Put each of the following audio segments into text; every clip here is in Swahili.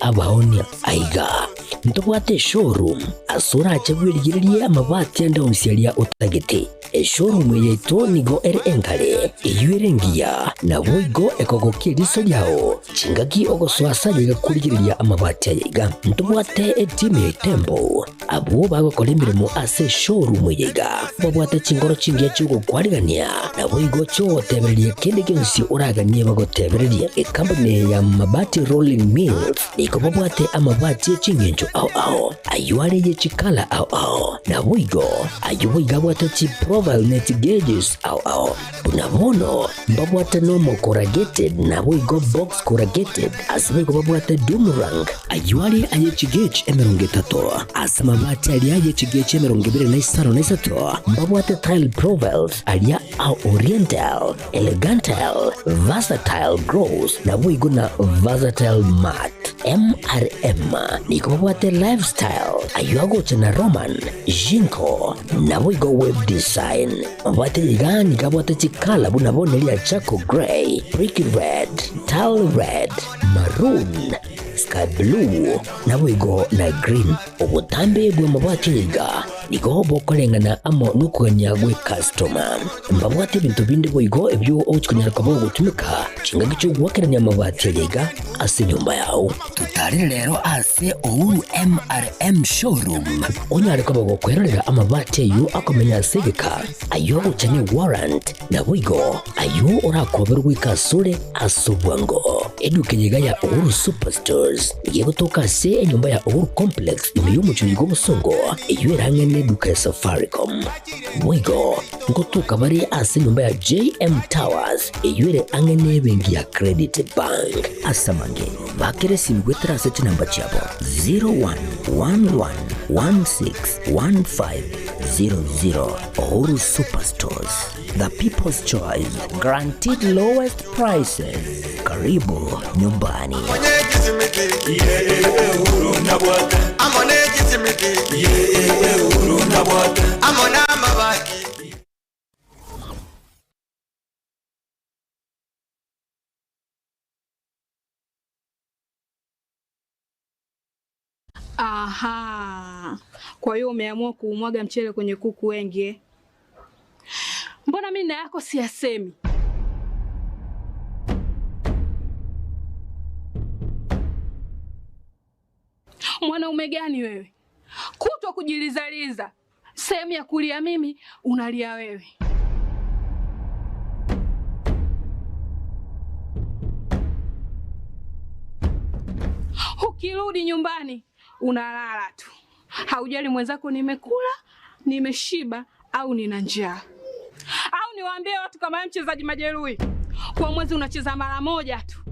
abahonia aiga ntobwate showroom asura achagwirigiria amabati anda usialia utagete showroom yeto nigo ere engale iyuerengia na boigo ekogokia riso yao chingaki ogoswasa yiga kurigiria amabati aiga ntobwate team tempo abo bagokora imirimo ase showroom yiga babwate chingoro chingia chugo kwarigania na boigo cho tebereria kende gensi uraganie bagotebereria company ya mabati rolling mills niko babwate amabati chingenjo ao ayuare ye chikala ao na boigo ayuiga bwate chi profile net gauges ao unabono babwate normal corrugated na boigo box corrugated asibego babwate boomerang ayuare aye chigage emerongetato asama mabati alia aye chigage emerongibere na isaro na isato babwate tile profiles alia au oriental elegantal versatile gross na boigo na versatile mat MRM niko babwate lifestyle ayuago chana roman jinko na boigo web design babwate yigani kabwate chikala bunabonelia chako gray brick red tile red maroon sky blue na boigo na green obutambe bwe mabwate yiga niko bokolengana amo nukugania gwe customer mbabwate bintu bindi boigo ebyo ochikunyara kabo gutumika chinga gicho gwakeranya mabwate yiga ase nyumba yao tutari rero ase Uhuru MRM showroom onyare kabo gukwerera amabwate yu akomenya segeka ayo uchane warrant na boigo ayo urakoberwa ikasure asubwango edukenyiga ya Uhuru Superstores yego toka se nyumba ya Uhuru Complex imeyumucho yigo musongo eyueranga neduka ya Safaricom boigo ngotoka bari ase nyumba ya JM Towers eyuere angene bengi ya Credit Bank asamange bakere simgwetra seti namba chabo 0111161500 Uhuru Superstores, the people's choice, guaranteed lowest prices. Karibu nyumbani. Aha. Kwa hiyo umeamua kuumwaga mchele kwenye kuku wengi. Mbona mimi na yako siyasemi? Mwanaume gani wewe? Kutwa kujilizaliza. Sehemu ya kulia mimi, unalia wewe. Ukirudi nyumbani, unalala tu. Haujali mwenzako nimekula, nimeshiba au nina njaa. Au niwaambie watu kama mchezaji majeruhi, kwa mwezi unacheza mara moja tu.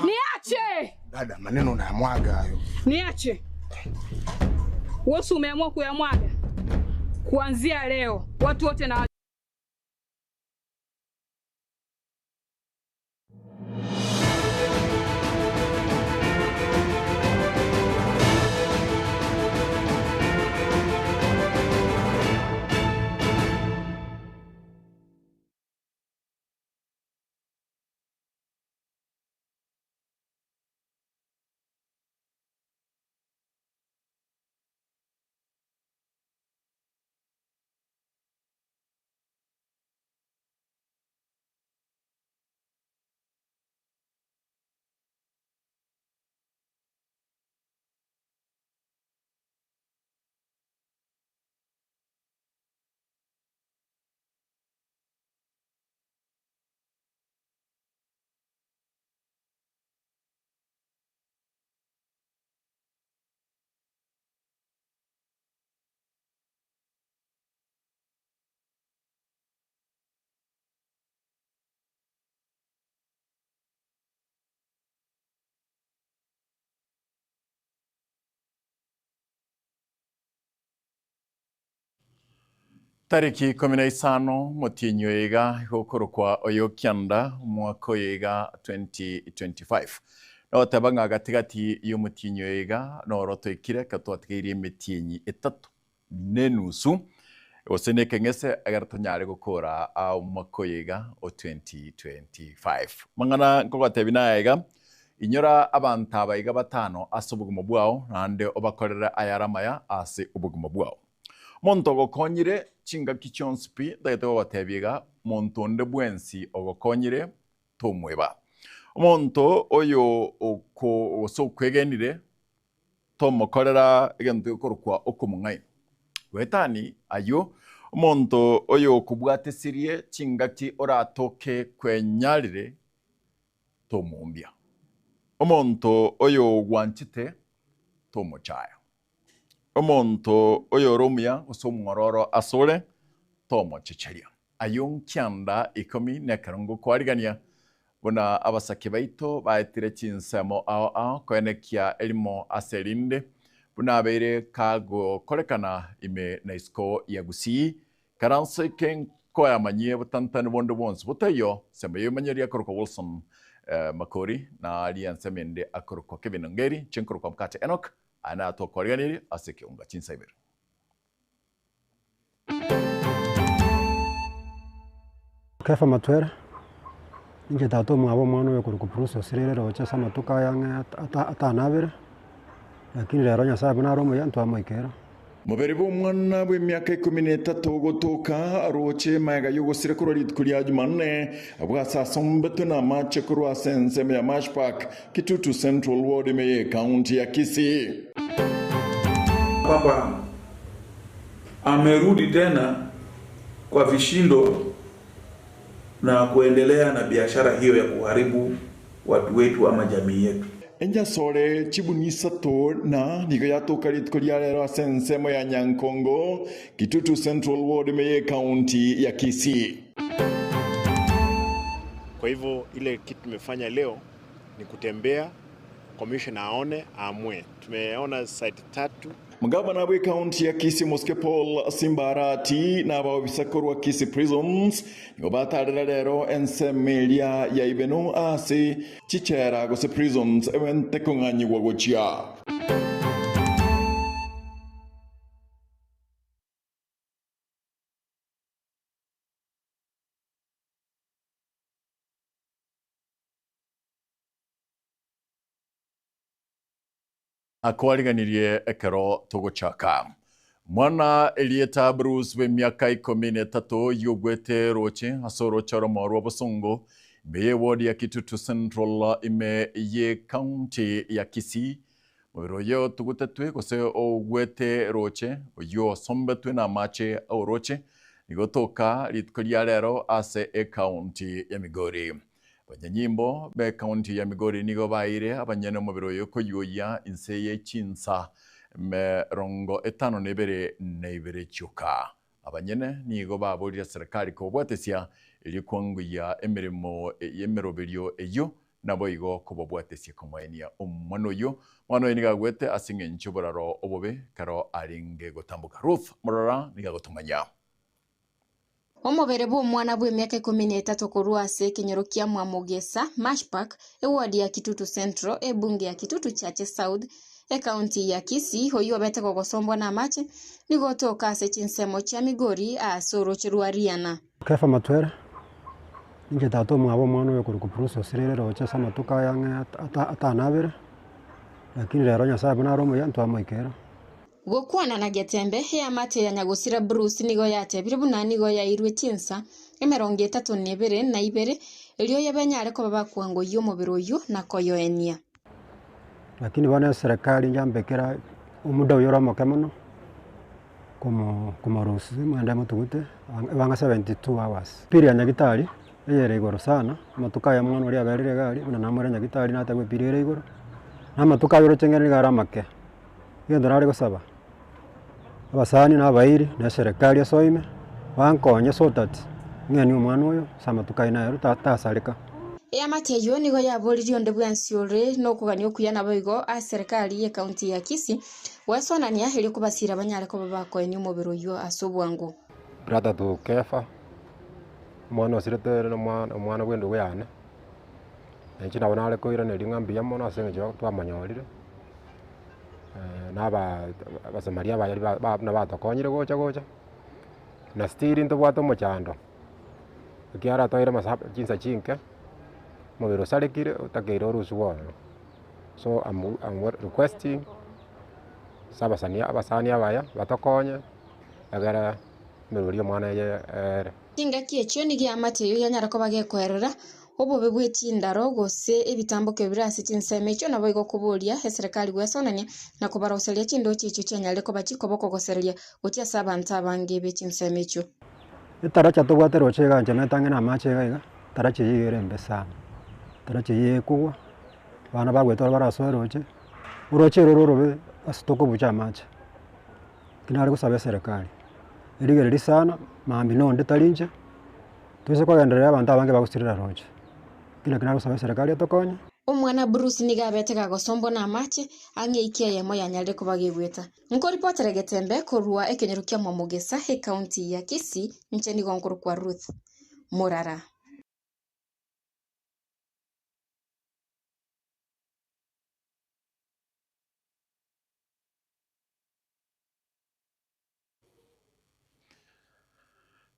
Niache! Dada, maneno unayamwaga hayo. Niache. Wewe umeamua kuyamwaga. Kuanzia leo, watu wote na Tariki 15 Mutinyo Yega gukorokwa oyo kianda mwaka yega 2025 no tabanga gatigati yo Mutinyo Yega no roto ikire katwatgirie mitinyi etatu nenusu oseneke ngese agar tonyare gukora au makoyiga o 2025 mangana ngogatebina ega inyora abantu abaiga batano ase obugumo bwao nande obakorera ayaramaya ase obugumo bwao monto gokonyire chingaki chonspi dagete gotebiga monto nde bwensi ogokonyire tomweba monto oyo okwegenire tomokorera egento gokorwa okumungai wetani ayo monto oyo kubwatesirie chingaki oratoke kwenyarire tomumbia omonto oyo gwanchite tomochaya omonto oyo romia osomwororo asore tomochicheria ayo kyanda ikomi nekarongo kwarigania bona abasake baito baetire chinsemo ao kwenekia elimo aserinde buna abere kago korekana ime na isko ya Gusii karanse ken koya manyie butantane bondo bonse butayo sembe yomanyeri akoroko Wilson Makori na alianse mende akoroko Kevin Ngeri chenkoroko mkate Enoch ana to koriganiri aseke unga chinsaiber Kefa matwera nje tato mwabo mwana yo kurukupruso sirere rocha sama tukayanga atanabere lakini rero nyasaye buna romo yantu amaikera mubere b'umwana bw'imyaka 13 gotoka aroche maga yogosire kurorit kuria Jumanne abwasa sombeto na mache kurwa sense ya Mashpak Kitutu Central Ward meye county ya Kisii kwamba amerudi tena kwa vishindo na kuendelea na biashara hiyo ya kuharibu watu wetu ama jamii yetu. Enja sore chibunisa to na nigo yato karit kuria rero sensemo ya Nyankongo Kitutu Central Ward meye county ya Kisii. Kwa hivyo ile kitu tumefanya leo ni kutembea commissioner aone amwe. Tumeona site 3. Mugabana bwe county ya Kisii Moske Paul Simbarati na babisakorwa Kisii Prisons nigo batarira rero ensemelia ya ibeno ase chichera gose prisons evente kunganyi wagochia akwariganirie ekero togochaka mwana Elieta Bruce we miaka 13 yogwete roche asoro choro moro bosongo beye ward ya Kitutu Central ime ye county ya Kisii royo tugutetwe kose ogwete roche oyo sombetwe na mache o roche nigotoka litkolia rero ase e county ya Migori banyanyimbo be county ya Migori nigo baire abanyene mubiro yoko yoya inseye chinsa merongo etano nebere chuka abanyene nigo baburira serikali ko bwatesia ili kwanguya emirimo yemeroberio eyo nabo igo ko bwatesia komwenia umwana yo mwana niga gwete asinge nchuboraro obobe karo aringe gotambuka Ruth Morara niga gotumanya omubere bw'omwana bw'emyaka 13 kurwa ase kinyoro kia Mwamugesa Mashpak ewadi ya Kitutu Central ebunge ya Kitutu Chache South county ya Kisii hoyo abete gogosombwa na mache nigotoka ase chinsemo cha Migori asoro chiruariana Kefa matwera nje tato mwabo mwana yo kurukupruso sirere rocha sama tukayanga atanabere lakini rero nyasaye buna romo yantu amaikera gokwana na getembe ya mate ya Nyagusira Bruce nigo yatebire buna nigo ya irwe chinsa emerongo 32 na ibere elio yabenyare ko babakwango yo mubiro yo na koyoenia lakini bana serikali njambekera umuda uyora mokemono como rusi mwenda mutugute banga 72 hours piri ya nyagitari yere igoro sana matuka ya mwana uri aberire gari buna namore nyagitari na tagwe piri yere igoro na matuka yoro chengeni gara make yendo nari gosaba abasani na bairi na serikali asoime bankonye sotati ngeni umwana uyo sama tukaina yero tasalika ya mateyo nigo yaboririo nde bwansiore no kuganyo kuyana boigo a serikali ya county ya Kisii wasonania heli kubasira banyare ko babako eni umubiro yo asobwangu brata tu Kefa mwana osirete no mwana bwendo bwana ekina bonale ko ira ne lingambi ya mwana asenge jo twamanyorire naba basamaria bayari na batokonyire gocha na stiri ntobwate omochando ekiara toire masaba chinsa chinke mobiro sarekire utakeire orusu wono. So I'm requesting abasani abaya batokonye agara merurio mwana ye Kingaki ekyo nigiamateyo yanyara ko bagekwerera obobe bwetindaro gose ebitambuko birasi chinseme ekyo nabo igokuburia eserikali gwesonania na kubaroseria chindo chicho cyanyale ko bachiko bokogoseria gotia sabantu abange bechinseme ekyo. Itaracha tobwate roche ganje netange na mache gaiga tarache yigere mbesa tarache yekugwa bana bagwetora baraswa roche uroche rororobe asitoko bucha mache kinari gusaba serikali irigereri sana mambi nonde tarinje tuze kwagenderera abantu abange bagustirira roche kila kinari gusaba serikali atokonya. Omwana Bruce nigabetega gosombo na mache angeikia yemo yanyalde ko bagegweta nko reporter Getembe korua ekenyerukia Mwamugesa he county ya Kisii ncheni gonkuru kwa Ruth Murara.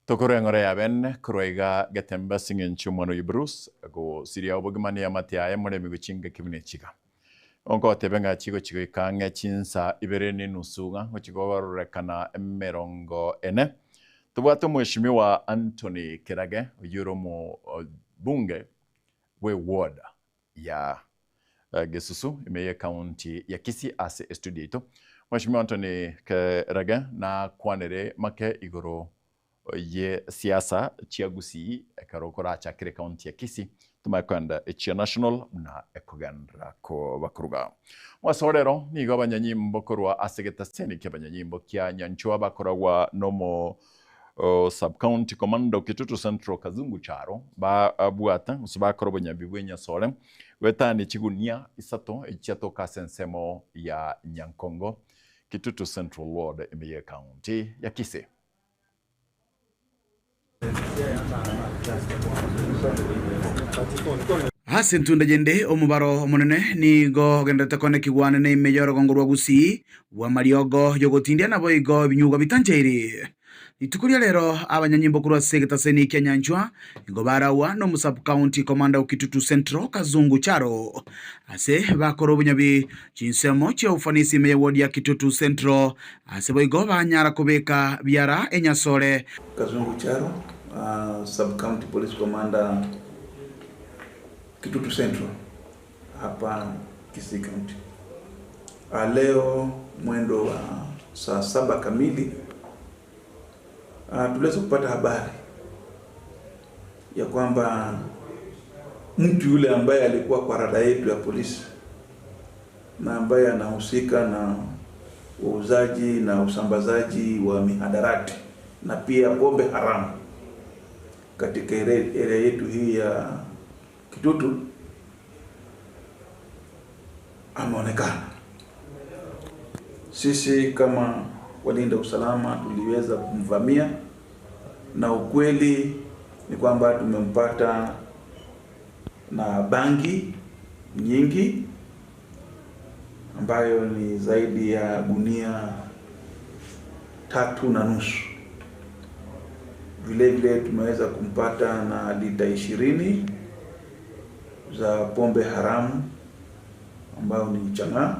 Tokorengore yaben kuroiga Getembe singen chumano Bruce go siria obogimani amatia ya mure miguchinga kibine chika. Onko tebenga chigo ikange chinsa ibereni nusunga ngochigo warurekana emerongo ene. Tubwato mheshimiwa Anthony Kirage yuromo bunge we ward ya Gesusu imeye county ya Kisii ase estudio. Mheshimiwa Anthony Kirage na kwanere make igoro ye siasa chiagusi ekarokora chakire county ya Kisii tumakwenda echia national na ekogandra ko bakuruga wasorero nigo abanyanyimbo korwa asegeta seni kyabanyanyimbo kya nyanchwa bakorwa nomo sub county commando Kitutu Central Kazungu charo ba abuata usubakoro banyabibwenya sole wetani chigunia isato echiato kasensemo ya Nyankongo Kitutu Central Ward Emeye County ya Kisii. Ntunda jende omubaro omunene nigo gendete kone kigwane ne imejoro gongorwa Gusii wa mariogo yogotindia nabo igo binyugo bitancheiri itukuria lero abanyanyimbo kurwa segeta seni Kenyanchwa nigo barawa no sub county commander Kitutu Central Kazungu charo ase bakoro bunyabi chinsemo cha ufanisi meya ward ya Kitutu Central ase boigo banyara kubeka biara enyasole Kazungu charo sub county police commander Kitutu Central hapa Kisii County. Leo mwendo wa saa 7 kamili tuliweza kupata habari ya kwamba mtu yule ambaye alikuwa kwa rada yetu ya polisi na ambaye anahusika na uuzaji na usambazaji wa mihadarati na pia pombe haramu katika area yetu hii ya Kitutu ameonekana. Sisi kama walinda usalama tuliweza kumvamia na ukweli ni kwamba tumempata na bangi nyingi ambayo ni zaidi ya gunia 3.5. Vile vile tumeweza kumpata na lita 20 za pombe haramu ambayo ni chang'aa.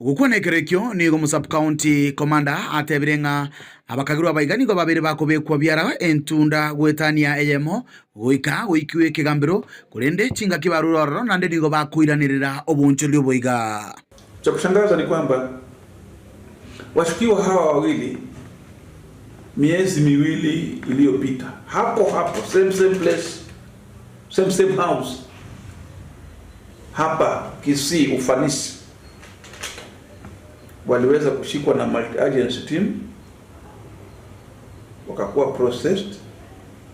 Gukone kerekyo nigo mu sub county commander atebirenga abakagirwa baigani go babiri bakobekwa byara entunda gwetania eyemo goikiwe kigambiro kurende chinga kibaruroro nande nigo bakuiranirira obunchuli oboiga. Cha kushangaza ni kwamba washukiwa hawa wawili miezi miwili iliyopita hapo same place same house hapa Kisii ufanisi waliweza kushikwa na multi agency team wakakuwa processed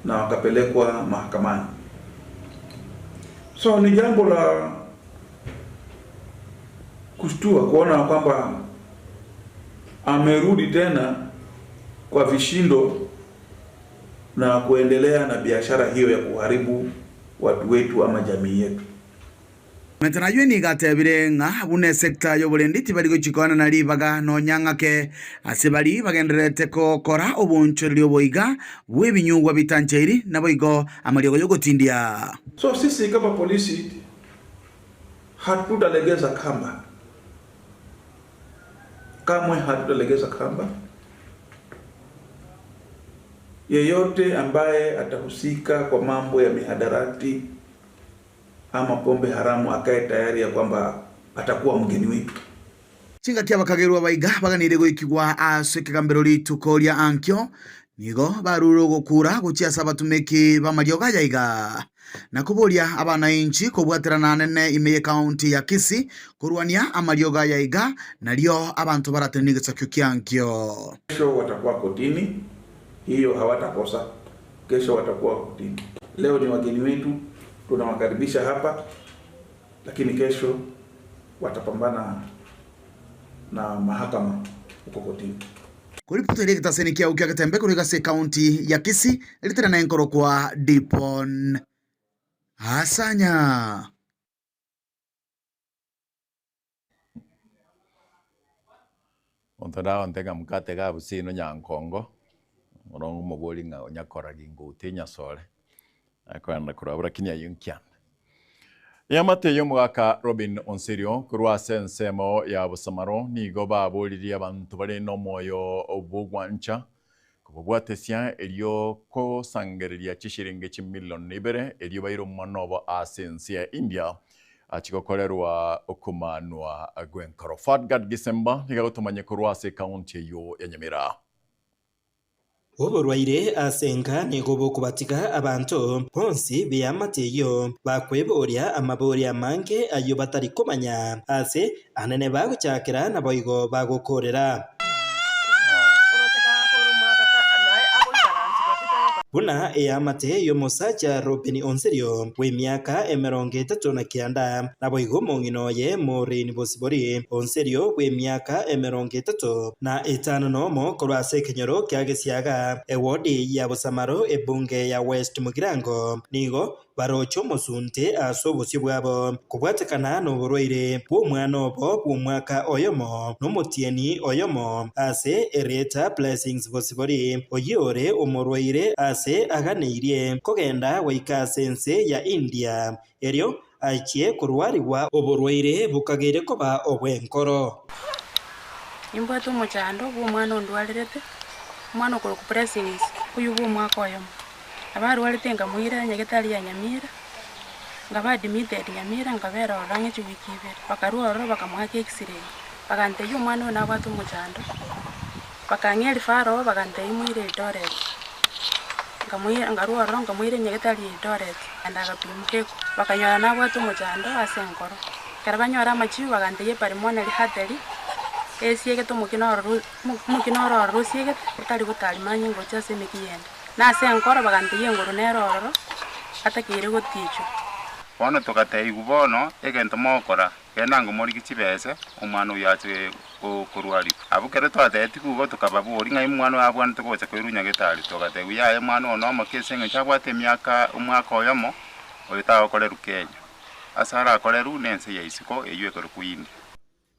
na wakapelekwa mahakamani. So ni jambo la kushtua kuona kwamba amerudi tena kwa vishindo na kuendelea na biashara hiyo ya kuharibu watu wetu ama jamii yetu. Metanayo ni gatebire nga bune sekta y'oburendi tibari gochikona na libaga no nyangake asibari bagenderete ko kora obunchorero boiga bwebinyugwa bitancheiri na boigo amariogo yogotindia. So sisi kama polisi hatutalegeza kamba. Kamwe hatutalegeza kamba. Yeyote ambaye atahusika kwa mambo ya mihadarati ama pombe haramu akae tayari ya kwamba atakuwa mgeni wetu. Chinga kia bakagerwa baiga baganire goikigwa asweke kambero litukoria ankyo nigo baruro gukura guchia sabatumeki bamarioga yaiga na kuboria abana inchi kubwaterana nene imeye county ya Kisii kurwania amarioga yaiga nario abantu baratenige sakyo kiankyo. Kesho watakuwa kotini, hiyo hawatakosa. Kesho watakuwa kotini. Leo ni wageni wetu, tunawakaribisha hapa, lakini kesho watapambana na mahakama huko kotini. Kuripoti ile kitaseni kia ukia katembe kurika se county ya Kisii litera na enkoro kwa Dipon Hasanya. Ontada ontega mkate ga busino nyankongo orongo moboli nga onyakora gingo utenya sole akwanda kurabura kinya yunkian yamate yomugaka Robin Onsirio kurwa sensemo ya busamaro nigo babolirie abantu bari no moyo obugwancha kubugwatesia elio ko sangereria chishiringe chimillion ibere elio bayiro manobo asensi ya India achikokorerwa okumanwa Gwenkoro Fatgad Gisemba nigagutumanye kurwa se county yo ya Nyamira. Oborwaire asenga nigo kubatika abantu bonsi beyamateyo bakweboria amaboria mange ayo batari kumanya ase anene baguchakira na boigo bagukorera. Buna eyamate yomusacha Robin Onsirio w'emyaka 39 na boigo mongino ye Maureen Bosibori Onsirio w'emyaka 35 nomo korwase kenyoro kyagesiaga ewodi ya Busamaro ebunge ya West Mugirango nigo barocho musunte asobosyo bwabo kubwatekana n'oburwaire bw'omwana obo bw'omwaka oyomo n'omutieni oyomo ase ereta Blessings Bosibori oyore omurwaire ase aganeirie kogenda waika sense ya India eryo achie kurwariwa oburwaire bukagere koba obwenkoro. Imbwato mochando bw'omwana ondwalirete omwana okoro ku Blessings uyu bw'omwaka oyomo abarwalite ngamuira nyagetari ya Nyamira ngaba admitted Nyamira ngabera orange wiki ibere bakarworo bakamwaka x-ray bagante y'omwana ona bwato mochando bakangeri faro bagante imuire Eldoret ngamuira ngarworo ngamuire nyagetari Eldoret andagapimukeko bakanyora na bwato mochando asenkoro karabanyora amachi bagante ye pulmonary artery esiege to mukinoro rusiege utali gutalimanye ngocha semikiyenda nase enkoro bagante yengoro neroro atakire goticho bono tokatei gubono egento mokora kenango mori kichibese omwana uyache kurwari abukere twateti kugo tukababuri ngai mwana wabwana tukocha kwirunya gitari tokatei uyaye mwana ono amakesenge chabwate myaka umwaka oyomo oyitaho koleru Kenya asara koleru nense yaisiko eywe korukuinde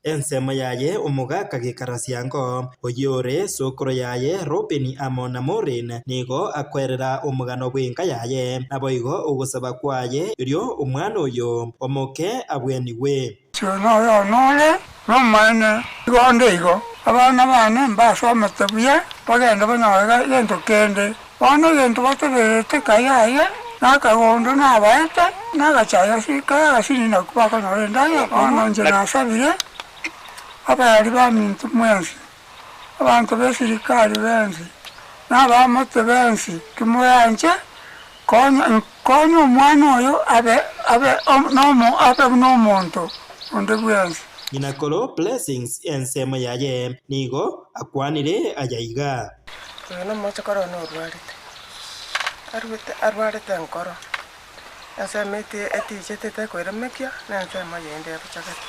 ensemo yaye omugaka gikarasiango oyore sokoro yaye Robin amona Maureen nigo akwerera omugano bwinka yaye naboigo ugusaba kwaye iryo omwana oyo omoke abweniwe chono yo nole romane gondeigo abana bane mbasomete buye bagenda banyaga gento kende bana gento baterete kayaye nakagondo nabaete nagachaya sika asini nakubaka norendaya bana nje nasabire abari bamintu mwensi abantu besirikali bensi n'abamate bensi kimuyanje konya omwana oyo abe n'omuntu onde bwensi Inakolo Blessings ensemo yaye nigo akwanire ayaiga no mocho koro no arwarite enkoro ensemete etichete kweremekia nensemo yende buchagati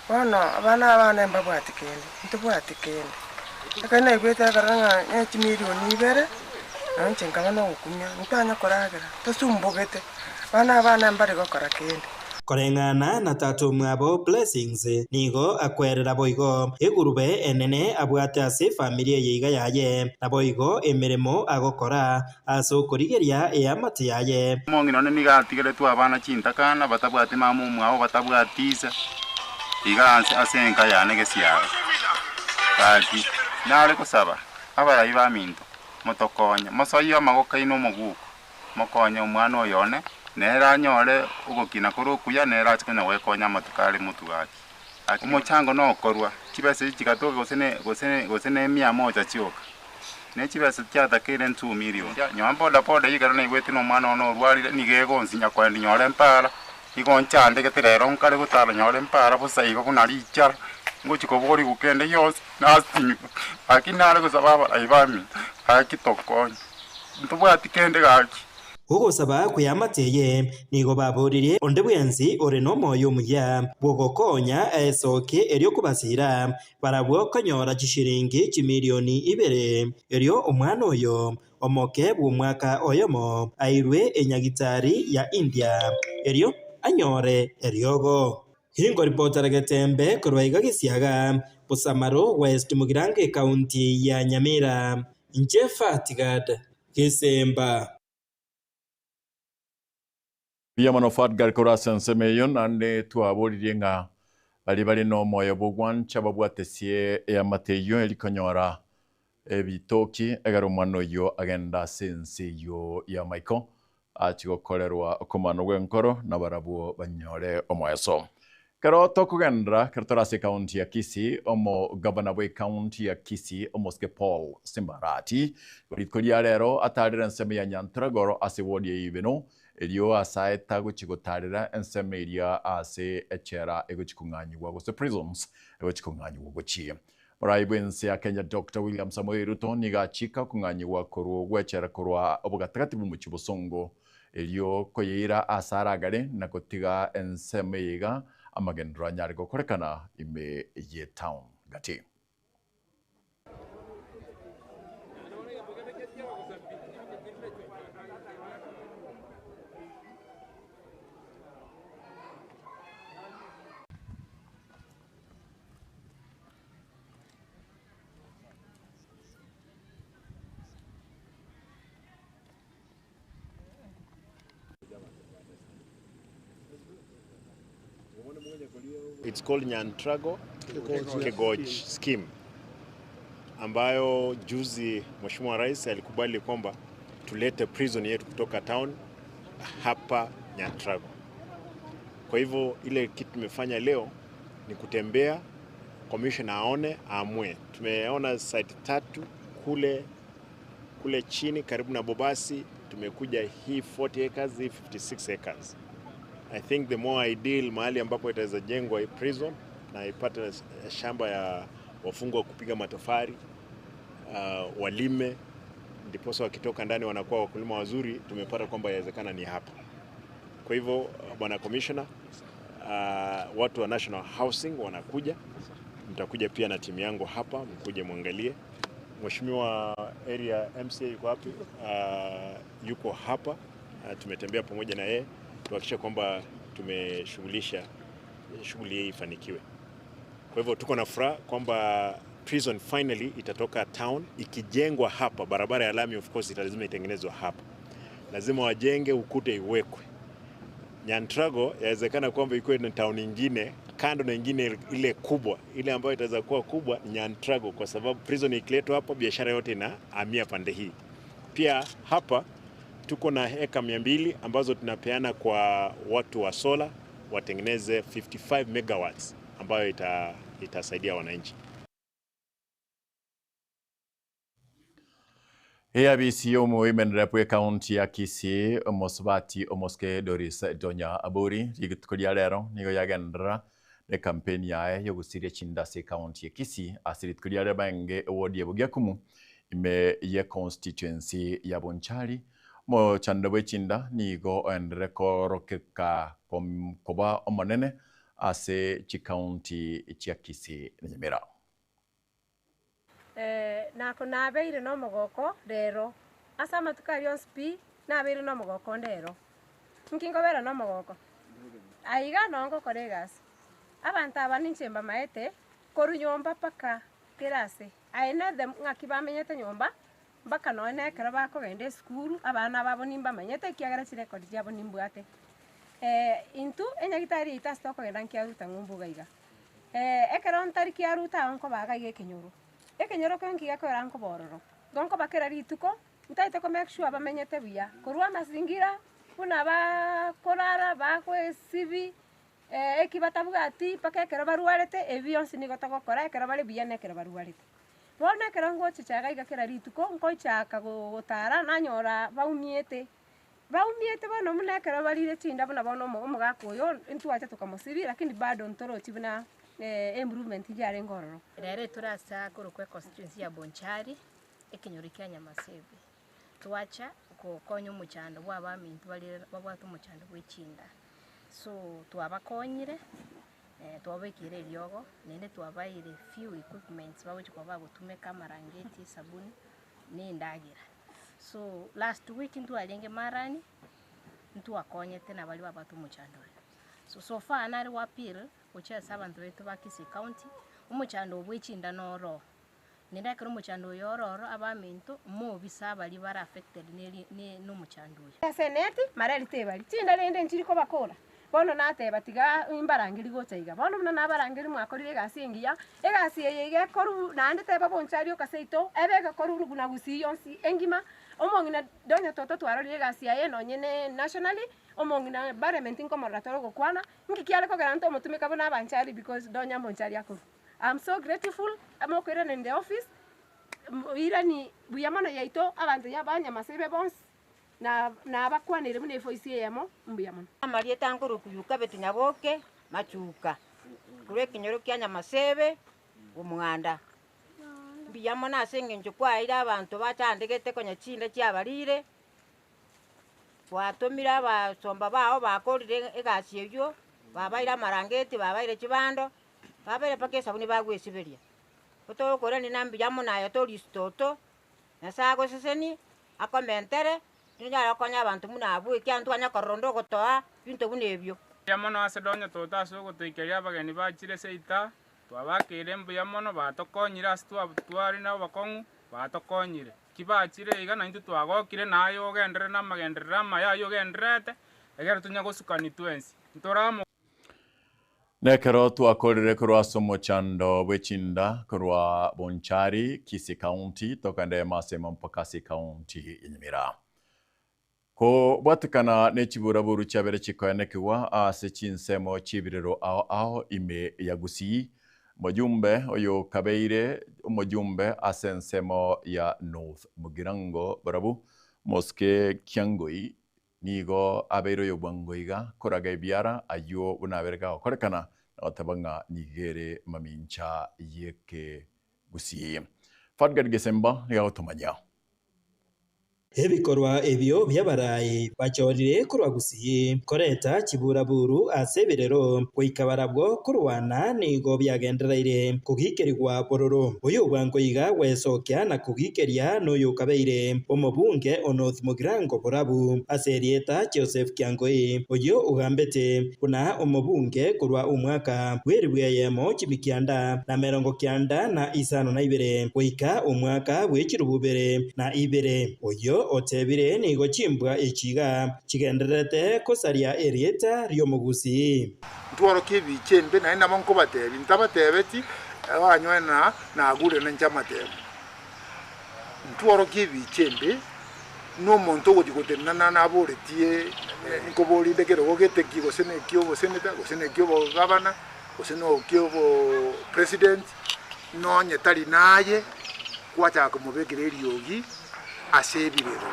bono abana mbabwatikende ntubwatikende akana igwete karanga nyachimilioni ibere nanche ngabana okumya ntanya koragera tosumbogete bana mbari gokora kende koreng'ana na tatu mwabo Blessings nigo akwerera boigo igurube enene abwate ase familia yeiga yaye na boigo emiremo agokora ase okorigeria eamate yaye mong'ino nigatigere twabana chintakana batabwate mamu mwao batabwatisa iga ase enka yane gesiaga kati nare kusaba abarayi baminto motokonya mosoyo amagokaino omoguko mokonya omwana oyone nera nyore ugokina kurukuya nera chikonya wekonya matukari mutugaki omochango no korwa chibese chikatoka gosene 100 chioka ne chibese chatakire 2 million nyambo da poda yigara ne gwetino mwana ono rwari nigego nsinya kwa nyore mpara igonchande geterero nkare gutala nyore mpara busayigo kunari ichara ngochiko bori gukende yose nasi akinare gusababa aibami akitokonya ntubwati kende gaki ugosaba kuyamateye nigo baburirie onde bwensi ore no moyo muya bwogokonya esoke erio kubasira barabwo konyora chishiringi chimilioni 2 erio omwana oyo omoke bw'umwaka oyomo airwe enyagitari ya India erio anyore eriogo hingo reporter Getembe korwaiga gisiaga Busamaro West Mugirange County ya Nyamira Njefa Tigad Kisemba Pia manofat garkora sensemeyon ande tuaboririe nga bali no moyo bugwan chababwatesie ya mateyo elikonyora ebitoki egaro mano yo agenda sense yo ya Michael atigokorerwa okomano gwenkoro na barabuo banyore omoyeso kero tokugendra kertorase county ya Kisii omo governor we county ya Kisii omoske Paul Simbarati bitkoria rero atarira nseme ya Nyantragoro ase wodi ibeno elio asaeta guchigotarira enseme iria ase echera egochikunganywa gose prisons egochikunganywa gochie Muraibense ya Kenya Dr. William Samoei Ruto nigachika kunganywa korwo gwechera korwa obugatagati bumuchibosongo elio koyira asaragare na gotiga enseme yiga amagendra nyari gokorekana ime ye town gati It's called Nyantrago Kegoch scheme ambayo juzi Mheshimiwa Rais alikubali kwamba tulete prison yetu kutoka town hapa Nyantrago. Kwa hivyo ile kitu tumefanya leo ni kutembea commissioner aone amue. Tumeona site 3 kule chini karibu na Bobasi, tumekuja hii 40 acres, hii 56 acres. I think the more ideal mahali ambapo itaweza jengwa hii prison na ipate shamba ya wafungwa kupiga matofari, walime, ndiposa wakitoka ndani wanakuwa wakulima wazuri, tumepata kwamba yawezekana ni hapa. Kwa hivyo bwana commissioner, watu wa National Housing wanakuja, mtakuja pia na timu yangu hapa, mkuje muangalie. Mheshimiwa area MCA yuko wapi? Yuko hapa, tumetembea pamoja na yeye tuhakikisha kwamba tumeshughulisha shughuli hii ifanikiwe. Kwa hivyo tuko na furaha kwamba prison finally itatoka town ikijengwa hapa. Barabara ya lami of course lazima itengenezwe hapa, lazima wajenge, ukute iwekwe. Nyantrago yawezekana kwamba ikuwe na town nyingine kando na nyingine ile kubwa, ile ambayo itaweza kuwa kubwa ni Nyantrago, kwa sababu prison ikiletwa hapa biashara yote na amia pande hii. Pia hapa tuko na heka 200 ambazo tunapeana kwa watu wa sola watengeneze 55 megawatts ambayo itasaidia wananchi. ABC omuimenera pwe county ya Kisii omosbati omoske Doris Donya Aburi rigitukoria rero nigo yagendera ne campaign yae yo gusiria chindase county ya Kisii asiritukoria rero bange wodi ebugiakumu ime ye constituency ya Bonchari mo chanda bwechinda nigo endere korokeka koba omonene ase chi county ya Kisii Nyamira. Nako nabeire no mogoko rero asa matukari on spi nabeire no mogoko ndero nkingobera no mogoko aiga nongo koregas abantu abaninchemba maete koru nyomba paka kirase aina them ngaki bamenyete nyomba mpaka none kera bakogende skuru abana babo nimba manyete kiagara chire kodi yabo nimbwate intu enyagitari itasta kogenda nkiaruta ngumbuga iga ekera ntari kiaruta onko baga gekenyoro ekenyoro konki gakora nko bororo gonko bakera rituko ntaite ko make sure bamenyete buya korwa mazingira kuna bakorara bakwesibi ekibatabuga ati paka ekera baruarete ebionsi nigotagokora ekera bari buya nekera baruarete bona ekera ngoche chaga igakera rituko nkoichaka gotara nanyora baumiete bono munekera barire chinda bona bono umugakoyo ntwacha tukamusibi lakini bado ntoro chibina improvement yare ngororo rere turasa kurukwe constituency ya Bonchari ekinyori kya Nyamasebe twacha kokonya umuchando bw'abamintu bali babwata umuchando bw'ichinda so twabakonyire twabekire ryogo nende twabaire few equipments bawe kwa bagutumeka marangeti sabuni n'indagira so last week ntu alenge marani ntu akonye tena bali babata umuchando so far nari wapil ucha sabantu betu bakisi county umuchando bw'ichinda noro nindakira umuchando yororo abamintu mu bisaba li bara affected ne n'umuchando seneti mareli tebali chinda rende nchiriko bakora bono nate batiga imbarangiri gotaiga bono muna nabarangiri mwakorire gasingiya egasi yeye koru nande teba Bonchari okaseito ebega koru ruguna gusiyonsi engima omongina donya toto twarorire gasi yaye nonyene nationally omongina parliament inkomoratoro gokwana ngikiale ko garanto mutumika bona Bonchari because donya Bonchari akuru I'm so grateful amokwira in the office irani buyamano yaito abantu yabanya masebe bons na bakwanire mune voice yemo mbuyamano amaliye tankuru kuyuka betinyaboke machuka kure kinyoro kya Nyamasebe umwanda mbiyamona asenge njukwa ira abantu batandegete konya chinda cyabarire watomira basomba bao bakorire egasi ebyo babaira marangeti babaire kibando babere pake sabuni bagwesiberia otoro kore ni nambi yamona ya to listoto nasago seseni akomentere ninyara konya abantu muna abu kyantu anya korondo gotoa bintu bunebyo yamono asedonya tota aso gotekeria bageni bachire seita twabakire mbu yamono batokonyira astu abutwari na bakongu batokonyire kibachire iga na intu twagokire nayo gendere na magendera mayayo gendrete egera tunya gosukani twensi ntoramo nekero twakorire kurwa somochando bw'echinda kurwa Bonchari Kisii County tokande masema mpakasi County Nyamira ko bwatukana n'ekiburaburu cyabere kikoyanekiwa ase chinsemo chibiriro aho ime ya Gusii mujumbe oyo kabeire umujumbe ase nsemo ya North Mugirango barabu moske Kyangoi nigo abeiro yo bwangoiga koraga ibiara ayo unaberega korekana natabanga nigere mamincha yeke Gusii Fadgar Gesemba ya otomanya ebikorwa ebyo byabaraye bachorire kurwa Gusii koreta kiburaburu aseberero kwikabarabwo kurwana nigo byagendereire kugikerigwa bororo uyu bwangoiga wesokya na kugikerya n'uyu kabeire omubunge North Mugirango borabu aserieta Joseph Kyangoi uyu ugambete kuna omubunge kurwa umwaka weribweyemo kibikyanda na 92 wika umwaka w'ekirububere na ibere uyu otebire nigo chimbwa echiga chigenderete kosaria erieta ryo Gusii ntwaro kibichembe na ina monko batebi ntabatebeti abanywana na gure na nchamatebe ntwaro kibichembe no monto gotikotenna na boretie nkobori dekero gogeteki gosene kyobo seneta gosene kyobo governor gosene kyobo president no nyetari naye kwacha kumubekere ryogi asebirero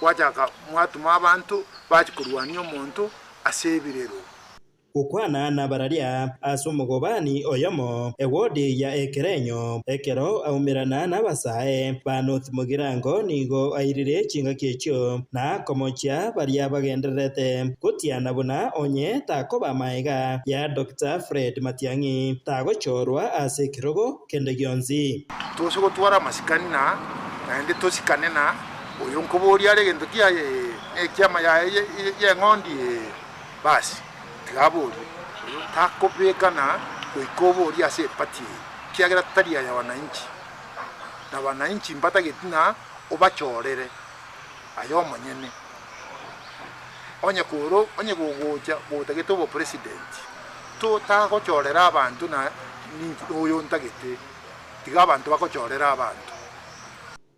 wajaka mwatuma abantu bachikurwania omuntu asebirero ukwana na bararia asumugobani oyomo ewodi ya Ekerenyo ekero aumirana na basae ba North Mugirango nigo airire chinga kechyo na komocha baria bagenderete kutiana buna onye takoba maiga ya Dr. Fred Matiang'i tagochorwa ase kirogo kende gionzi tosoko twara masikani na ende tosikane na uyonkobori ale gento kia ekyama ya ngondi basi tigaburi takobekana goikobori ase pati kiagera taria ya wananchi na wananchi mpata gitina obachorere ayo manyene onye kuro onye gogoja botagete bo president to tagochorera abantu na oyo ntagete tiga abantu bakochorera abantu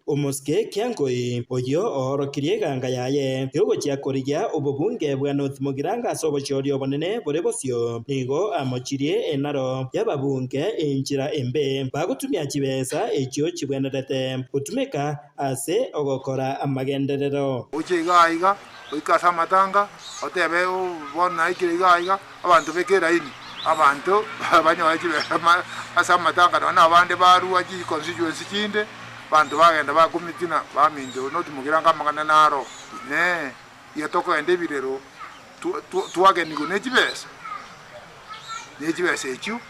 Omoske Kiangoi oyo ohorokirie ganga yaye yogochia korigia obobunge bwa North Mogiranga sobochorio bonene bore bosio nigo amochirie enaro yababunge enchira embe bagutumia chibesa ekyo chibwenerete gutumika ase ogokora amagenderero ochiga oikasa matanga otebe bona ikiriga abantu bekera ini abantu banyoa chibesa asa matanga na abande baruwa chi constituency chinde bantu bagenda bakumitina bamindo North Mogiranga magana naro ne yatoko ende birero tuageni gune chibesa ekyo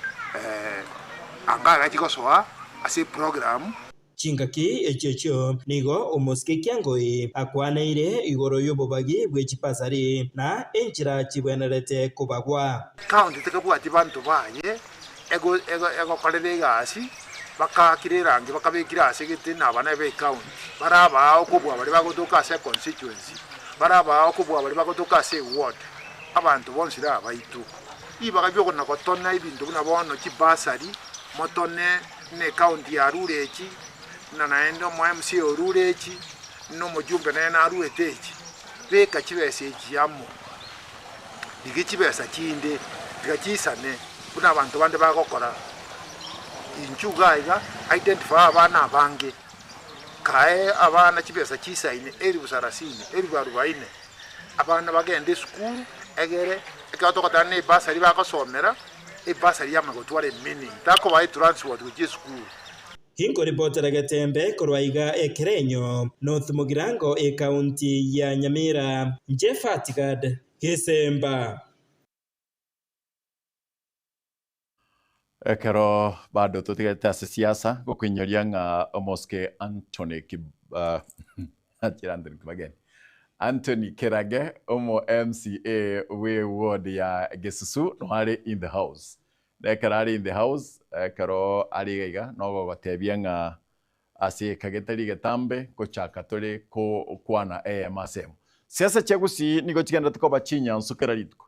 anga chikosoa ase program chingaki ekyo nigo Omoske Kiangoi akwaneire igoro yobobagi bwechipasari na enchira chibwenerete kubagwa county tekabwati bantu baye ego kolere gasi bakakirirangi bakabekira ase gete nabana be county baraba okubwa bali bagotoka ase constituency baraba okubwa bali bagotoka ase ward abantu bonsira abaitu ibagabyo kona kotona ibintu buna bono chibasari motone ne county ya rurechi na naendo mo MC orurechi no mujumbe na aruetechi beka chibese ekiamo igikibesa kinde gakisane kuna abantu bande bagokora inchugaiga identify abana bange kae abana chibesa chisaine eri busarasine eri barubaine abana bagende school egere ekatoka ne basari bakosomera ebasari yamagotware mini tako bai transport ku school Hingo reportera Gatembe korwaiga ekerenyo North Mogirango county ya Nyamira Jefatigad Kisemba Ekero bado tutigete ase siasa gukwinyuria ng'a Omoske Anthony Anthony Kerage omo MCA we ward ya Gesusu no ari in the house nekara ari in the house ekero ari gaiga no gogotebia ng'a ase kagetari getambe gochaka tore ko kwana masemo siasa chagusi nigo chigenda tukoba chinyansu keraritko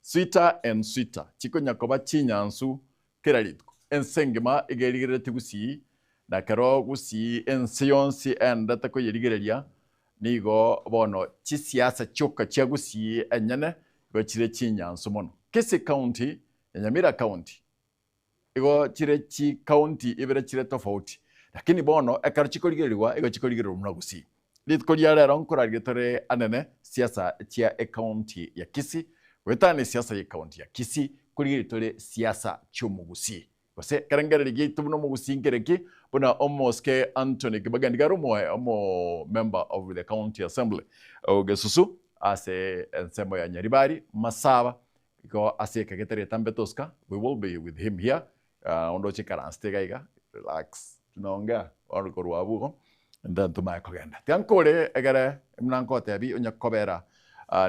sweeter and sweeter chiko nyakoba chinyansu keraritko ensengema igerigere tigusi na kero gusi ensiyonsi enda tako yerigereria nigo bono chisiasa choka chagusi enyane go chire chinyansu mono kese county Nyamira county igo chire chi county ibere chire tofauti lakini bono ekaro chikorigerwa igo chikorigerwa muna gusi litkoria rero nkoragitore anene siasa chia county ya Kisii wetane siasa ya county ya Kisii kurigiritore siasa chumugusi bose karangereri gitu buno mugusi ngereki buna Omoske Anthony Kibagandigaro omo member of the county assembly Gesusu ase ensemo ya Nyaribari Masaba iko ase kagetari tambe Toska we will be with him here ondo chikaranste gaiga relax tunaongea orukoro abugo and tumaya kogenda tiankore egere mnanko tebi unyakobera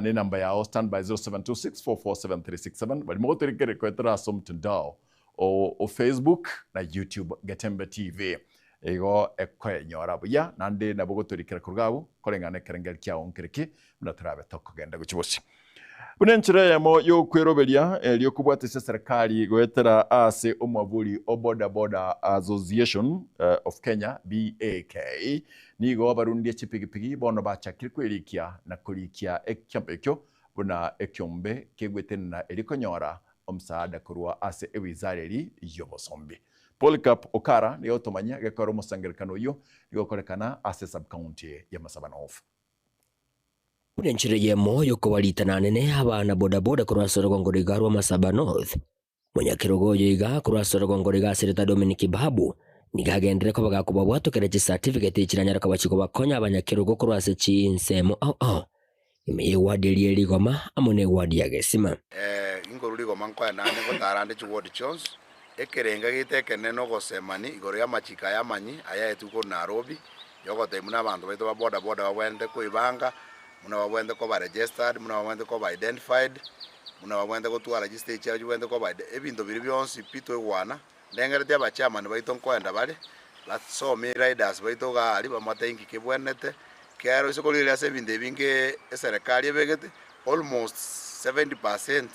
ni namba yao stand by 0726447367 bali moto rikere kwetera somtandao o Facebook na YouTube Gatembe TV ego ekwenyora buya nande nabugo turikere kurgabu korengane kerengel kya onkereki mnaturabe tokogenda guchibosi Unenchire yamo yo kweroberia liyo kubwatese serikali gwetera ase omwabuli Boda Boda Association of Kenya BAK nigo barundi chipigipigi bono bachakiri kwerikia na kurikia ekyo buna ekyombe kegwetena elikonyora omsaada kurwa ase ewizareri yobosombi Polycarp Okara niyo tomanya gekoro musangerikano yo yokorekana ase sub county ya Masaba North Unenchire yemo yoko walitana nene abana bodaboda kurwasoro gongorigarwa Masaba North munyakirogoyo iga kurwasoro gongoriga Sereta Dominic Babu nigagendere ko bagakuba bwatokereje certificate ikiranyara kabachiko bakonya abanyakirogo kurwase chi insemo ime wadi ya Ligoma amone wadi ya Gesima ingoro Ligoma nkwa nane ko tarande chu ward Jones ekerenga gitekene no gosemani igoro ya machika ya manyi aya etuko Nairobi yogo temuna abantu baito ba boda babwende ko ibanga muna babwende ko ba registered muna babwende ko ba identified muna babwende gotwara stage ya jwende ko bade ebinto biri byonsi pito egwana ndengerete abachama baito nkwenda bale lasome riders baito gali bamatengi kebwenete kero isokolire ase ebinto ebinge eserikali ebegete almost 70%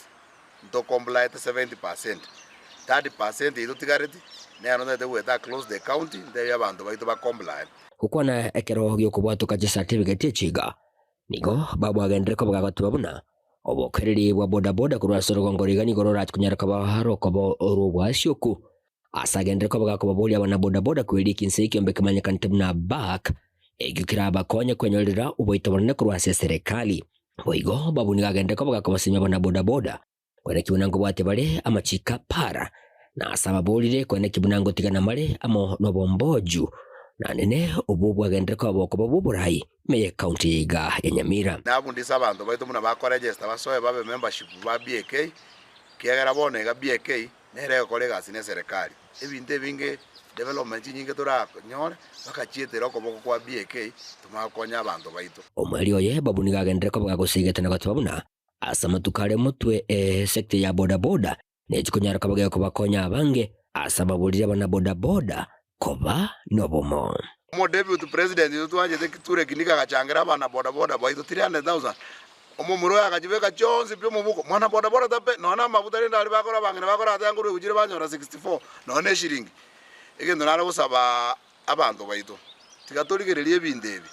to comply 70%. 30% ito tigareti nero ndete weta close the county ndeyo abantu baito ba comply gukwana ekero gyo kubwatuka certificate chiga nigo babu agendere ko bwagatu babuna obokereri bwa boda kurwa sorogongo rigani gorora kunyara kaba haroko bo orubwa syoku asagendere ko bwako babuli abana boda kweli kinse kyombe kamanya kantemna back egukira bakonya kwenyolera uboito bonne kurwa serikali boigo babu nigagendere ko bwako basimya abana boda kwene kibunango bwate bare amachika para na asaba bolire kwene kibunango tigana mare amo nobomboju na nene ubu bwagendere ko boko babuburai meye county yiga ya Nyamira nabundisa abantu baito muna bakora register basoye babe membership ba BK kiagera bone ga BK nere kolega sine serikali ebinte binge development nyinge tora nyore bakachietera ko boko kwa BK tumakonya abantu baito omwali oye babu nigagendere ko bagagusigetana gatwabuna asama tukare mutwe sector ya boda nejikunyara kabage ko bakonya abange asaba bulira bana boda koba nobomo mo deputy president tutwanje tekiture kinika gachangira abana boda baito 300,000 omo muro yakajibeka chonzi pyo mubuko mwana boda tape nona mabutari ndali bakora bangene bakora atanguru kujire banyora 64 none shiringi egendo nara gusaba abantu baito tikatoligererie bindebi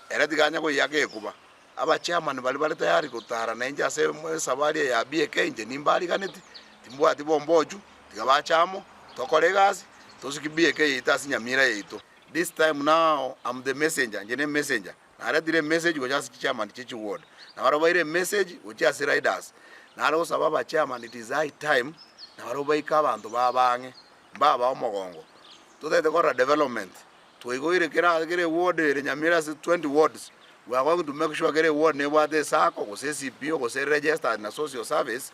era tikanya ko yake kuba aba chairman bali tayari kutara na nje ase sabari ya BK nje nimbali kaneti timbwa tibomboju tikabachamo tokolegazi tosiki BK itasi Nyamira yeito this time now I'm the messenger njene messenger na dire message go just chairman chichi ward na waro ile message go just riders na aro sababa chairman it is high time na waro baika abantu babange baba omogongo tutete kora development tuigoire kere ward ile Nyamira 20 wards we are going to make sure kere ward ne wade sako go CCP go register na social service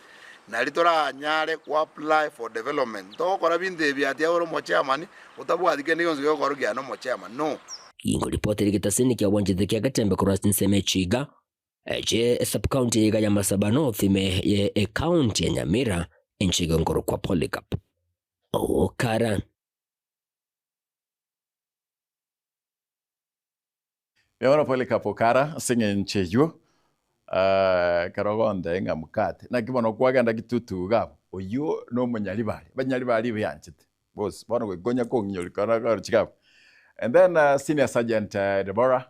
na litora nyare ku apply for development to kora binde biatia oro mo chairman utabu adike niyo nzio koro gya no mo chairman no ingo ripoti likitasini kya wanjite kya gatembe kurwa nseme chiga eje sub county ya Masaba North me ye county ya Nyamira enchiga ngoro kwa Polycarp okara Meona Polycarp okara singe ncheyo karogonde nga mukate na kibono kwagenda gitutu gabo oyo no banyali bali byanchite boss bono gonya ko nyoli kana chikabo and then senior sergeant Deborah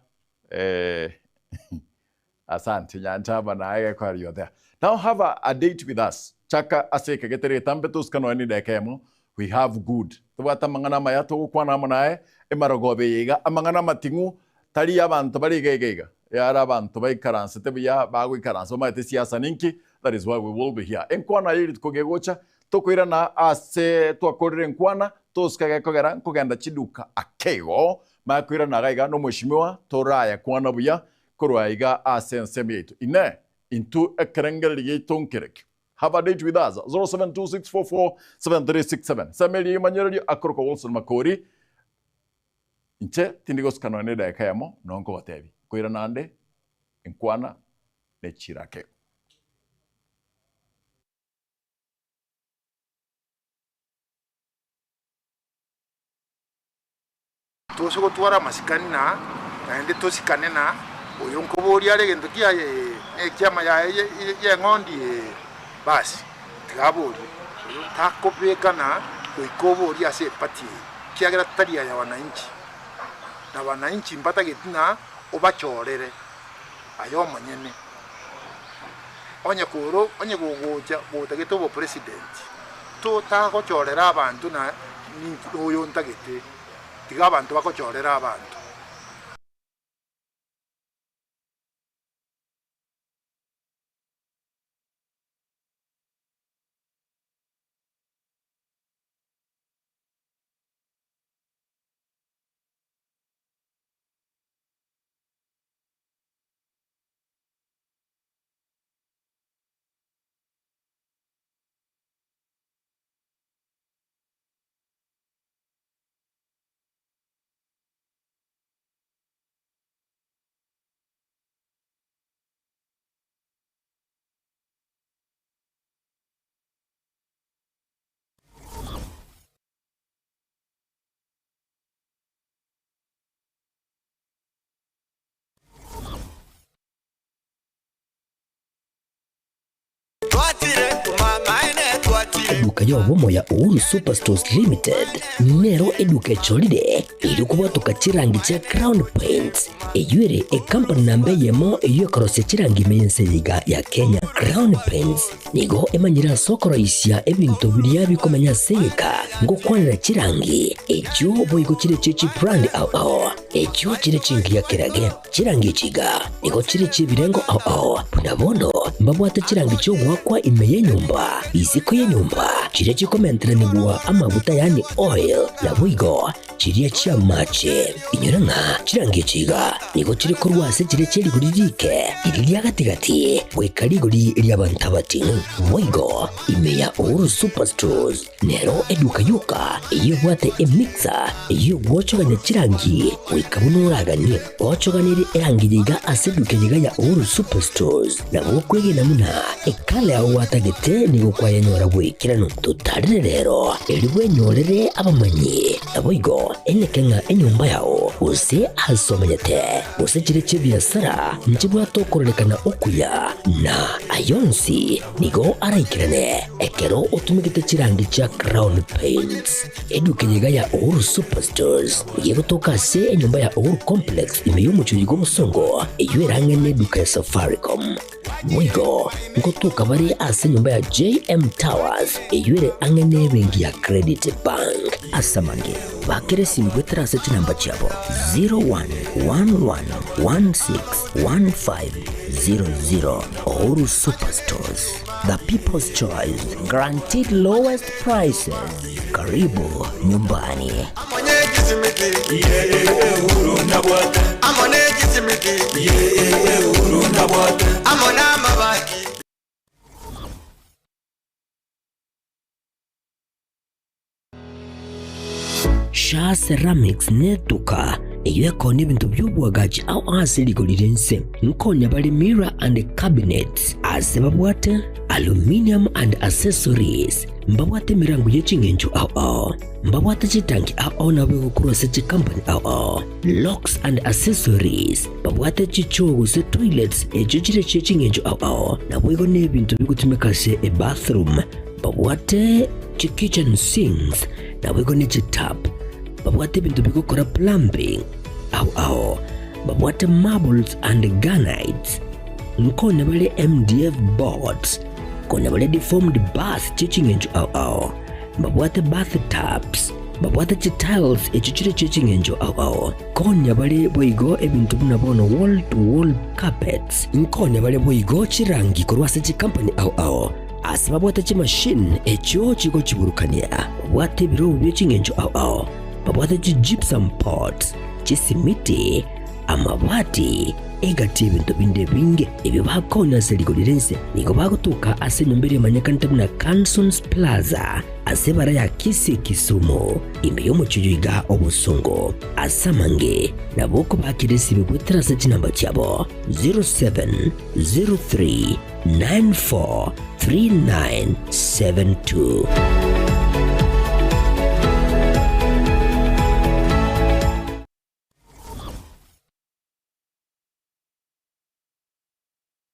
asante nyantaba na aye kwa you there now have a date with us chaka aseke getere tambetus kanoni dekemo we have good tubata mangana mayato kwa namo nae emaragobe yiga amangana matingu tali abantu bali gegega yara abantu baikaranse tebiya bagwikaranse maite siasa ninki that is why we will be here enkwana yiri tukogegocha tokwira na ase twakorire enkwana toskage kogera kugenda chiduka akego makwira na gaiga no mweshimiwa toraya kwana buya korwaiga ase nsemi yetu ine into ekrengel yetonkerek have a date with us 0726447367 sameli manyeri akoroko Wilson Makori inche tindigos kanone da kayamo nonko watebi koira nande enkwana ne chirake tosoko twara masikani na ndi tosikane na oyonko bori ale gendo kia chama ya ngondi basi tigabori takopeka na koikobori ase pati kiagira taria ya wananchi na wananchi mpata getina obachorere ayo manyene onye gogoja botageto bo president to tago chorera abantu na ni oyo ntagete tiga abantu bakochorera abantu eduka yobomo ya Uhuru Superstores Limited nero eduka echolide iri kubatuka chirangi cha Crown Paints eyuere company nambe yemo eyokorose chirangi meyenseyiga ya Kenya. Crown Paints nigo emanyira sokoro isya ebintu biria bikomanya seyika ngo kwanira chirangi ekyo boyigo chire chichi brand ao ekyo chire chingiya kerage chirangi chiga nigo chire chibirengo ao punabono mbabwate chirangi cyo gwakwa imeye nyumba iziko ye nyumba chire chikomenteranibwa amavuta yani oil na bwigo chiriya chia mache inyoranga chirangi chiga nigo chire korwase chire cheri guririke iriya gatigati wekari guri iriya bantabati bwigo imeya Uhuru Superstores nero eduka yuka iyo bwate emixer iyo gwochoganya chirangi wikabunuragani gwochoganire erangi yiga aseduke yiga ya Uhuru Superstores na gwokwege namuna ekale aho watagete nigo kwayanyora bwikirano tutarire rero eribwe nyorere abamanyi aboigo enekenga enyumba yao use asomanyete use chire chibiasara nchibwa tokorelekana okuya na ayonsi nigo araikirane ekero utumikite chirangi cha Crown Paints eduke yiga ya Uhuru Superstores yego tokase enyumba ya Uhuru Complex imeyumucho yigo musongo eyuerange neduka ya Safaricom mwigo ngotuka bari ase nyumba ya JM Towers eyuere angene bengi ya Credit Bank asamange bakere simbwetera seti namba chabo 0111161500. Uhuru Superstores, the people's choice, guaranteed lowest prices. Karibu nyumbani. Sha Ceramics netuka eyeko n'ebintu by'obwagaji aho asiligolirense nkonya bali mirror and cabinets asebabwate aluminium and accessories mbabwate mirango y'echingenjo aho mbabwate chitangi aho nabwe kurose company aho locks and accessories mbabwate chichogo se toilets echichire chechingenjo aho nabwe n'ebintu bigutumika se a bathroom mbabwate kitchen sinks nabwe ne tap babwate bintu bigokora plumbing aho babwate marbles and granites nkone bale MDF boards kone bale deformed bath chichingenjo aho babwate bathtubs babwate tiles echichire chichingenjo aho kone bale boigo ebintu bunabono wall to wall carpets nkone bale boigo chirangi korwase company aho asibabwate chimachine echo chigo chiburukania babwate biro byechingenjo aho babwate gypsum pots chisimiti amabati egati ebintu binde binge ebyo bakona seligolirense nigo bagutuka ase nyombere manyakantabu na Cansons Plaza ase bara ya Kisumu imbeyo muchuyiga obusongo asamange naboko bakiresi bibwetera seti namba cyabo 0703943972.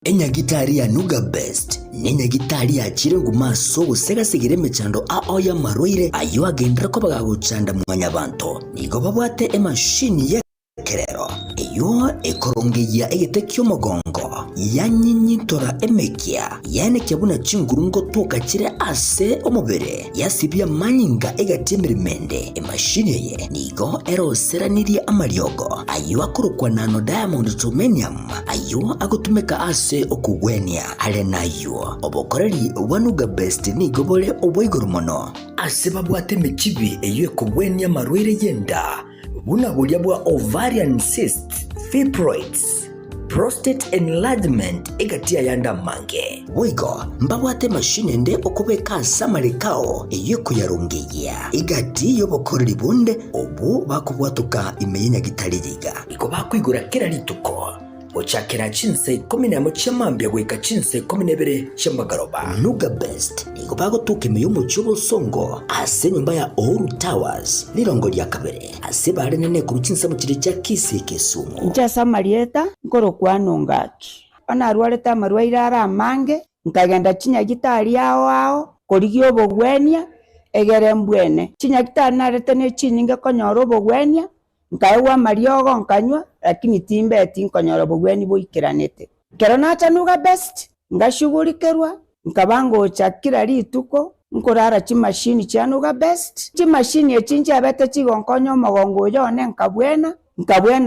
Enyagitari ya Nuga Best nenyagitari ya chirengu maso busega segireme chando aho ya marwaire ayo agendera ko bagagucanda mwanya bantu nigo babwate emashini ya kerero iyo ekorongeya egetekyo mogongo yanyinyitora emekia yane kyabuna chingurungo tukakire ase omubere yasibya manyinga egatemiremende emashini ye nigo eroseraniri amaryogo ayo akurukwa nano diamond titanium ayo agutumeka ase okugwenia ale nayo obokoreri wanuga best nigo bole oboigoro mono ase babwate mechibi eyo ekugwenia marwere yenda buna bulya bwa ovarian cysts, fibroids, prostate enlargement egatia yanda mange wigo mbabwate mashine nde okubeka samarikao eyekuyarungeya egati yobokoreri bunde obu bakubwatuka imeyenya gitaririga iko bakwigura kera lituko ochakera chinse 11 chamambya gweka chinse 12 chamagaroba Nuga Best iko bagutuka imeyumu chubo songo ase nyumba ya Uhuru Towers lirongo lya kabere ase bare nene ku chinse mu kire cya Kisumu ncha samarieta ngoro kwanongaki ona arwareta marwaira ara mange nkagenda chinyagitari ao korigia obogwenia egere mbwene chinyagitari narete ne chininge konyora obogwenia nkaewa mariogo nkanywa lakini timbeti nkonyora obogweni boikeranete kero nacha Nuga Best ngashughulikerwa nkabangocha kila rituko nkorara chimashini cha Nuga Best chimashini echinji abete chigonkonyo mogongo yone nkabwena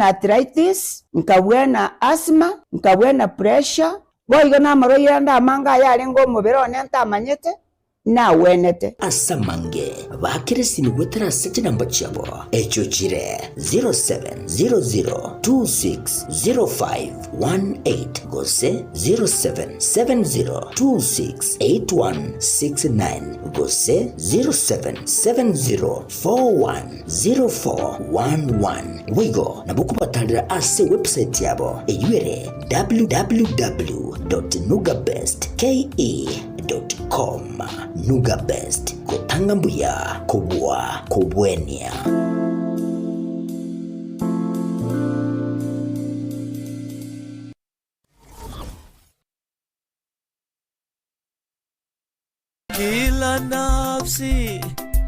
arthritis nkabwena asthma nkabwena pressure boigo namaro yanda amanga yale ngo mubere one ntamanyete nawenete asamange bakiresini gwetera sete namba chabo echo chire 0700260518 gose 0770268169 gose 0770410411 wigo nabukubatalira ase website yabo eyuere www.nugabestke.com Nuga Best kotanga mbuya kubwa kubwenia kila nafsi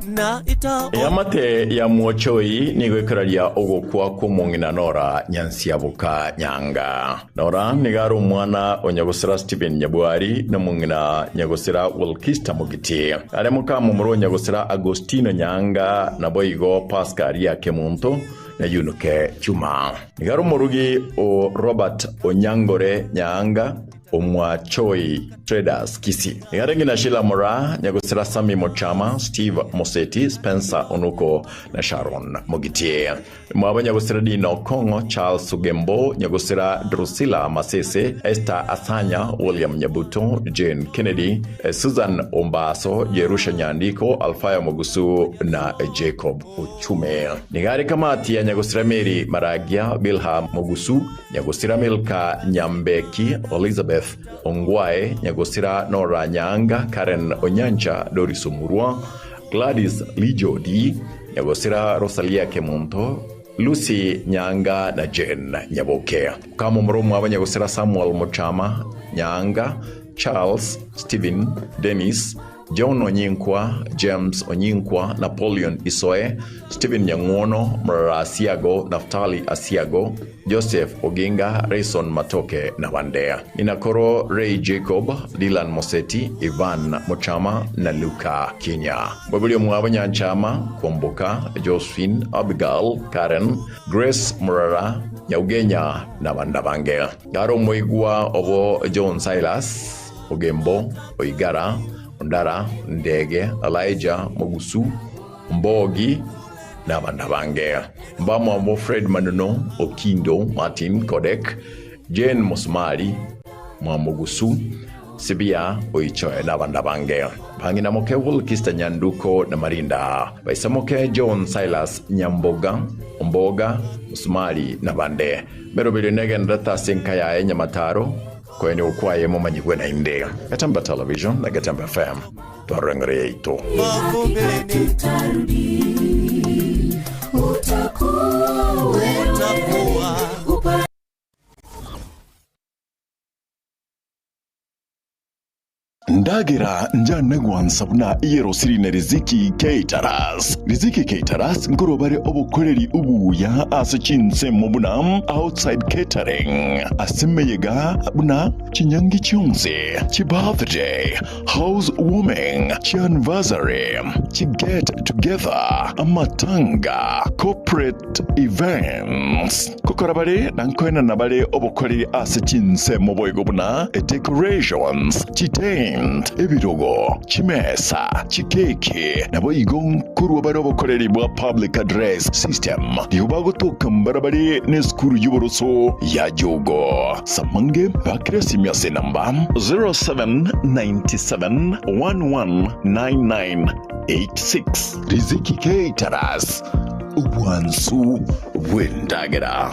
na ita yamate ya muochoi nigwekararia ogokwa kumungina Nora Nyansiabuka Nyanga Nora nigaro mwana onyagusira Stephen Nyabwari na mungina nyagusira Wilkista Mugiti aremuka mumuro nyagusira Agostino Nyanga na boigo Pascal ya Kemunto na Yunuke Chuma nigaro murugi o Robert Onyangore Nyanga Omwachoi Traders Kisi Nigarengi na Sheila Mora nyagusira Sami Mochama Steve Moseti Spencer Onuko na Sharon Mogitie mwaba nyagusira Dino Kongo Charles Sugembo nyagusira Drusilla Masese Esther Asanya William Nyabuto Jane Kennedy Susan Ombaso Jerusha Nyandiko Alfaya Mogusu na Jacob Uchume Nigari kamati ya nyagusira Mary Maragia Bilha Mogusu nyagusira Milka Nyambeki Elizabeth Ongwae nyagosira Nora Nyanga Karen Onyancha Doris Omurwa Gladys Lijodi nyagosira Rosalia Kemonto Lucy Nyanga na Jen Nyaboke kama mromo aba nyagosira Samuel Mochama Nyanga Charles Stephen Dennis John Onyinkwa, James Onyinkwa, Napoleon Isoe, Stephen Nyangono, Mrara Asiago, Naftali Asiago, Joseph Oginga, Rayson Matoke na Wandea. Ninakoro Ray Jacob, Dylan Moseti, Ivan Mochama na Luka Kenya. Babulio Mwaba Nyanchama, Kwamboka, Josephine, Abigail, Karen, Grace Mrara, Yaugenya na Wandabange. Garo Moigua Obo John Silas, Ogembo, Oigara, Ondara, Ndege, Elijah, Mogusu, Mbogi, na Bandabange. Mbamo amo Fred Manuno, Okindo, Martin Kodek, Jane Mosmari, Mogusu, Sibia, Oichoe, na Bandabange. Pangina moke Wilkista Nyanduko na Marinda. Baisamoke John Silas Nyamboga, Mboga, Mosmari, na Bande. Merobili nege ndata sinkaya Nyamataro, kwenye ukwaye momanyigwe na Indega. Gatamba Television na Gatamba FM. Tuarengere ito. Ndagira njana gwansabuna iyero sirine Riziki Caterers. Riziki Caterers ngorobare obukoreri ubuya asachinse mubuna outside catering. Asemeyega buna chinyangi chionse, chi birthday, housewarming, chi anniversary, chi get together, amatanga, corporate events. Kokorabare nankoena nabare obukoreri asachinse muboyego buna decorations, chitain ebirogo, chimesa, chikeke, nabo igonkuru barobo koreri bwa public address system. Yubago tokambarabari ne skuru yuboroso ya jogo. Samange bakresi miase namba 0797119986. Riziki Caterers, ubwansu bwendagera.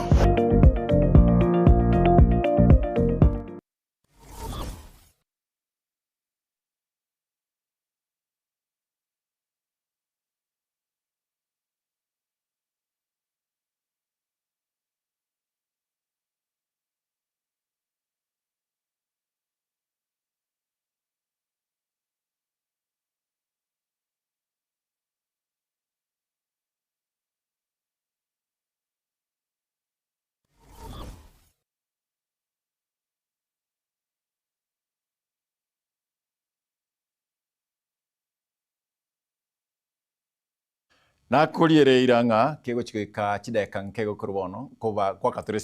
na kuriere iranga kego chika chideka nkego kurbono kova kwa katore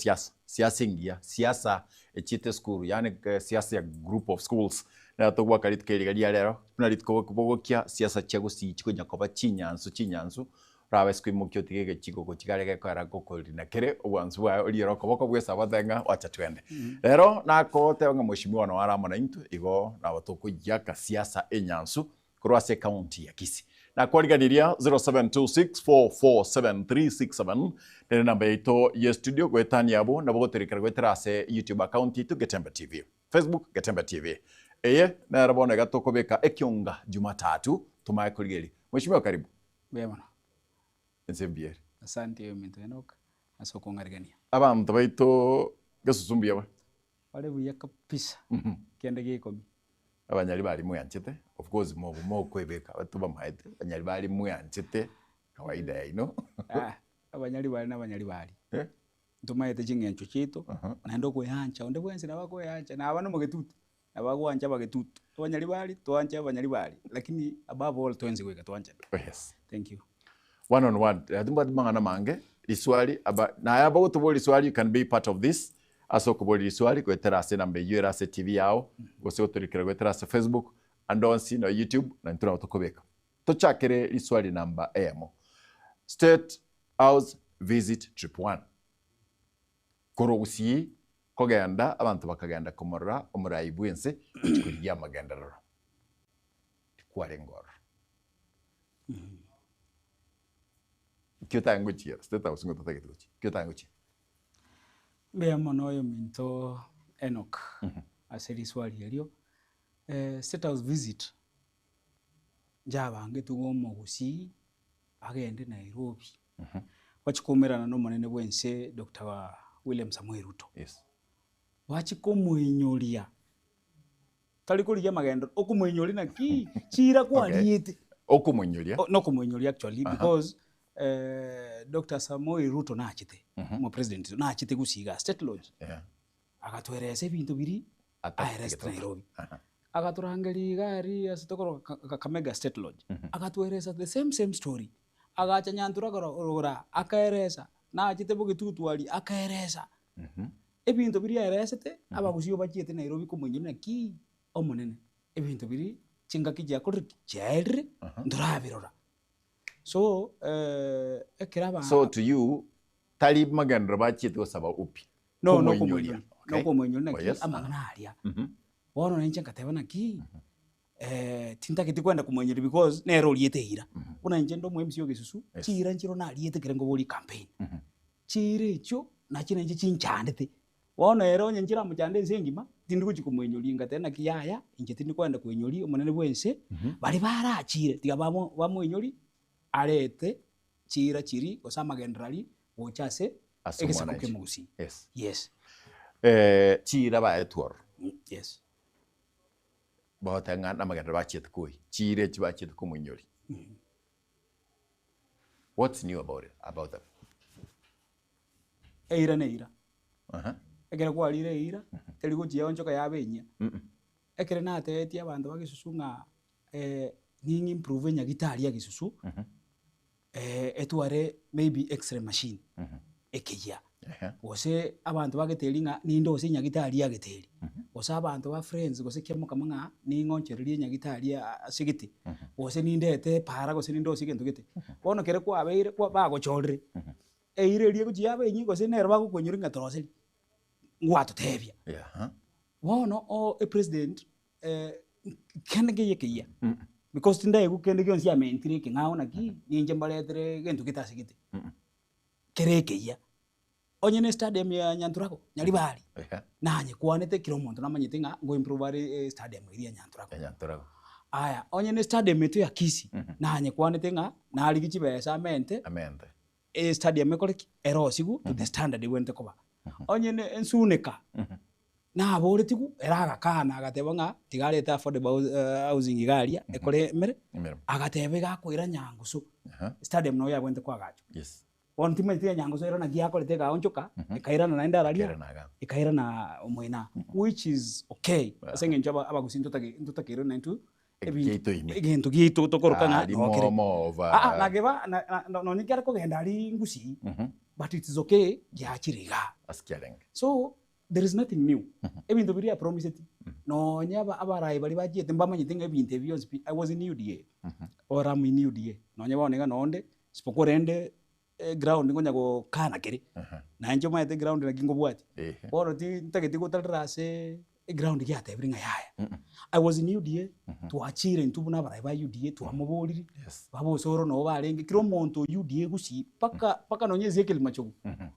siasa ingia siasa echite school yani siasa ya group of schools na to kwa kalit kerigalia lero na lit ko bogokia siasa chago si chiko nyakoba chinyansu rawe skwi mukyo tigege chiko ko chigarege ko ara kokoli na kere owanzu wa oliro ko boko bwesa bathenga wacha twende lero na ko tewanga mheshimiwa na arama na intu igo na batoko yaka siasa enyansu kurwase county ya Kisii na kwariganiria 0726447367 nene namba yetu ya studio gwetania abo na bogoterikara gweterase YouTube account yetu Getembe TV, Facebook Getembe TV. Eye na rabona gatokobeka ekionga Jumatatu tumaye kurigeli. Mheshimiwa karibu. Bemana. Nsembiere. Asante Minto Enoch asoko ngarigania. Abantu baito gasusumbia ba. Wale buya kapisa. Kende gikomi. Abanyali bali muyanchete of course mo kwebeka batuba maite abanyali bali muyanchete kawaida ya ino abanyali bali n'abanyali bali ntumaite chingencho chito naendo kuyancha onde bwensi nabako yancha na abana mu gitutu abagwanja bagitutu abanyali bali twancha abanyali bali lakini above all twenzi kweka twancha. Yes, thank you. One on one adumba mangana mange liswali aba na yaba utuboli liswali you can be part of this. Aso kuboli liswali kweterase nambe yerase TV yao gose otorikira kweterase Facebook andonsi na YouTube na ntuna otokobeka tochakere liswali namba emo State House visit trip 1 korogusi kogenda abantu bakagenda kumurra omurayi bwense kikuliya magenderero kware ngoro kyota nguchi State House ngoto tagetuchi kyota nguchi Bea monoyo Minto Enoch aseri swali elio State House visit jabange tugomo gusi agende Nairobi wachikomerana no monene bwense Dr. William Samoei Ruto. Yes. Wachikomwenyoria talikoliya magendo okumwenyori na ki chira kwa liete okumwenyoria no kumwenyoria actually because Dr. Samoei Ruto na achite mo president na achite gusiga State Lodge agatwerese bintu biri arrest Nairobi agaturangeli gari asitokoro Kakamega State Lodge agatweresa the same story agacha nyantura gorora akaeresa na achite bugitutu ali akaeresa ebintu biri aresete abagusio bachiete Nairobi kumwenyo na ki omonene ebintu biri chinga kijya kuri chaire ndurabirora so ekiraba so to you tali magandra bachiete osaba upi no kumwenyo no kumwenyo na ki amangana alia wono nenche katebana ki tintakiti kwenda kumwenyeri because nero liete hira una njendo mwemsio gisusu chira nchiro na liete kirengo boli campaign chire cho na chine nje chinchandete wono ero nyenjira muchande nsengima tindi kuchikumwenyori ngatena kiyaya inje tindi kwenda kwenyori umunene bwense bali barachire tiga bamwenyori arete chira chiri osama gendrali ochase ekesa kukemusi. Yes chira ba etwor yes bahotanga na magandra bachiete koi chire chibachiete kumwenyori. What's new about them? Eira neira. Ekere kwa lire eira. Teli kuchia onchoka ya benya. Ekere na tetia abantu bagisusu nga ningi improve nyagitari ya gisusu. Etuare maybe X-ray machine. Ekeya. Wose abantu bageteli nga nindo se nyagitari ya geteli. Wose abantu ba friends gose kemo kamanga ningonchereri nyagitari ya sigiti. Wose nindete para gose nindo sigento gete. Wono kere kwa abeire kwa bago chorre. Eire lie kuchia benyi gose nero bago kwenyuri nga toroseli. Ngwato tebia. Wono o president kenege yekeya. Because tinda egu kenege onsi amentire kingaona ki ninje mbaletere gento kitasigiti. Kerekeya. Onyene stadium ya Nyanturako nyalibali nanye kwanete kilo muntu namanyite nga ngo improve stadium iri ya Nyanturako aya onyene stadium yetu ya Kisii nanye kwanete nga nali kichibesa amente stadium ekoleki erosigu to the standard wente koba onyene ensuneka na aboretigu eraga kana agateba nga tigareta affordable housing igaria ekore mere agatebe gakwira nyangusu stadium no ya wente kwa gacho. Yes. On tima itia nyango so erana giako letega onchoka ekairana na enda raria ekairana omwena which is okay asenge nchaba abagusinto take ntutake ro 92 egintu gitu tokoruka nga nokere mova nageba nonye kera kogenda ari ngusi but it is okay gyachiriga askiarenge so there is nothing new ebintu biri promised nonya abarayi bali bagiete mbamanyite ngebintu byonse I was in UDA or I'm in UDA nonya bonega nonde sipokorende ground ngonya go kana kere nanje maite ground na kingo bwati boro ti tageti gotalrase ground gyate bringa yaya I was in UDA twachire ntubu n'abarayi ba UDA twamuboliri babosoro no barenge kiro monto UDA gusi paka nonyeze kelimacho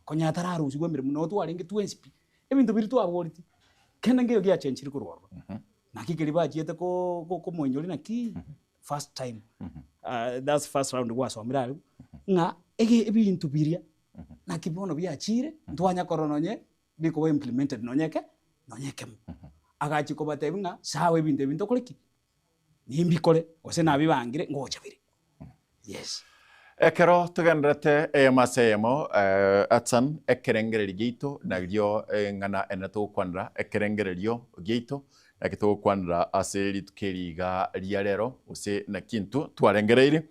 konya tararu usigwe mirimo no twarenge 20 ebintu biri twaboliti kenda ngeyo gya change kurwa nakikeli bagiete ko mwenyoli naki first time that's first round gwaso mirali nga ebintu biria nakibono byachire ntwanya korononye biko implemented nonyeke agachiko batebinga sawe ebintu koleki nimbikore ose nabibangire ngocha biri yes ekero tugendrete emasemo atsan ekerengereri gito nagyo ngana enato kwandra ekerengererio gito nakito kwandra aseri tukeriga riarero ose na kintu twarengereire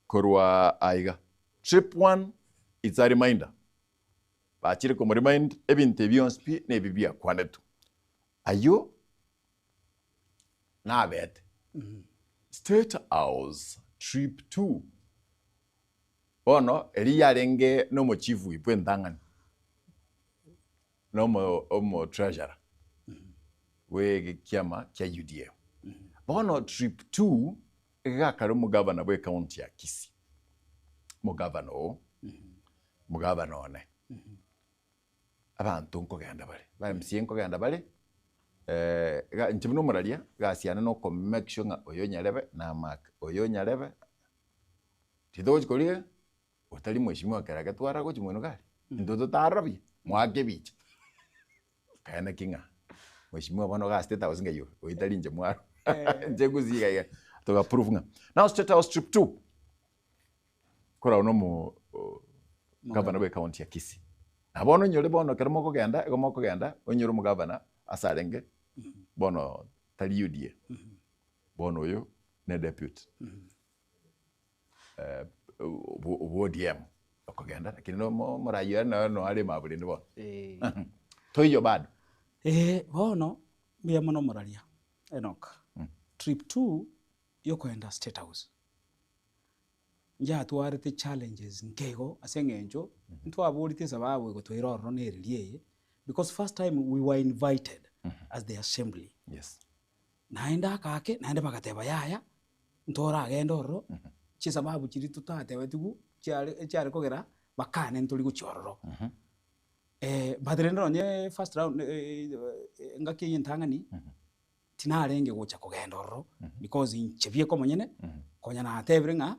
korwa aiga trip 1 is a reminder bachire ko remind ebinte byonspi ne bibia kwanetu ayo na bet State House trip 2 bono eri yarenge no mo chifu ipwe ndangani no mo treasurer we kiama kya UDA bono trip 2 gakaro mu governor we county ya Kisii mu governor one abantu nkogenda bale ba MCA nkogenda bale nchimno muralia gasiana no make sure nga oyonyarebe na mark oyonyarebe tidoji kolie utali mheshimiwa karaga twara go chimweno gari ndoto tarabi mwake bicha kana kinga mheshimiwa bano ga State House ngayo oitali nje mwaro nje guziga ya to approve nga now State House trip 2 kora uno mu governor we county ya Kisii abono nyole bono kermo kogenda egomo kogenda onyoro mu governor asarenge bono tali UDA bono yo ne deputy ODM okogenda lakini no murayo no ali mabuli ndo toyo bado bono bia mono muralia Enoch trip 2 yokwenda State House nja twarete challenges nkego asengenjo ntwabolite sababu go twiroro neriliye because first time we were invited as the assembly yes naenda kake naenda bakateba yaya ntora agenda orro chi sababu chiri tutatewe tigu cyari kogera bakane nturi gucyororo badrendo nye first round ngaki yintangani tinarenge gocha kogenda orro because inchebye ko monyene konya na tebrenga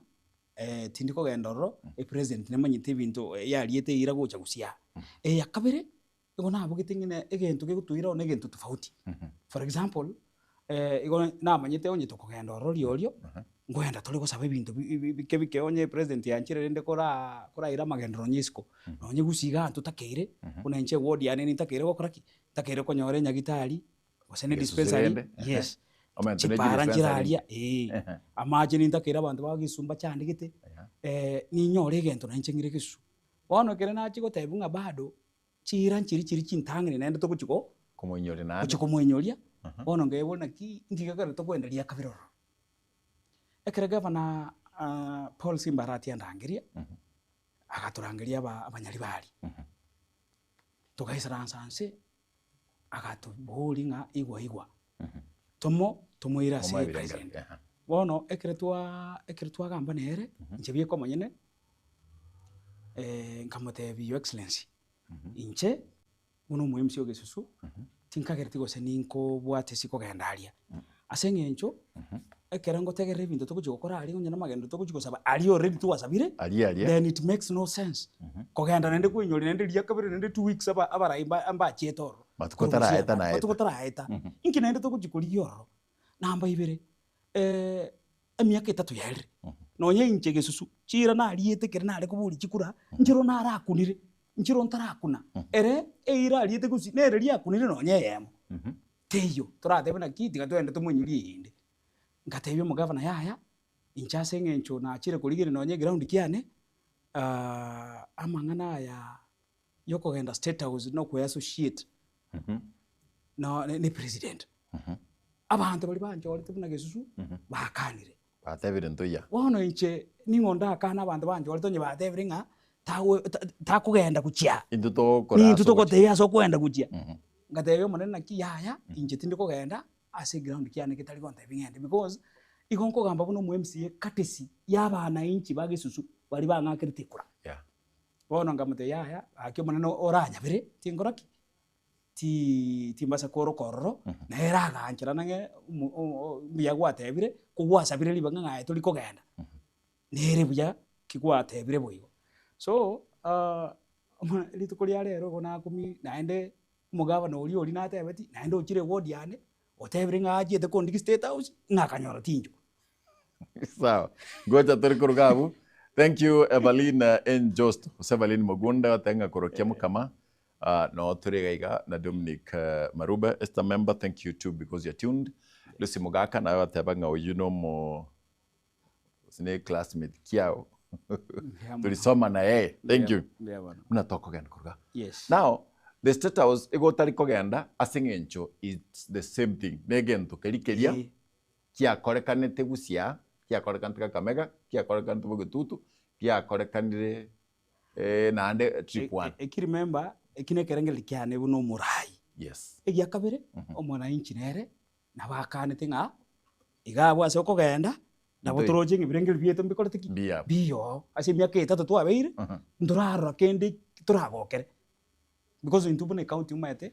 tindi kogenda orro president nemanyite ibintu yariete ira gocha gusia yakabere ego nabo gitingine egento gegutuira ne gento tofauti for example ego namanyite onye tokogenda orro liorio ngoenda toli gosaba ibintu bike onye president yanchire rende kora ira magendro nyisko nonye gusiga tutakeire unenche ward yani nitakeire gokoraki takeire konyore nyagitari wasene dispensary yes chipara njiraria amaje nintakeire abantu bagisumba cyane gite ni nyore gento nanche ngire gisu wono kere na chigo tebunga bado chira nchiri chintangene nende to kuchiko komonyore na kuchiko mwenyoria wono ngebona ki ngigakara to kwenderia kabiroro ekere gavana Paul Simbarati andangiria agaturangiria abanyari bari tugaisransanse agatuburinga igwa tomoira se president bono ekere twa gamba nere nchebie ko monyene nkamote bi excellency inche uno muhimsi ogesusu tinkagerti gose ninko bwate siko gendaria asengencho ekera ngotegere bintu tukujikora ali nyana magendo tukujikosaba ali already tuwasabire then it makes no sense kogenda nende kwinyori nende ria kabire nende 2 weeks abaraimba amba chetoro matukotara eta inki nende tukujikuriyo namba ibere emyaka 3 yaire nonye inche gesusu chira na aliete kere na ale kuburi chikura njiro na arakunire njiro ntarakuna ere eira aliete kusi nere ria kunire nonye yemo teyo toratebe na kiti gatwende tumunyiri inde ngatebye mugavana yaya inchase ng'encho nachire kurigire nonye ground kiane amang'ana aya yokogenda State House no kwe-associate no ni president abantu bali banjorete buna gesusu bakanire batebire ntoya wono inche ningonda akana abantu banjorete onye batebire ng'a takugenda kuchia into tokora into tokoteya so kwenda kuchia ngatebye monene naki yaya inche tindi kugenda ase ground kiane kitali gonta bingende because igonko gamba buno mu MCA katesi yabana inchi bagesusu bali bang'akirite kura wono ngamute yaya akyo monene oranya bire tingoraki ti mbasa koro kororo na eraga anchira nange muyagwatebire kugwasabire libanga ng'aye tuli kugenda nere buya kigwatebire boigo so lituko lia rero gona kumi naende mugavana oli natebeti naende ochire ward yane otebire ng'achiete kondiki State House ng'akanyora tinjo sawa gocha turi kurugabu. Thank you Evelyn Enjost Evelyn Mugunda tenga korokia mukama no turi gaiga na Dominic Maruba esta member. Thank you too because you're tuned. Lucy Mugaka na wateba nga you know mo sine classmate kiao tulisoma na yeye. Thank you. Mnatoka gani kuruga? Yes. Now the State House ego tari kogenda asengencho it's the same thing. Negento kerikeria kia korekanete gusia kia korekanete Kakamega kia korekanete Bugetutu kia korekanire naande trip 1 remember ekine kerengeli kiane buno murai. Yes. Egia kabere omwana inchi nere na bakanete ng'a igabwa se okogenda na botoroje ngibirengeli bieto mbikorete ki bio ase miaka 3 twabeire ndurarora kende turagokere because intubune county umete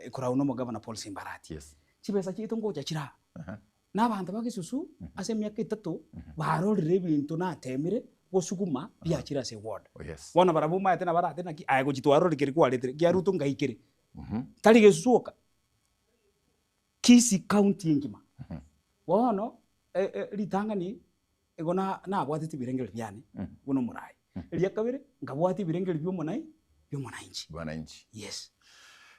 ikora uno mugavana Paul Simbarati. Yes. Chibesa chito ngocha chira n'abantu bagisusu ase miaka 3 barorire bintu natemire gosuguma biachira se ward. Bona barabuma ate na barate na ki ago chitwarore kiri kwaletire kia ruto ngaikire tari gesuka Kisi county ngima wono litangani egona nabwatite birengeli byane buno murai elia kabere ngabwati birengeli byomonai bwananchi. Yes.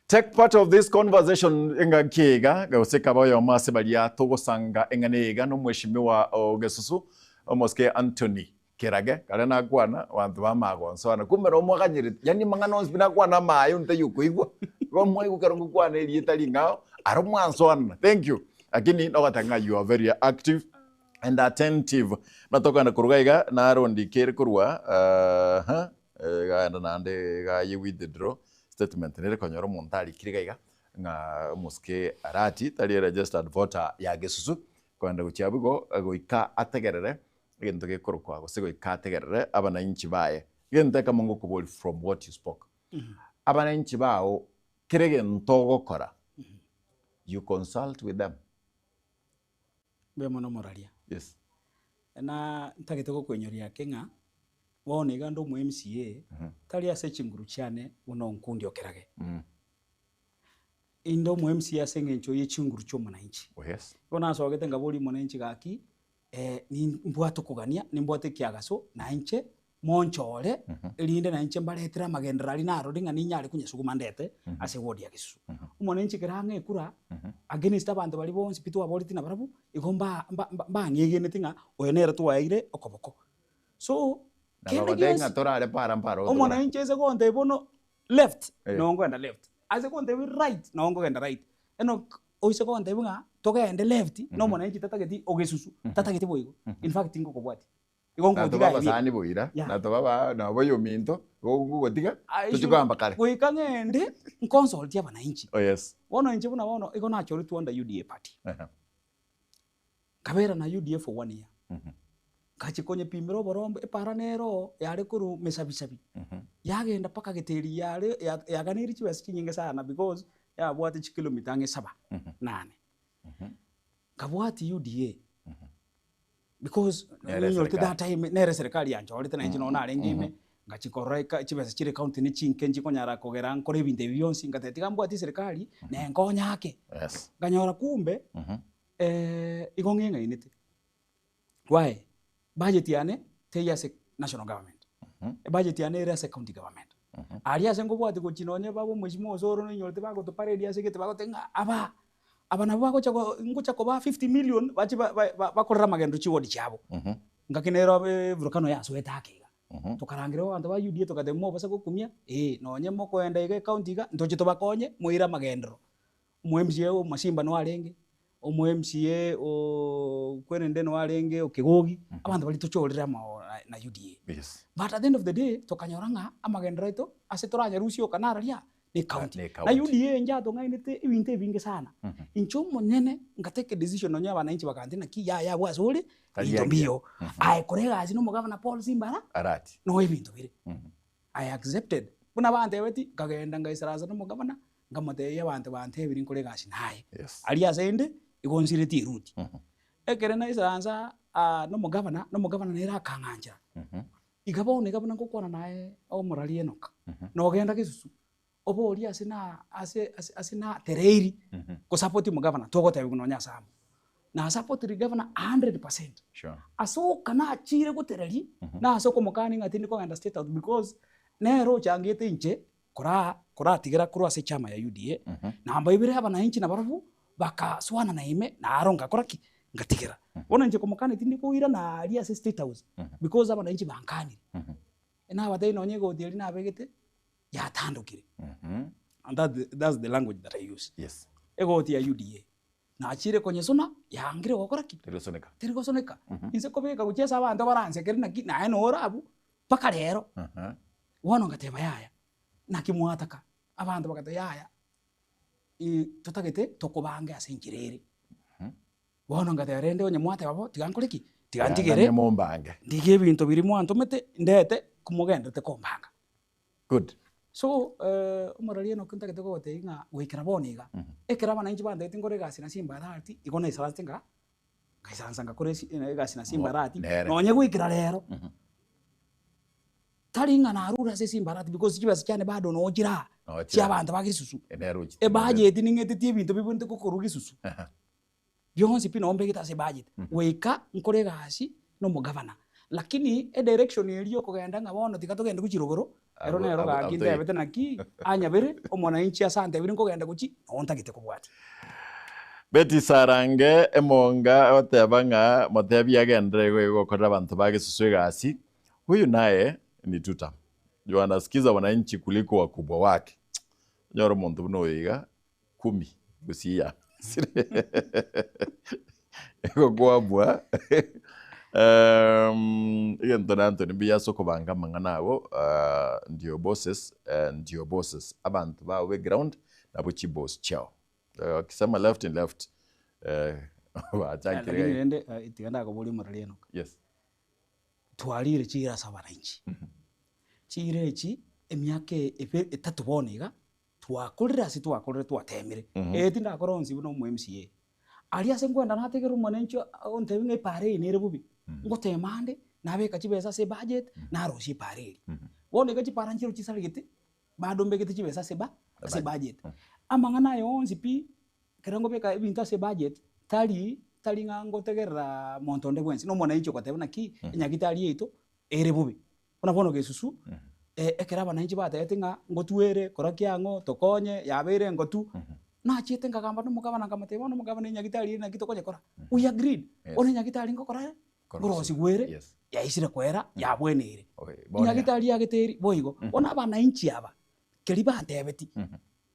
Take part of this conversation enga kiega goseka bayo mase balia togosanga enganega no mweshimiwa ogesusu omoske Anthony Kerage karena gwana wantu bamago nsona kumero mwaganyire yani mangano spina gwana mayo nte yukuigwa romwe gukarongo gwana elietali ngao aromwansona. Thank you lakini nogatanga you are very active and attentive natoka na kurugaiga na arondi kere kurwa gaenda nande ga you withdraw statement nere konyoro montali kirigaiga nga muske arati tali registered voter ya gesusu kwenda guchabugo goika ategerere gento gekorokwa gosego ikategerere abana inchi baye gento kamongo kuboli from what you spoke abana inchi bao kirege ntogo kora you consult with them bemono moralia. Yes. Na ntagitego kwenyoria kenga wone gando mu MCA tali ase chinguru cyane uno nkundi okerage indo mu MCA sengencho ye chinguru cyo mwananchi. Yes. Bona so gete ngaboli mwananchi gaki ni mbwato kugania ni mbwate kiagaso na inche monchore elinde na inche mbaletera magenderali na rodinga ni nyale kunyasuguma ndete ase ward ya Kisusu mwananchi kerange kura against abantu bali bonsi pitu aboliti na barabu igomba ngegene tinga oyenera tuwaire okoboko so Nabadenga torare para mparo. Omwana incheze konde bono left no ngenda left. Ase konde right no ngenda right. Eno oise konde bunga togende left no mwana inchi tatageti ogesusu tatageti boigo. In fact ingo kobwati. Igongo diga baba sani boira na to baba na boyo minto go diga tuchikamba kale. Kuikangende consult ya bana inchi. Oh yes. Wono inchi buna wono iko na chori tuanda UDA party. Kabera na UDA for 1 year. Kachikonye pimiro borombe paranero yale kuru mesabisabi yagenda paka geteri yale yaganiri chiwesi chinyinge sana because ya bwati chikilomita nge 7 8 kabwati UDA because nyolte that time nere serikali yanje olete na injino na lengime ngachikoreka chibese chire county ni chinke njikonyara kogera nkore binde byonsi ngateti kambwati serikali ne ngonya yake nganyora kumbe igonge ngainete why budget yane te yase national government budget yane ere yase county government aria sengo bwati kuchinonya babo mweshimo osoro no nyote bako to parade ya segete bako tenga aba nabo bako chako ngocha ko ba 50 million bachi bakorera magendo chiwodi chabo ngakinero volcano ya sweta akiga tukarangire bantu ba UDA tukatemo basa gukumia nonye moko enda ige county ga ntoje tubakonye muira magendro mu MCA o Masimba no arenge o mu MCA o kwenende no arenge o Kigogi abantu bali tuchorera na UDA yes but at the end of the day tukanyoranga amagendro ito ase turanya rusio kanararia ni county na UDA njato ngainete ibinte binge sana incho monene ngateke decision nonye abananchi bakantina ki ya bwasuri into bio ai korega azino mugavana Paul Simbara arati no ibintu bire I accepted buna bante beti kagenda ngaisaraza no mugavana ngamate y'abantu bante biri korega asinaye aliya sende igonsire ti ruti ekere na isaranza no mugavana nera kanganja igabone gabana kokwana naye o morali enoka no genda kisusu obo ori asina tereiri ko support mugavana togote bigunonya samu na support the governor 100%. Sure. Aso kana chire gutereri na aso komokani ngati ndiko enda state out because nero changete inche kora tigera kurwa se chama ya UDA na amba ibire aba na inchi na barafu bakaswana na ime na aronga koraki ngatigera bona inche komokani tindiko ira na alia se state house because aba na inchi bankani na wate no nyego dieri na begete ya tandukire and that's the language that I use. Yes. Ego ti ya UDA na achire konye sona yangire gokora ki tirigosoneka inse kobeka guchesa abantu baranse keri na eno orabu paka rero wono ngateba yaya nakimwataka abantu bakata yaya tutagete tokobange asenjirere wono ngateba rende onye mwate babo tigankoreki tigantigere mombange ndige bintu biri mwanto mete ndete kumugenda te kombanga good. So umaralie no kunta ketego te inga wikira boniga ekera bana inji bande tingore gasi na Simba rati igona isaransenga kaisansanga kore gasi na Simba rati nonye wikira rero taringa na arura se Simba rati because kibasa cyane bado no gira cya bantu bagisusu e budget ningete ti bintu bibunte ko kurugi susu byonsi pino ombe kita se budget wika nkore gasi no mugavana lakini e direction iliyo kugenda ngabono tikatogenda kuchirogoro ero nero gakinde bete naki anya bere omona inchi asante biri nkogenda kuchi ontagite kubwati Betty Sarange emonga otebanga motebi agendere gukora abantu bagisusu gasi huyu naye ni tuta Joana sikiza wananchi kuliko wakubwa wake nyoro muntu bunoyiga 10 gusiya ego gwabwa Anthony biya soko banga manganawo ndio bosses abantu ba background na buchi boss chao kisema left and left lakini ende itiganda ko boli moralieno yes twalire chira sabananchi chire chi emyake etatu boniga twakorera twatemire etinda koronzi buno mu MCA alia sengwenda nategera umonencho ontebinge pare inere bubi ngotemande nabeka chibesa se budget na roshi pareli wone gachi paranchiro chisarigete bado mbegete chibesa se budget amangana yonzi pi kerango beka ibinta se budget tali ngango tegera montonde bwensi no mona incho kwatebona ki nyagitali yeto ere bubi ona bono gesusu ekera bana inchi bata yetinga ngotuere korakiango tokonye yabere ngotu na chete ngagamba no mugabana ngamateba no mugabana nyagitali na gito konye kora we agreed one nyagitali ngokora gorosi gwere yaisire kwera yabwenere nyagitali yageteri boigo ona abana inchi aba keri batebeti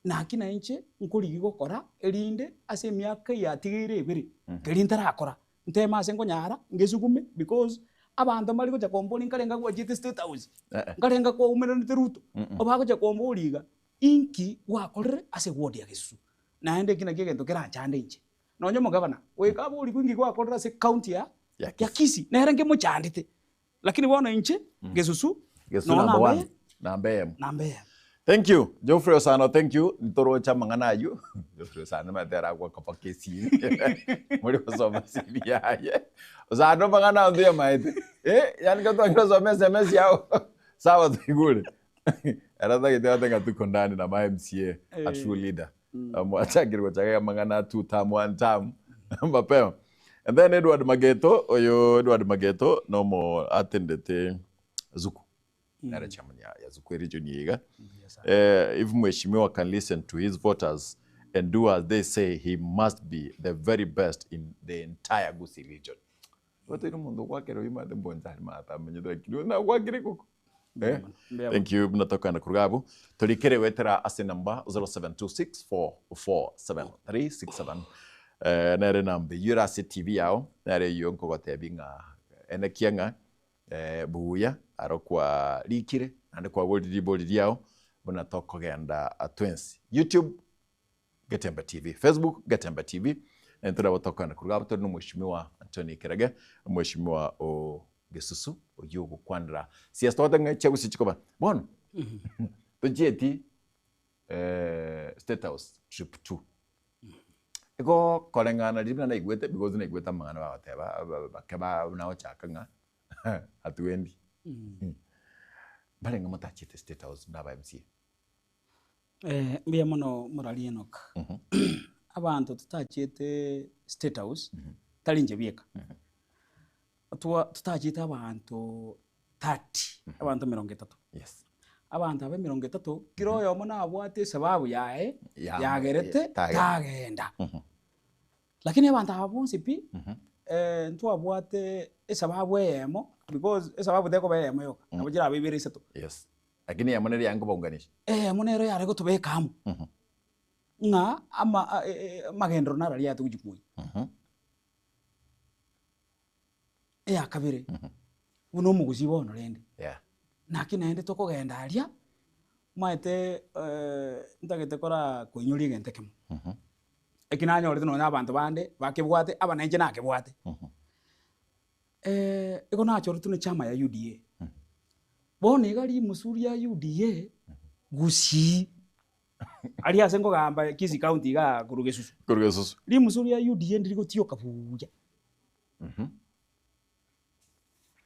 na kina inchi nkuri gukora erinde ase myaka yatigire ibiri keri ntarakora ntema ase ngonyara ngesugume because abantu mali ko jakombo nkarenga kwa jete state house nkarenga kwa umena nteruto obako jakombo liga inki wakorere ase wodi yagesu naende kina kigento kera chande inchi nonyo mugabana weka buli kwingi kwa korera se county ya Kisi nera nge muchandite lakini bona inchi gesusu no number thank you Geoffrey Osano thank you ntoro cha mangana yu Geoffrey Osano matera kwa kapakesi muri kusoma sibia ye Osano mangana ndio maite yani kato ngizo SMS yao sawa zingule arada kete tenga tukondani na MCA a true leader mwachagiri wachaga mangana 2 term 1 term mapema and then Edward Mageto no mo attended Zuku nare chairman ya Zukwe region yiga. If mheshimiwa can listen to his voters and do as they say, he must be the very best in the entire Gusii region. What do you mean? Thank you. Mnatoka na kurugabu. Tulikere wetera ase number 0726447367. Nere nambe Yurase TV yao. Nere yonko gote binga ene kianga buya arokwa likire ande kwa bodi yao. Mnatoka genda Twins. YouTube Gatemba TV, Facebook Gatemba TV. Ntura watoka na kurugabu tunu mheshimiwa Anthony Kirege, mheshimiwa o Gesusu ojugo kwandra siasa watanga chagusi chikoba bono tujeti State House trip 2 ego kolengana libna na igwete because na igweta mangana ba bateba bakaba nawo chakanga atuendi balenga matachite State House ndaba MC mbia mono morali enoka abantu tutachite State House talinje bieka tutachita abantu 30 abantu 30. Yes. Abantu abe 30 kiro yomo na abwate sababu yae yagerete tagenda. Lakini abantu abonse pi ntu abwate sababu yemo because sababu deko bayemo yoka abugira abibiri seto. Yes. Lakini yamonere yango baunganisha. Monero yare go tubekamu. Nga ama magendro narali yatu kujikui. Ya kabiri. Uno muguzi bono rende. Yeah. Nakinaende tokogenda aria. Maete ntagete kora kuinyuri gente kemo. Ekinanya orete no abantu bande bakebwate abananje nakebwate. Iko nacho rutu ne chama ya UDA. Bone gali musuri ya UDA Gusii. Ali asengo gamba Kisii County ga Kurugesusu. Kurugesusu. Li musuri ya UDA ndiri gotio kabuja.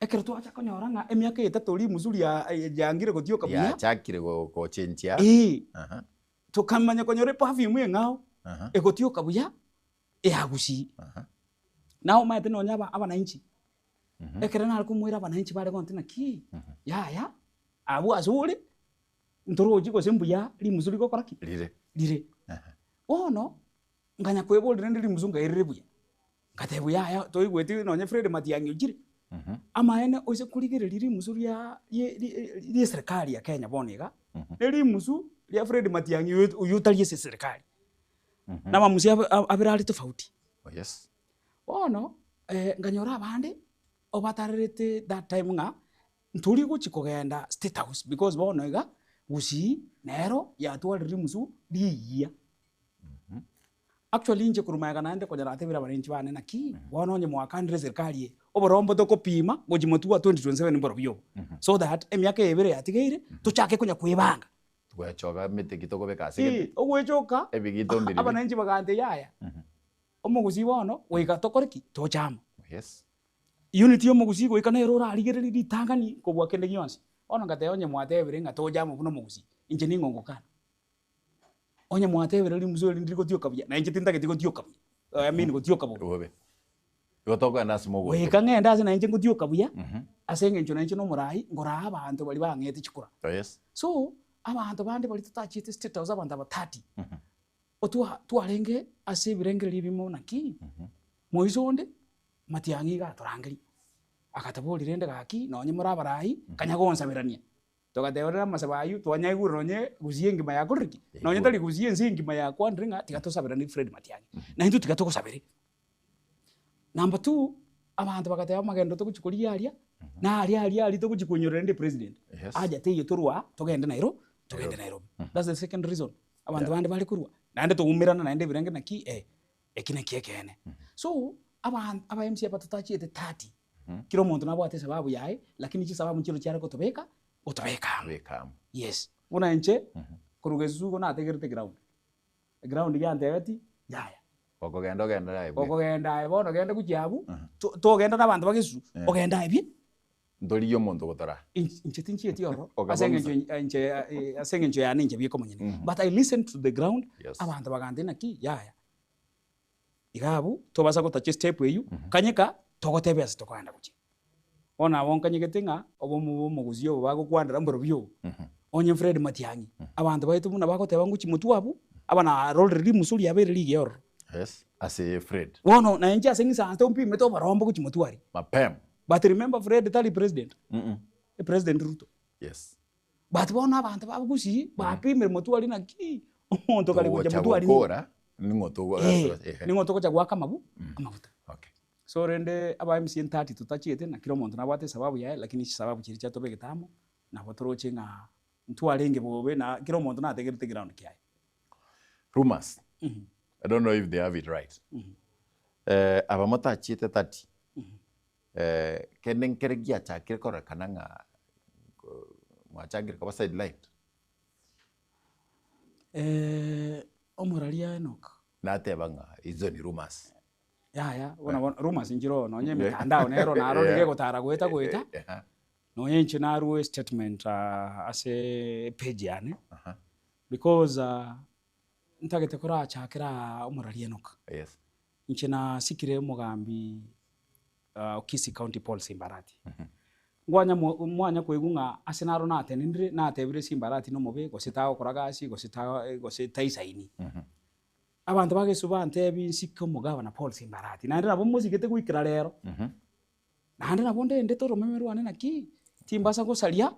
Ekero twacha konyoranga emyaka 3 li musuri ya jangire gotio kabuja. Ya chakire go chenchia. Tukamanya konyore perfume ngao. Egotio kabuja ya Gusii. Nao maete no nyaba abananchi. Ekero na kumwira abananchi bare kontina ki. Ya abu azuri ntoro jiko sembuya li musuri go koraki. Lire. Ono nganya kwebole ndi li musunga erebuya. Katebuya ya toigweti no nya Fred Matiang'i ujire. Ama ene ose kuligire liri musuri ya li serikali ya Kenya bonega. Liri musu ya Fred Matiang'i uyutali serikali. Na mamusi abirali tofauti. Yes. Ono nganyora abande obatarerete that time nga nturi guchikogenda State House because bonega Gusii nero ya twaliri musu liya. Actually nje kurumaga nande ko jarate bira barinchi bane naki wononye mwakandire serikali oborombo to kopima gojimotua 2027 mboro byo so that emyaka ebere yatigeire tuchake kunya kwibanga twachoka mite kitoko bekase ogwechoka ebigito mbiri abananchi bagante yaya omugusii bono wika tokoreki tochama. Yes. Unity omugusii goika nero rarigere litangani kobwa kende gyonse ono ngate onye mwatebere nga tojama buno mugusii inje ningongokana onye mwatebere li muzuri ndiri gotio kabya na inje tinda geti gotio kabya I mean gotio kabya obe yotoka ndasimo we kangenda ase na inje gotio kabya asenge ncho na inje no murai ngora abantu bali bangete chikura. Yes. So abantu bande bali tutachite State House abantu aba 30 otua tuarenge ase birenge libimo naki moizonde Matiang'i ga turangeri akatabuli rende gaki nonye murabarai kanyagonsabirania togatebera masabayu twanyaiguru nonye Gusii ngima ya kuriki nonye tali Gusii ngima ya kwandringa tigatosabirani Fred Matiang'i na hindu tigatokosabiri. Number 2 abantu bagateba magendo to kuchikuria aria na aria to kuchikunyorera ndi president aja teyo turwa togende Nairobi togende Nairobi. That's the second reason abantu bande bali kurwa nande tugumirana nande birenge naki ekine kiekene. So aba MC abatutachite 30 kilo muntu nabwate sababu yae lakini chi sababu nchiro cyarako tobeka utobeka. Yes. Una nche Kurugesusu go nategerete ground yantebeti yaya okogenda bono genda kujabu togenda nabantu bagesu ogenda ibye ndoli yo muntu gotora inche tinchi oro asenge nche ya ninche biko monyene but I listen to the ground abantu bagande naki yaya igabu tobasa gotache step eyu kanyeka togotebya sitokwanda kuchi ona wonkanyegete ng'a obo mugusio bago kwandira mboro bio onye Fred Matiang'i abantu baitu muna bagoteba nguchi mutu abu abana already musuri abere ligi yor yes ase Fred wono na enja sengisa anto mpime to barombo kuchi mutuari mapem but remember Fred tali president the president Ruto yes but bona abantu babugusi bapime mutuari na ki omonto kali kuja mutuari ni ngoto kwa kamabu amavuta okay so rende aba MC 30 tutachiete na kilo monto nabwate sababu yae lakini sababu chiri cha tobe getamo na botoro chenga ntwarenge bobe na kilo monto na tegerete ground kiai rumors I don't know if they have it right abamota chiete 30 kenen keregia cha kirkora kananga mwachagir kwa sideline omuralia Enoch na tebanga izo ni rumors ya wana rumors njiro nonye mitandao nero naro dige gotara gweta nonye nchi naruwe statement ase page yane because ntagete kora chakira omuralia Enoch yes nchi na sikire mugambi Kisi County Paul Simbarati ngwanya mwanya kwegunga asenaro na tenindire na tebire Simbarati no mobe gositaho koragasi gosita isaini abantu bagesuba ntebi sikko mugaba na Paul Simbarati na ndira bomuzi gete gwikira rero na ndira bonde ndete romemeru ane naki timbasa gosalia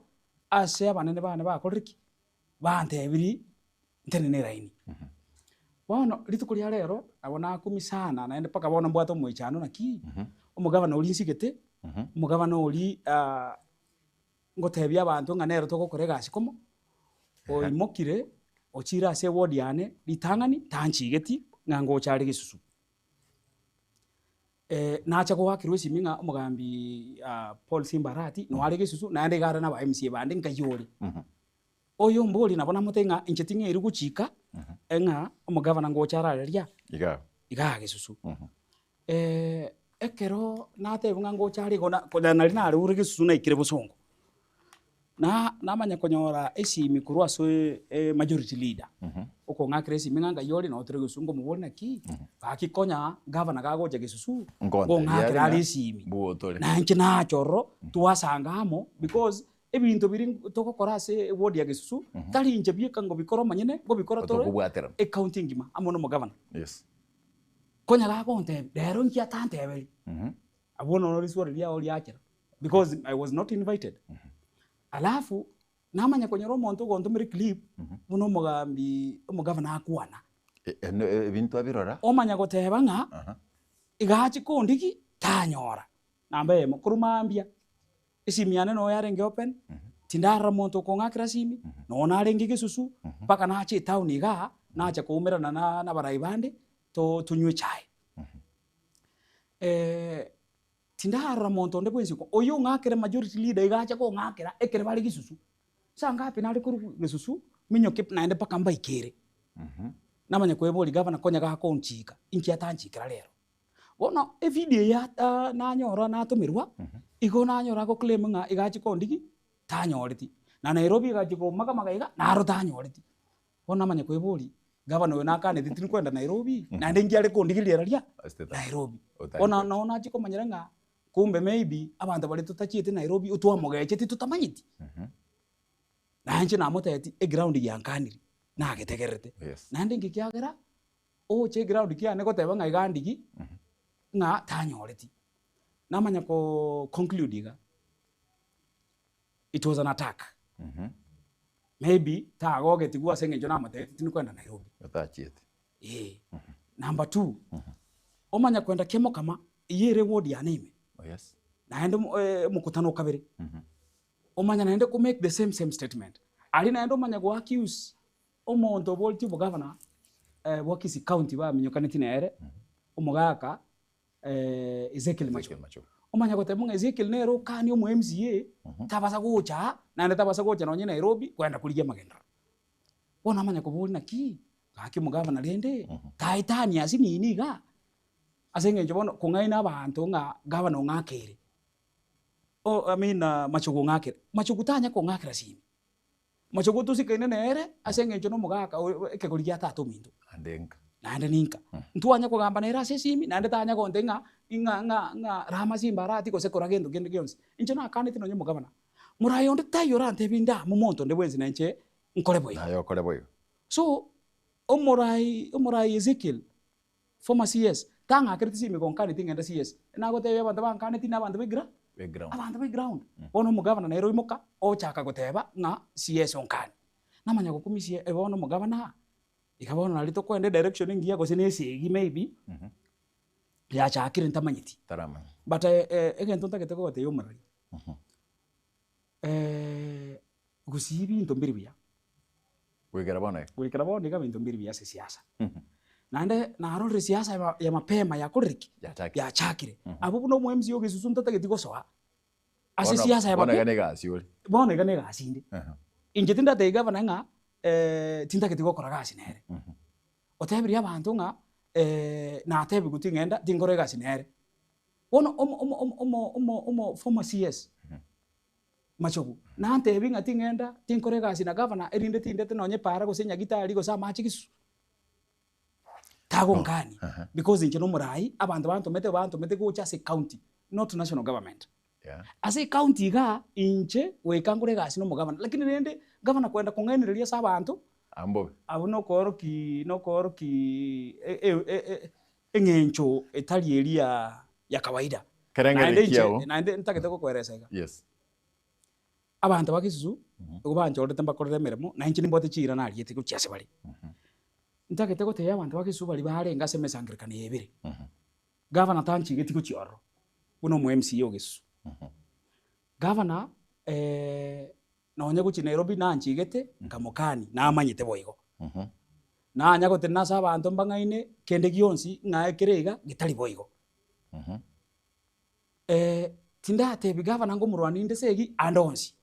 ase abanene bana bakoriki bantebiri ntenene raini bono litukulia rero abona kumisana na ende paka bona mbwato mwichano naki umugabana uri nsigete umugabana uri ngotebya abantu nga nero toko korega sikomo oimokire ochira se ward yane litangani tanchigeti ngango chari gisusu nacha ko hakirwe siminga umugambi Paul Simbarati no ari gisusu na ende gara na ba MC bande ngayori oyo mboli nabona mutenga inchetinge iri guchika enga umugabana ngo chararia iga gisusu ekero natebunga ngo chari kona nari nari uri gisusu na ikire busongo na namanya konyora esimi kurwa so majority leader uko ngakire esimi nganga yori na otere gisusu ngo mubona ki bakikonya governor gago je gisusu ngo ngakire ari esimi na nche na choro tuwasangamo because ebintu biri toko korase ward ya gisusu tali nje bieka ngo bikoro manyene ngo bikoro toro accounting ma amono mo governor yes konya ga konte dero nkia tante ebe abono no riswa ria oli akira because I was not invited alafu namanya kwenye romo ntugo ntumiri clip muno mugambi umugavana akwana ebintu abirora omanya goteba nga igachi kondiki tanyora nambe mukurumambia isimiane no yarenge open tindara monto ko ngakira simi no narenge gisusu paka nache town iga nacha kuumira na baraibande to tunywe chai tindara monto ndebo insiko oyo ngakira majority leader igacha ko ngakira ekere bali gisusu sanga hapi nali kuru gisusu minyo kip naende paka mba ikere namanya kweboli governor konya ga konchika inki atanchikira lero bona e video ya nanyora natumirwa igo nanyora ko claim nga igachi kondiki tanyoriti na Nairobi igachi ko maga iga naro tanyoriti bona namanya kweboli governor we nakane ditini kwenda Nairobi na ndengi ale kondiki leraria Nairobi ona naona chiko manyira nga kumbe maybe abantu bali tutachiete Nairobi utwa mogeche tutamanyiti nanje namoteti e ground yankaniri na getegerete na ndengi kyagera o che ground kya ne goteba nga igandiki nga tanyoreti namanya ko conclude ga it was an attack maybe tagoge tigwa sengenjo namoteti tini kwenda Nairobi tachiete number 2 omanya kwenda kemo kama yere ward ya name yes naende mukutano kabere omanya naende ku make the same statement ali naende omanya go accuse omonto bolti bo governor Kisi County ba minyokaniti nere omugaka Ezekiel Macho omanya gotemunga Ezekiel nero kani omu MCA tabasa gocha naende tabasa gocha nonye Nairobi kwenda kuligia magenda bona amanya ko na ki kaki mugavana rende kaitani asini iniga asenge njobono kungaina abantu nga governor ngakere I mean machugo ngakere machugutanya ko ngakira simi machugo tusikene nere asenge njono mugaka ekegorigia tatu mindu andenga nande ninka ntuanya ko gamba nera sesimi nande tanya ko ndenga nga rama simbarati ko se koragendo gende gyonse inche na kanete no nyemo gavana murayo nde tayo rante binda mu monto nde bwenzi na inche nkole boyo nayo kole boyo so omurai Ezekiel former CS tanga kritisi mi kon kanete ngenda CS na go tebe abantu bankanete na abantu background bono mu gavana na ero imoka o chaka goteba nga CS onkani namanya gukumisia ebono mu gavana ikabona nalito kwende direction ngiya go senesi maybe ya chakire ntamanyiti tarama but egento ntakete ko teyo murari gusibi into mbiri bya wikara bona bintu mbiri bya siasa nande narore siasa ya mapema ya kuriki ya chakire abo buno mu MCO gisusu ntataketi go soa ase siasa ya mapema bona gane gasinde inje tinda te governor nga tintaketi go kora gasi nere otebiri abantu nga na tebi gutingenda tingore gasi nere ono former CS machogu na tebi nga tingenda tinkore gasi na governor erinde tindete nonye para gusenya gitari go sama chikisu tago ngani because inche no murai abantu mete go chase county not national government ase county ga inche wekangure gasi no governor lakini rende governor kwenda kungenereria sa abantu abo no koroki engencho etali elia ya kawaida naende ntakete ko kweresa ga yes abantu bakisusu ubanje orete mbakorere meremo na inchi nimbote chira na aliete kuchiase bali ntakete ko te abantu bakisusu bali barenga semesangirikana yebire governor tanchi geti kuchioro uno mu MCO gisu governor na onye guchi Nairobi na nchigete nkamukani na amanyite boigo na anya gote na saba abantu mbangaine kende gionsi nga ekirega gitali boigo tinda te bigava ngo murwani nde segi andonsi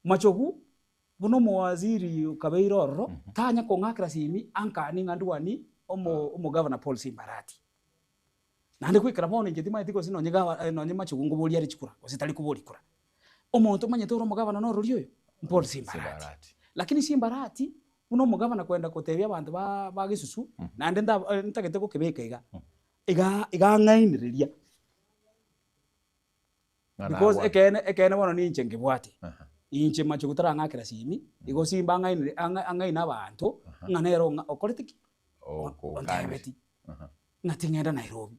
machogu buno mu waziri kabeiroro tanya ko ngakra simi ankani nganduani omo governor Paul Simbarati nande kwikira bone ngetima etiko sino nyega nonye machogu ngo boli ari chikura ositali kuboli kura omuntu manyetoro mugavana no rulyo Paul Simbarati lakini Simbarati uno mugavana kwenda kotebya abantu ba gisusu nande ntakete ko kebeka iga ngainireria because ekene bono ninche ngibwate inche macho gutara ngakira simi igo simba ngaina abantu nganero okoretiki ondabeti natingenda Nairobi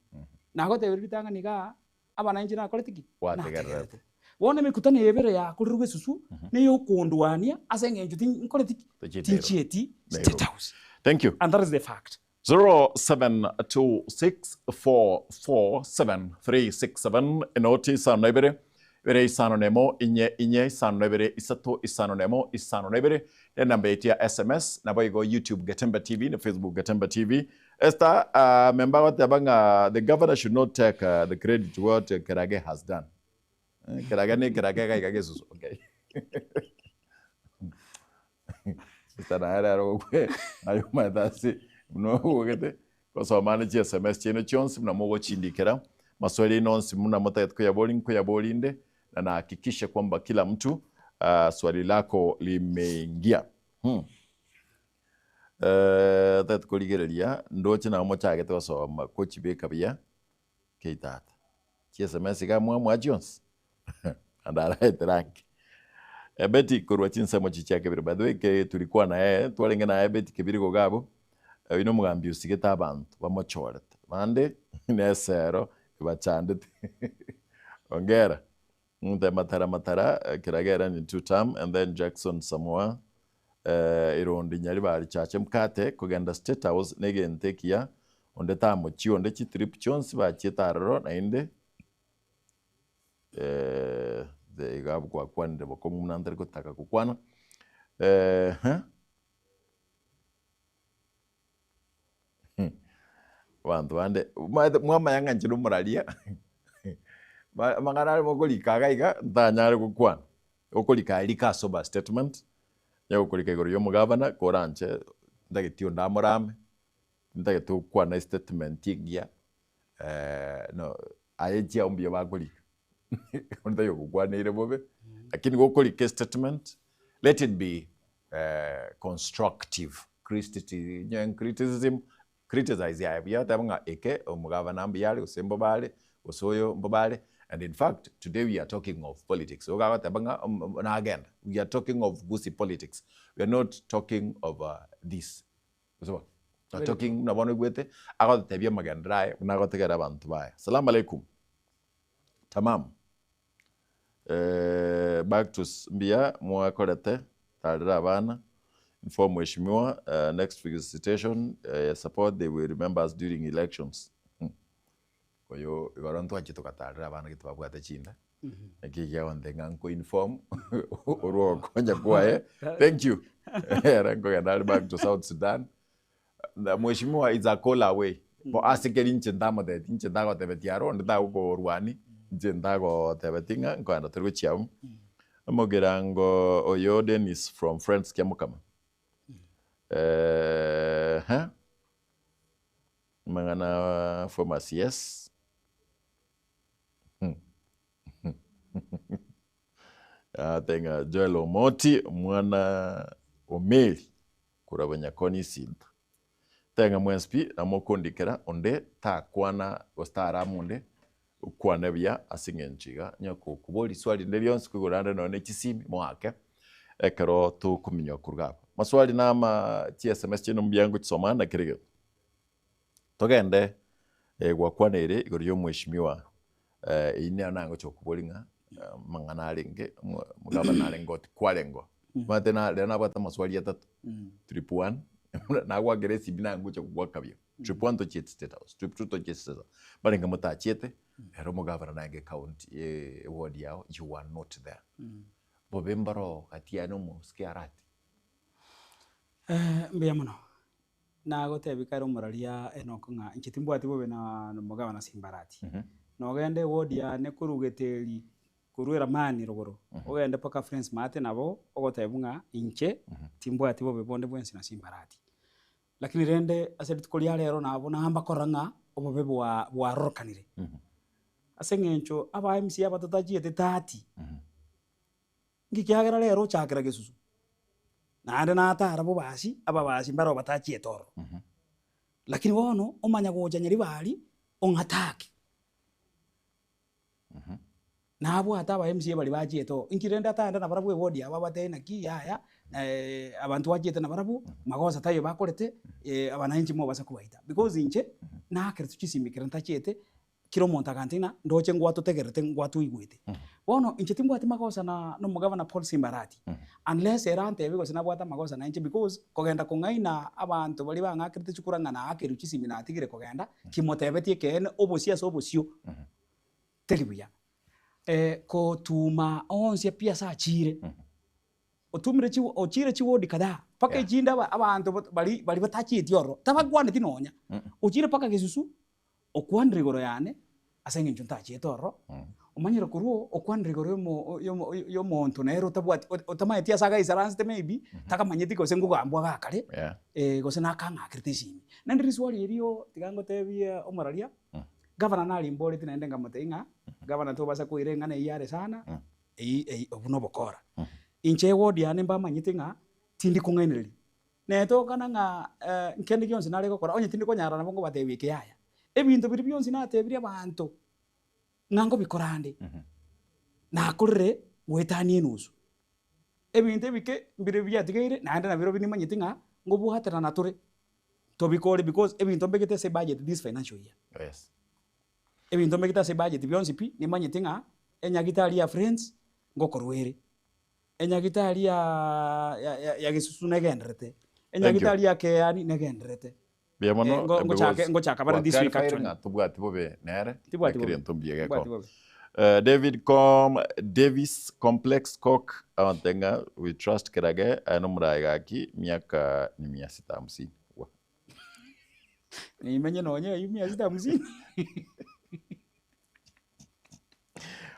nago tebiritanga niga abana inchi na koretiki wategarete wone mikutano yebere ya kuriruge susu neyo kundwania asenge njuti nkoretiki tinchieti State House. Thank you. And that is the fact. 0726447367 inoti sano nebere bere isano nemo inye isano nebere isato isano nemo isano nebere ya namba ya SMS na boigo YouTube Gatemba TV na Facebook Gatemba TV. Esta member what abanga the governor should not take the credit what Karage has done. Karage ga Jesus okay. Esta na era rogwe ayo madasi no wogete ko so manage SMS chino chonsi mna mogo chindikira maswali nonsi mna mota yatko ya bolinde na nahakikisha kwamba kila mtu swali lako limeingia that koligereria ndoche na mocha agete so makochi be kabia keitata SMS ga mwa Jones andara rank Betty korwachin samo chichake biro by the way ke tulikuwa na yeye twalenge na yeye Betty kebiri go gabo ino mugambi usigeta abantu bamochorete mande nesero bachandete ongera the matara kiragera ni 2 term and then Jackson Samoa irondi nyari bari chache mkate kugenda State House negente kia onde tamo chionde chi trip chons ba chitarro na inde de gabu kwa kwande boko munandere kutaka kukwana wantu wande mwama yanga nchiru muralia mangana mokolika gaiga ndanyare kukwana okolika ilika soba statement ya okolika igoro yo mugavana koranche ndagitio ndamurame ndagetu kwana statement igia no ayetia umbio bakolika onda yo kukwana ile bobe lakini okolika statement let it be constructive criticism criticize ya bia tabanga eke omugavana mbiyale usembo bale usoyo mbobale. And in fact, today we are talking of politics. So na again, we are talking of Gusii politics. We are not talking of this. So, we are talking na bwana gwete ago tabia magandrai na go tegera bantu baya. Assalamu alaikum. Tamam. Back to mbia mwakorete tadira abana inform mheshimiwa next visitation support they will remember us during elections. Kwa hiyo ibaronto achitokatarira abana gitubabwate chinda ekigia onde nganko inform oro konya kwae thank you rango ya back to South Sudan na mheshimiwa is a call away bo asikeri nchindamo de nchindago tebetiaro ndago ko Rwani ncindago tebetinga nganda turwe chiam mogerango Oyoden is from Friends Kiamukama mangana from CS tenga Joel Omoti mwana Omeri kurabanya koni sinda tenga mwenspi amokondikera onde takwana ostara munde ukwana bya asingenchiga nyako kuboli swali ndelionse kuguranda none kisimi mwake ekero to kuminyo kurgaba maswali nama TSMS chino mbyangu chisomana kirige togende gwakwanere igoriyo mheshimiwa ine nango chokubolinga mangana alinge mugabana alingo kwalengo matena lena bata maswali ya 3.1 na gwa geresi binango chokugwakabyo 3.1 to chet state house 3.2 to chet state balinga mutachete ero mugabana nange county ward yao you are not there bobembaro katiano mo skiarati mbiya muno na gotebikara umuraria enokonga nchitimbwati bobe na mugabana Simbarati nogende ward ya ne kurugeteri kurwera mani rogoro ogende paka friends mate nabo ogotebunga inche timbwati bobe bonde bwensi na Simbarati lakini rende asedi tukolia lero nabo namba koranga obobe bwa rokanire asengencho aba MC abatatajiete 30 ngikyagera lero chakira gesusu nande natara bo basi aba basi mbaro batachiye toro lakini wono omanya goja nyeri bali ongataki nabo ataba MC bali bachiye to inkirenda tanda na barabu wodi aba batena ki yaya abantu wajete na barabu magoza tayo bakorete abananchi mo basa kubaita because inche nakere tuchisimikira ntachete kiro monta kantina ndoche ngwatu tegerete ngwatu igwete wono inche timbwati magoza na no mugavana Paul Simbarati unless erante biko sinabwata magoza na inche because kogenda kungaina abantu bali bangakirite chukuranga na akeru chisimina atigire kogenda kimotebetie kene obosia sobosio telibuya ko tuma onse pia sa chire otumire chi ochire chi wodi kada paka jinda abantu bali batachi tioro tabagwane tinonya ochire paka gesusu okwandrigoro yane asenge nchunta chetoro umanyira kuruo okwandrigoro yo monto nero tabwati otamaye tia saga isaranste maybe taka manyetiko sengu gambwa gakare gose nakanga kritishimi nandiri swali iriyo tigango tebia omararia governor nali mbole tinende ngamotenga governor to basa kuirenga na yare sana obuno bokora inche ward yane mba manyetinga tindi kungaineri neto kana nga nkende kyonse nale gokora onye tindi konyara nabo ngo batebike yaya ebintu biri byonse natebire abantu ngango bikorande nakurire wetanie nusu ebintu ebike mbire byatigeire nande na biro binimanyite nga ngo buhatana nature to bikore because ebintu mbegete se budget this financial year yes ebintu mbegete se budget byonse pi nimanyite nga enyagitali ya friends ngo korwere enyagitali ya gisusu negendrete enyagitali ya keani negendrete biamono ngo chaka bara this week actually tubwati bobe nere tubwati bobe Davis Complex Cock awantenga we trust kirage ano murayaki miaka ni 650 ni menye nonye 650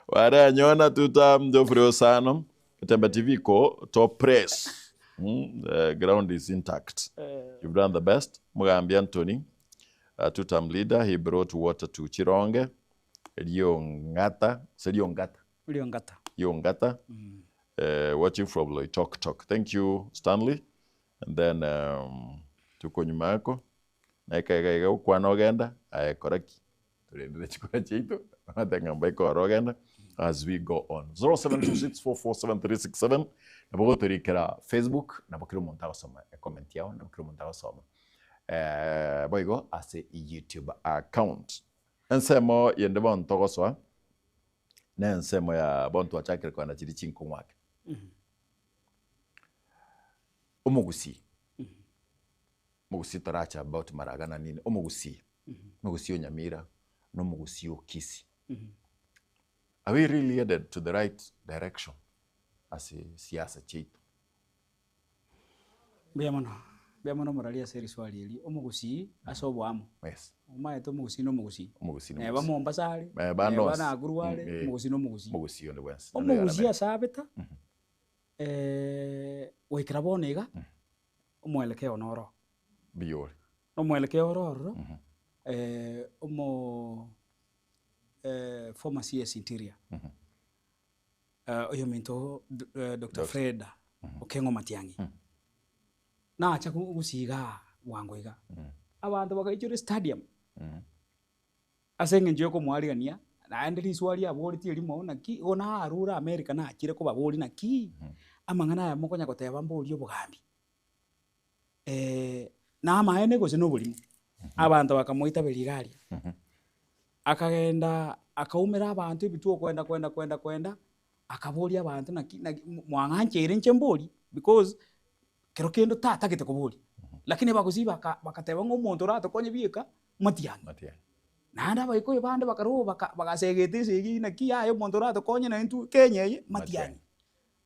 wara nyona tuta mdofreo sano Temba TV ko top press. The ground is intact. You've done the best. Mugambi Anthony, two-term leader, he brought water to Chironge. Liongata. Watching from Loitok. Thank you, Stanley. And then Tukonyumako. Eka ukwana ogenda koraki turendere chikora chaitu atenga mbaiko ogenda as we go on 0726447367 nabo turikira Facebook nabo kiro monta gusoma comment yao nabo kiro monta gusoma boigo ase YouTube account ensemo yende bonto goswa na ensemo ya bonto achakira kwa na chiri chinko mwake omugusi mugusi taracha about maragana nini omugusi mugusi onyamira no mugusi okisi are we really headed to the right direction as a siasa chetu Beamono moralia seri swali eli omugusi asobwamo yes umaye to mugusi no mugusi mugusi ba Mombasale ba Agurwale mugusi no mugusi mugusi on the west omugusi asabeta wekira bonega omwelekeo noro biyore omwelekeo roro former CS Interior oyo minto Dr. Fred Okengo Matiang'i na acha gusiga wangoiga abantu bakaichore stadium asenge njoko mwarigania na endeli swali aboriti elimo na ki ona arura America na akire ko babori na ki amangana ya mokonya goteba mbori obugambi na maene gose no bulimo abantu bakamoita beligaria akagenda akaumira abantu ibituo kwenda akaboria abantu na mwanganchire nchembori because kero kendo takete kuburi lakini baguziba bakateba ngo muntu rato konye bieka Matiang'i nanda baiko bande bakaro bagasegete segi na kiayo muntu rato konye na intu Kenya ye Matiang'i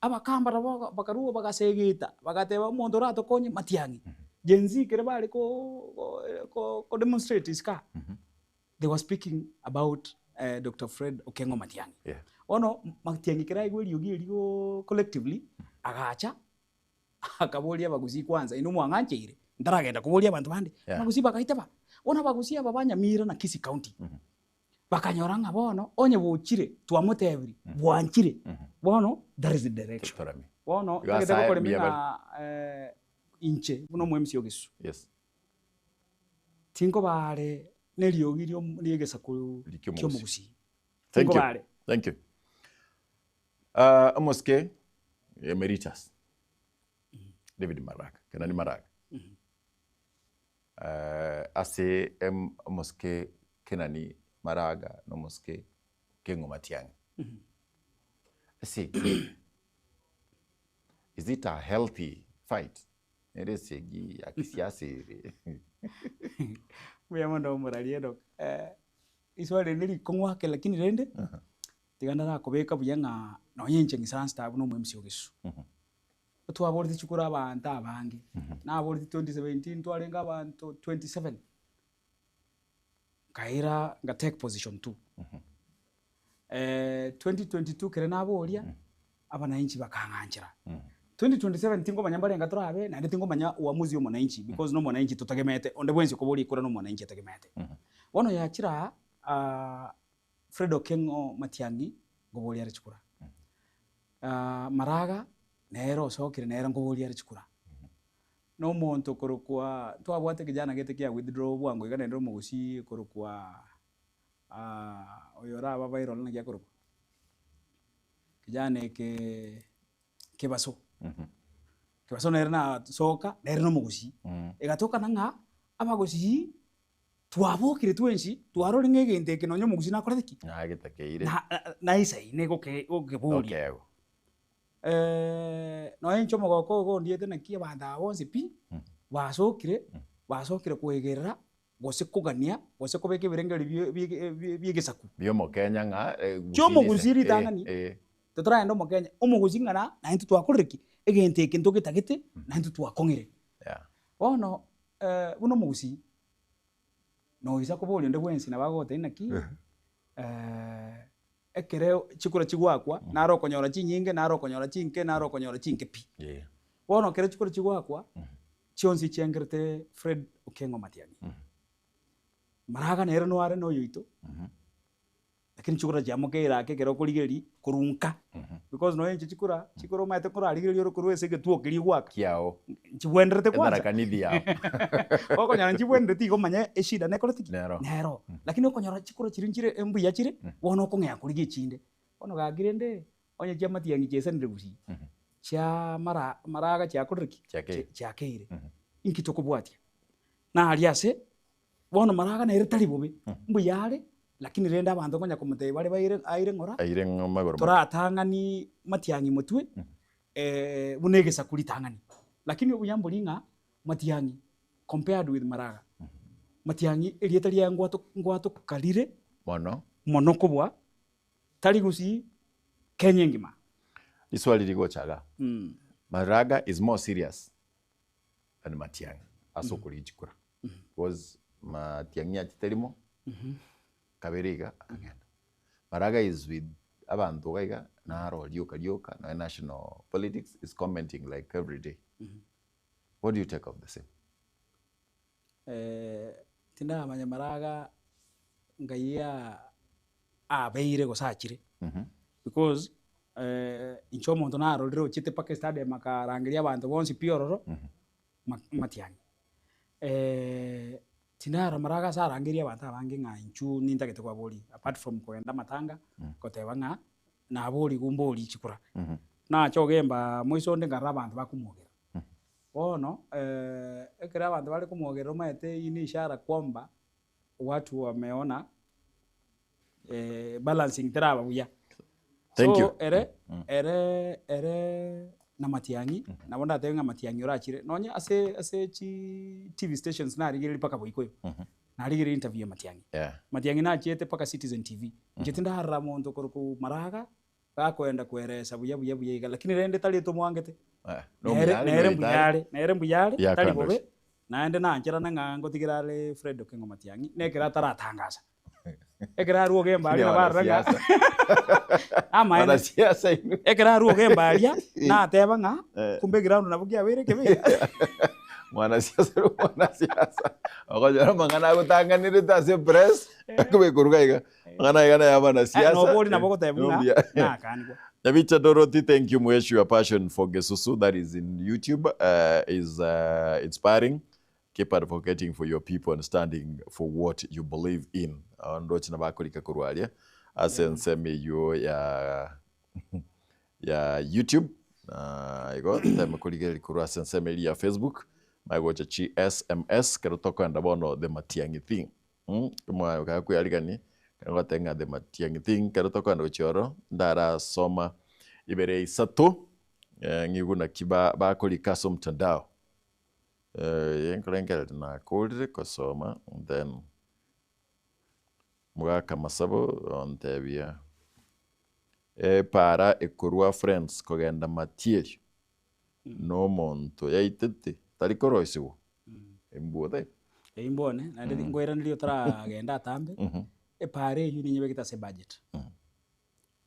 abakambara bakaro bagasegeta bagateba muntu rato konye Matiang'i genzi kere bali ko demonstrate iska they were speaking about Dr. Fred Okengo Matiang'i ono Matiang'i kera igwelio collectively agacha akabolia baguzi kwanza ino mwanganchire ndaragenda kubolia abantu bande baguzi bakaitaba ona baguzi ababanya mira na Kisii County bakanyoranga bono onye buchire twamutebiri bwanchire bono there is a direction bono ngede ko lemina inche buno mwemsi ogesu yes tingo bare neliogirio liegesa ku kyo mugusi thank you amoske emeritus David Maraga Kenani Maraga ase moske Kenani Maraga no moske Kengo Matiang'i see is it a healthy fight eresegi akisiasa Weamondo moraliedo iswale nili kongwake lakini rende tiganda kubeka buyanga no yinche ngisansta buno mwemsi ogesu twabori chukura abantu abange nabori 2017 twalenga abantu 27 kaira nga take position 2 2022 kere naboria abana inchi bakanganjira 2027 tingo manyambale ngaturabe na tingo manya uamuzi yo mwananchi because no mwananchi tutagemete onde bwenzi kubori kura no mwananchi tagemete wono yakira Fred Okengo Matiang'i ngobori ari chukura Maraga nero sokire nero ngobolia rikura no muntu korukwa twabwate kijana gete kia withdraw bwango igana ndo mugusi korukwa oyora baba viral na kia korukwa kijana kebaso kebaso nero na soka nero no mugusi egatoka nanga abagusi twabokire twensi twarori ngegente kinonyo mugusi na korethiki na getakeire na isa inego ke ogebuli no encho mogoko go ndiete na kia banda bonse pi basokire kwegerera gose kugania gose kubeke birengeri byegesaku byo mo Kenya nga chomo gusiri tangani totra ndo mo Kenya omuguzi ngana na intu twakuriki egente kintu gitagite na intu twakongire ono buno muguzi no isa kuboli ndo bwensi na bagote na ki ekere chikura chigwakwa naro konyora chinyinge naro konyora chinke naro konyora chinke pi wono kere chikura chigwakwa chionsi chengerete Fred Okengo Matiang'i Maraga nero no are no yoito lakini chikura jamukira kegero kurigeri kurunka because no enje chikura maite kura rigeri ro kurwese getuo kiri gwaka kiao chibwenderete kwanza kanidi yao okonyara chibwenderete igo manya eshida nekoreti nero lakini okonyara chikura chirinchire embu ya chire wono kongea kurigi chinde ono gagirende onye jamati yangi chesenire gusi cha maraga cha kuriki cha keire inkito kubwatia na aliase wono maraga na iretari bobe mbu yale lakini renda abantu konya kumutei bari baire aire ngora turatangani matiangi mutwe bunegesa kuri tangani lakini ubuyambulinga matiangi compared with maraga matiangi elietari ya ngwato kalire mono kubwa tari gusi Kenya ngima iswali ligochaga maraga is more serious than matiangi asokuri chikura because matiangi atiterimo kaberiga akagenda maraga is with abantu gaiga naro lyoka na national politics is commenting like every day. What do you take of the same? Tinda manya maraga ngaiya abeire gosachire because incho muntu naro rero chite pake stadium makarangiria abantu bonsi piororo matiangi tinara maraga sarangiria abantu abange nga inchu nintagete kwa boli apart from kwenda matanga kotebanga na boli gumboli chikura na chogemba mwiso ndengara abantu bakumogera ono ekera abantu bali kumogera maete ini ishara kwamba watu wameona balancing teraba buya. Thank you. Ere na matiangi na bonda tenga matiangi orachire nonya ase chi TV stations na rigiri paka boikoyo na rigiri interview matiangi matiangi na chiete paka Citizen TV ngetinda harra monto koruko maraga gakwenda kweresa buya iga lakini rende tali to mwangete nere mbuyale tali bobe naende na njira na ngango tigirale Fred Okengo matiangi nekera taratangaza ekera ruo gemba ali na baranga ama ene siasa inu ekera ruo gemba ali na teba nga kumbe ground na bugia were kebe mwana siasa okoja mangana gutanganire tase press kube kurugaiga mangana ya bana siasa no boli na boko tebunga na kaniko Davicha Dorothy, thank you much. Your passion for Gesusu that is in YouTube is inspiring. Keep advocating for your people and standing for what you believe in. Ando china bakolika kurwalia. Asenseme yo ya YouTube. Igo tema kolika kurwa asenseme ya Facebook. Magocha chi SMS karutoka ndabono the matiangi thing. Kama kakuyalika ngatenga the matiangi thing karutoka ndo choro ndara soma ibere isato ngiguna kiba bakolika so mtandao. Yenkolengela na kulire kosoma then mwaka masabo on tebia para ekorwa friends kogenda matieri no monto yaitete talikoro isiwo embuode imbone na ndi ngoira ndio tara agenda tambe pare yuni nyebe kita se budget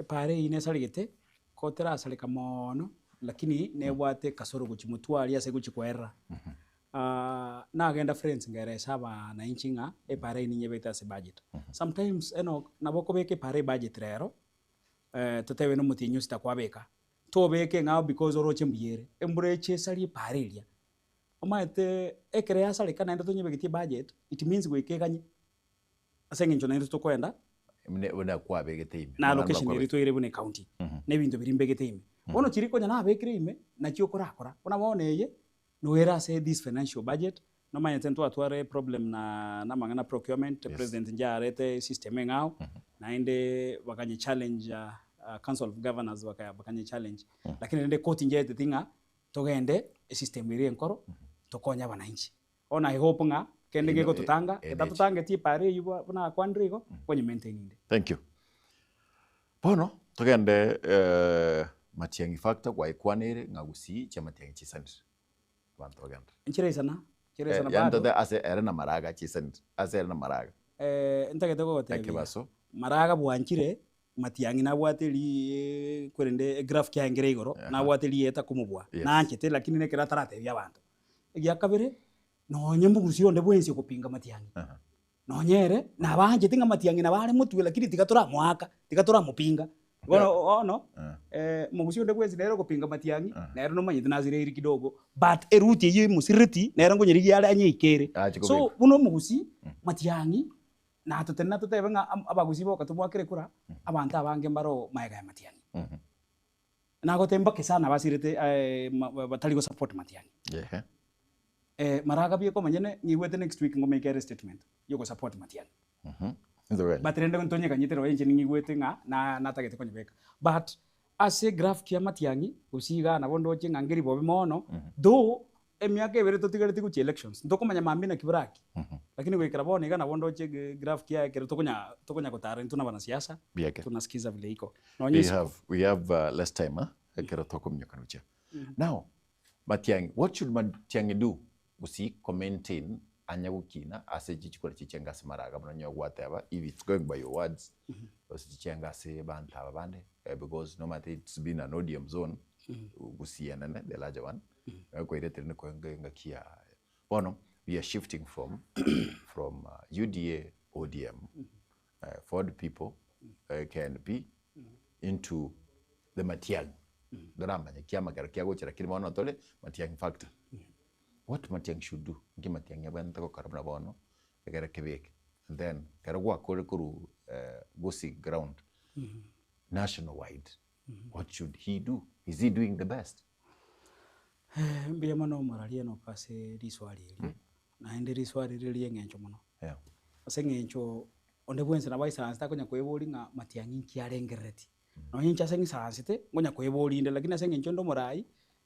pare ine saligete ko tera salika mono lakini nebwate kasoro kuchimutwali ase kuchikwera na agenda friends ngere saba na inchinga pare ni nyebe kita se budget sometimes naboko beke pare budget rero totewe no mutinyu sita kwabeka to beke ngao because oroche mbiyere embreche sali parelia omaete ekrea sali kana ndo nyebe kiti budget it means gwekeganye asenge ncho na ndo kwenda una kwa begete ime na location iri to ire bune county ne bintu birimbegete ime ono chiriko nyana abekire ime na chio kora ona boneye no era say this financial budget no manye tento atware problem na mangana procurement president njarete system ngao na inde wakanye challenge council of governors wakanye challenge lakini inde court njete tinga togende system iri enkoro tokonya bananchi ona I hope nga kende geko tutanga etatutanga ti pare yuba buna kwandrigo kwenye maintaining. Thank you. Bono togende matiangi factor kwa ikwanere ngagusi cha matiangi chisani bantu baganda nchire sana yando de ase erena maraga chisani ase erena maraga ntagete go te akibaso maraga bwanchire matiangi na bwateli kurende graph kya ngere igoro na bwateli eta kumubwa na nchete lakini nekera tarate bya bantu ya kabere no nyembugusi onde bwensi kupinga matiangi nonyere na banje tinga Matiang'i na bari mutwe lakini tigatura mwaka tigatura mupinga ono mugusi onde kwezi nero kupinga Matiang'i nero no manyite nazire iri kidogo but eruti yi musiriti nero ngonyeri yale anyikere so buno mugusi Matiang'i na tutena tutebenga abagusi boka tumwakire kura abantu abange mbaro maega ya Matiang'i na gotemba kesana basirite batali go support Matiang'i maraga bie ko manyene ngiwete next week ngomekere statement yoko support Matiang'i but rende ntonye kanyitero enje ngiwete nga na natagete konyebeka but ase graph kia Matiang'i usiga na bondo chinga ngiri bobe mono do emiaka ebere totigarete ku elections ndokomanya mambi na kibraki lakini gwekera bone igana bondo che graph kia kero tokonya gotara ntuna bana siasa tunasikiza vile iko we have less time kero tokomnya kanucha now Matiang'i, what should Matiang'i do usi commenting anyagukina ase chichikora chichenga semaraga mnanyo whatever if it's going by your words chichenga se banta babande because no matter it's been an odium zone gusiana the larger one ko irete ne ko ngakia bono we are shifting from UDA ODM for the people can be into the Matiang'i drama nyakia magara kia gochera kirimo no tole Matiang'i factor. What Matiang'i should do? Ngi Matiang'i abanta ko karabna bono egera kebek and then karagwa kore kuru gosi ground national wide. What should he do? Is he doing the best? Mbiya mano maralia no pase riswali eli na ende riswali eli ngencho mono ase ngencho onde bwense na baisa ansta konya kweboli nga Matiang'i kiarengereti no hincha sengi sansite ngonya kweboli inde lakini ase ngencho ndo morai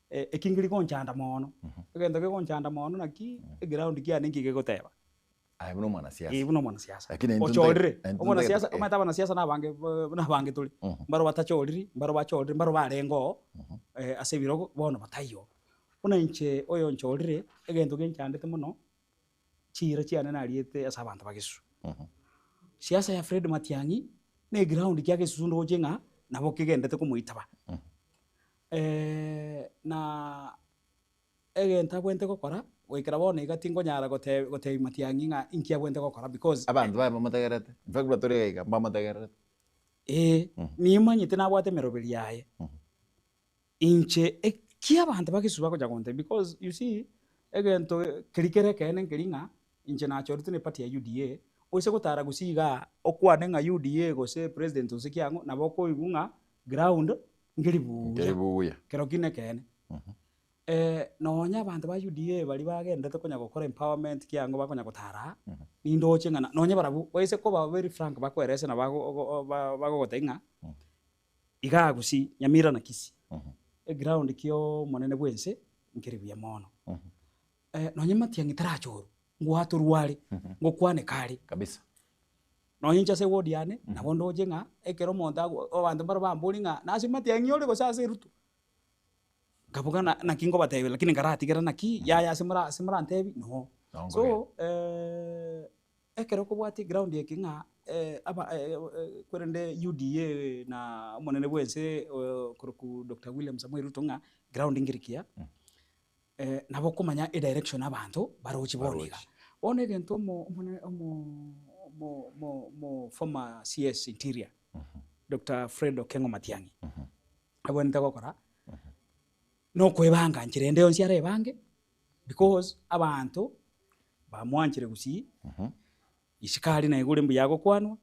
ekingiri konchanda mono egento ke konchanda mono naki ground kia ningi ke goteba ai buno mwana siasa buno mwana siasa lakini ochodire mwana siasa omata bana siasa na bange tuli mbaro batachodiri mbaro bachodiri mbaro barengo ase birogo bono batayo una inche oyo nchodire egento ke nchandete mono chira chiana na riete asa abantu bagisu siasa ya Fred Matiang'i ne ground kia ke susundo jenga nabo kigendete kumuitaba na egenta bwente gokora goikera bone igatingo nyara gote Matiang'i nga inkia bwente gokora because abantu ba mamategerete mfagura tori ga mamategerete ni manyite na bwate meroberi yaye inche kia abantu bagisuba ko jagonte because you see egento kirikere kene ngiringa inche na chorite ne party ya UDA ose gotara gusiga okwane nga UDA gose president usikiango na boko igunga ground ngiribuya kero kine kene nonya abantu ba UDA bali bagendete konya gukora empowerment kiango bakonya gutara nindo chengana nonya barabu wese ko ba very frank bakwerese na bago gotenga igagusi Nyamira na Kisii ground kio monene bwense ngiribuya mono nonya Matiang'i tarachoro ngwatu ruwali ngokwane kali kabisa no hincha se wodi yane na bondo jenga ekero monta abantu baro bambulinga nasi Matiang'i ole go sase rutu kabuga na kingo batewe lakini ngarati gera naki ya simra ntebi no so ekero ko bwati ground yekinga aba kwerende UDA na monene bwense kuruku Dr. William Samuel Ruto nga ground ngirikia nabo kumanya direction abantu barochi boniga one gento mo former CS Interior Dr. Fred Okengo Matiang'i abonta gokora no kwebanga njirende onsi are bange because abantu bamwanchire gusi isikali na igure mbu yago kwanwa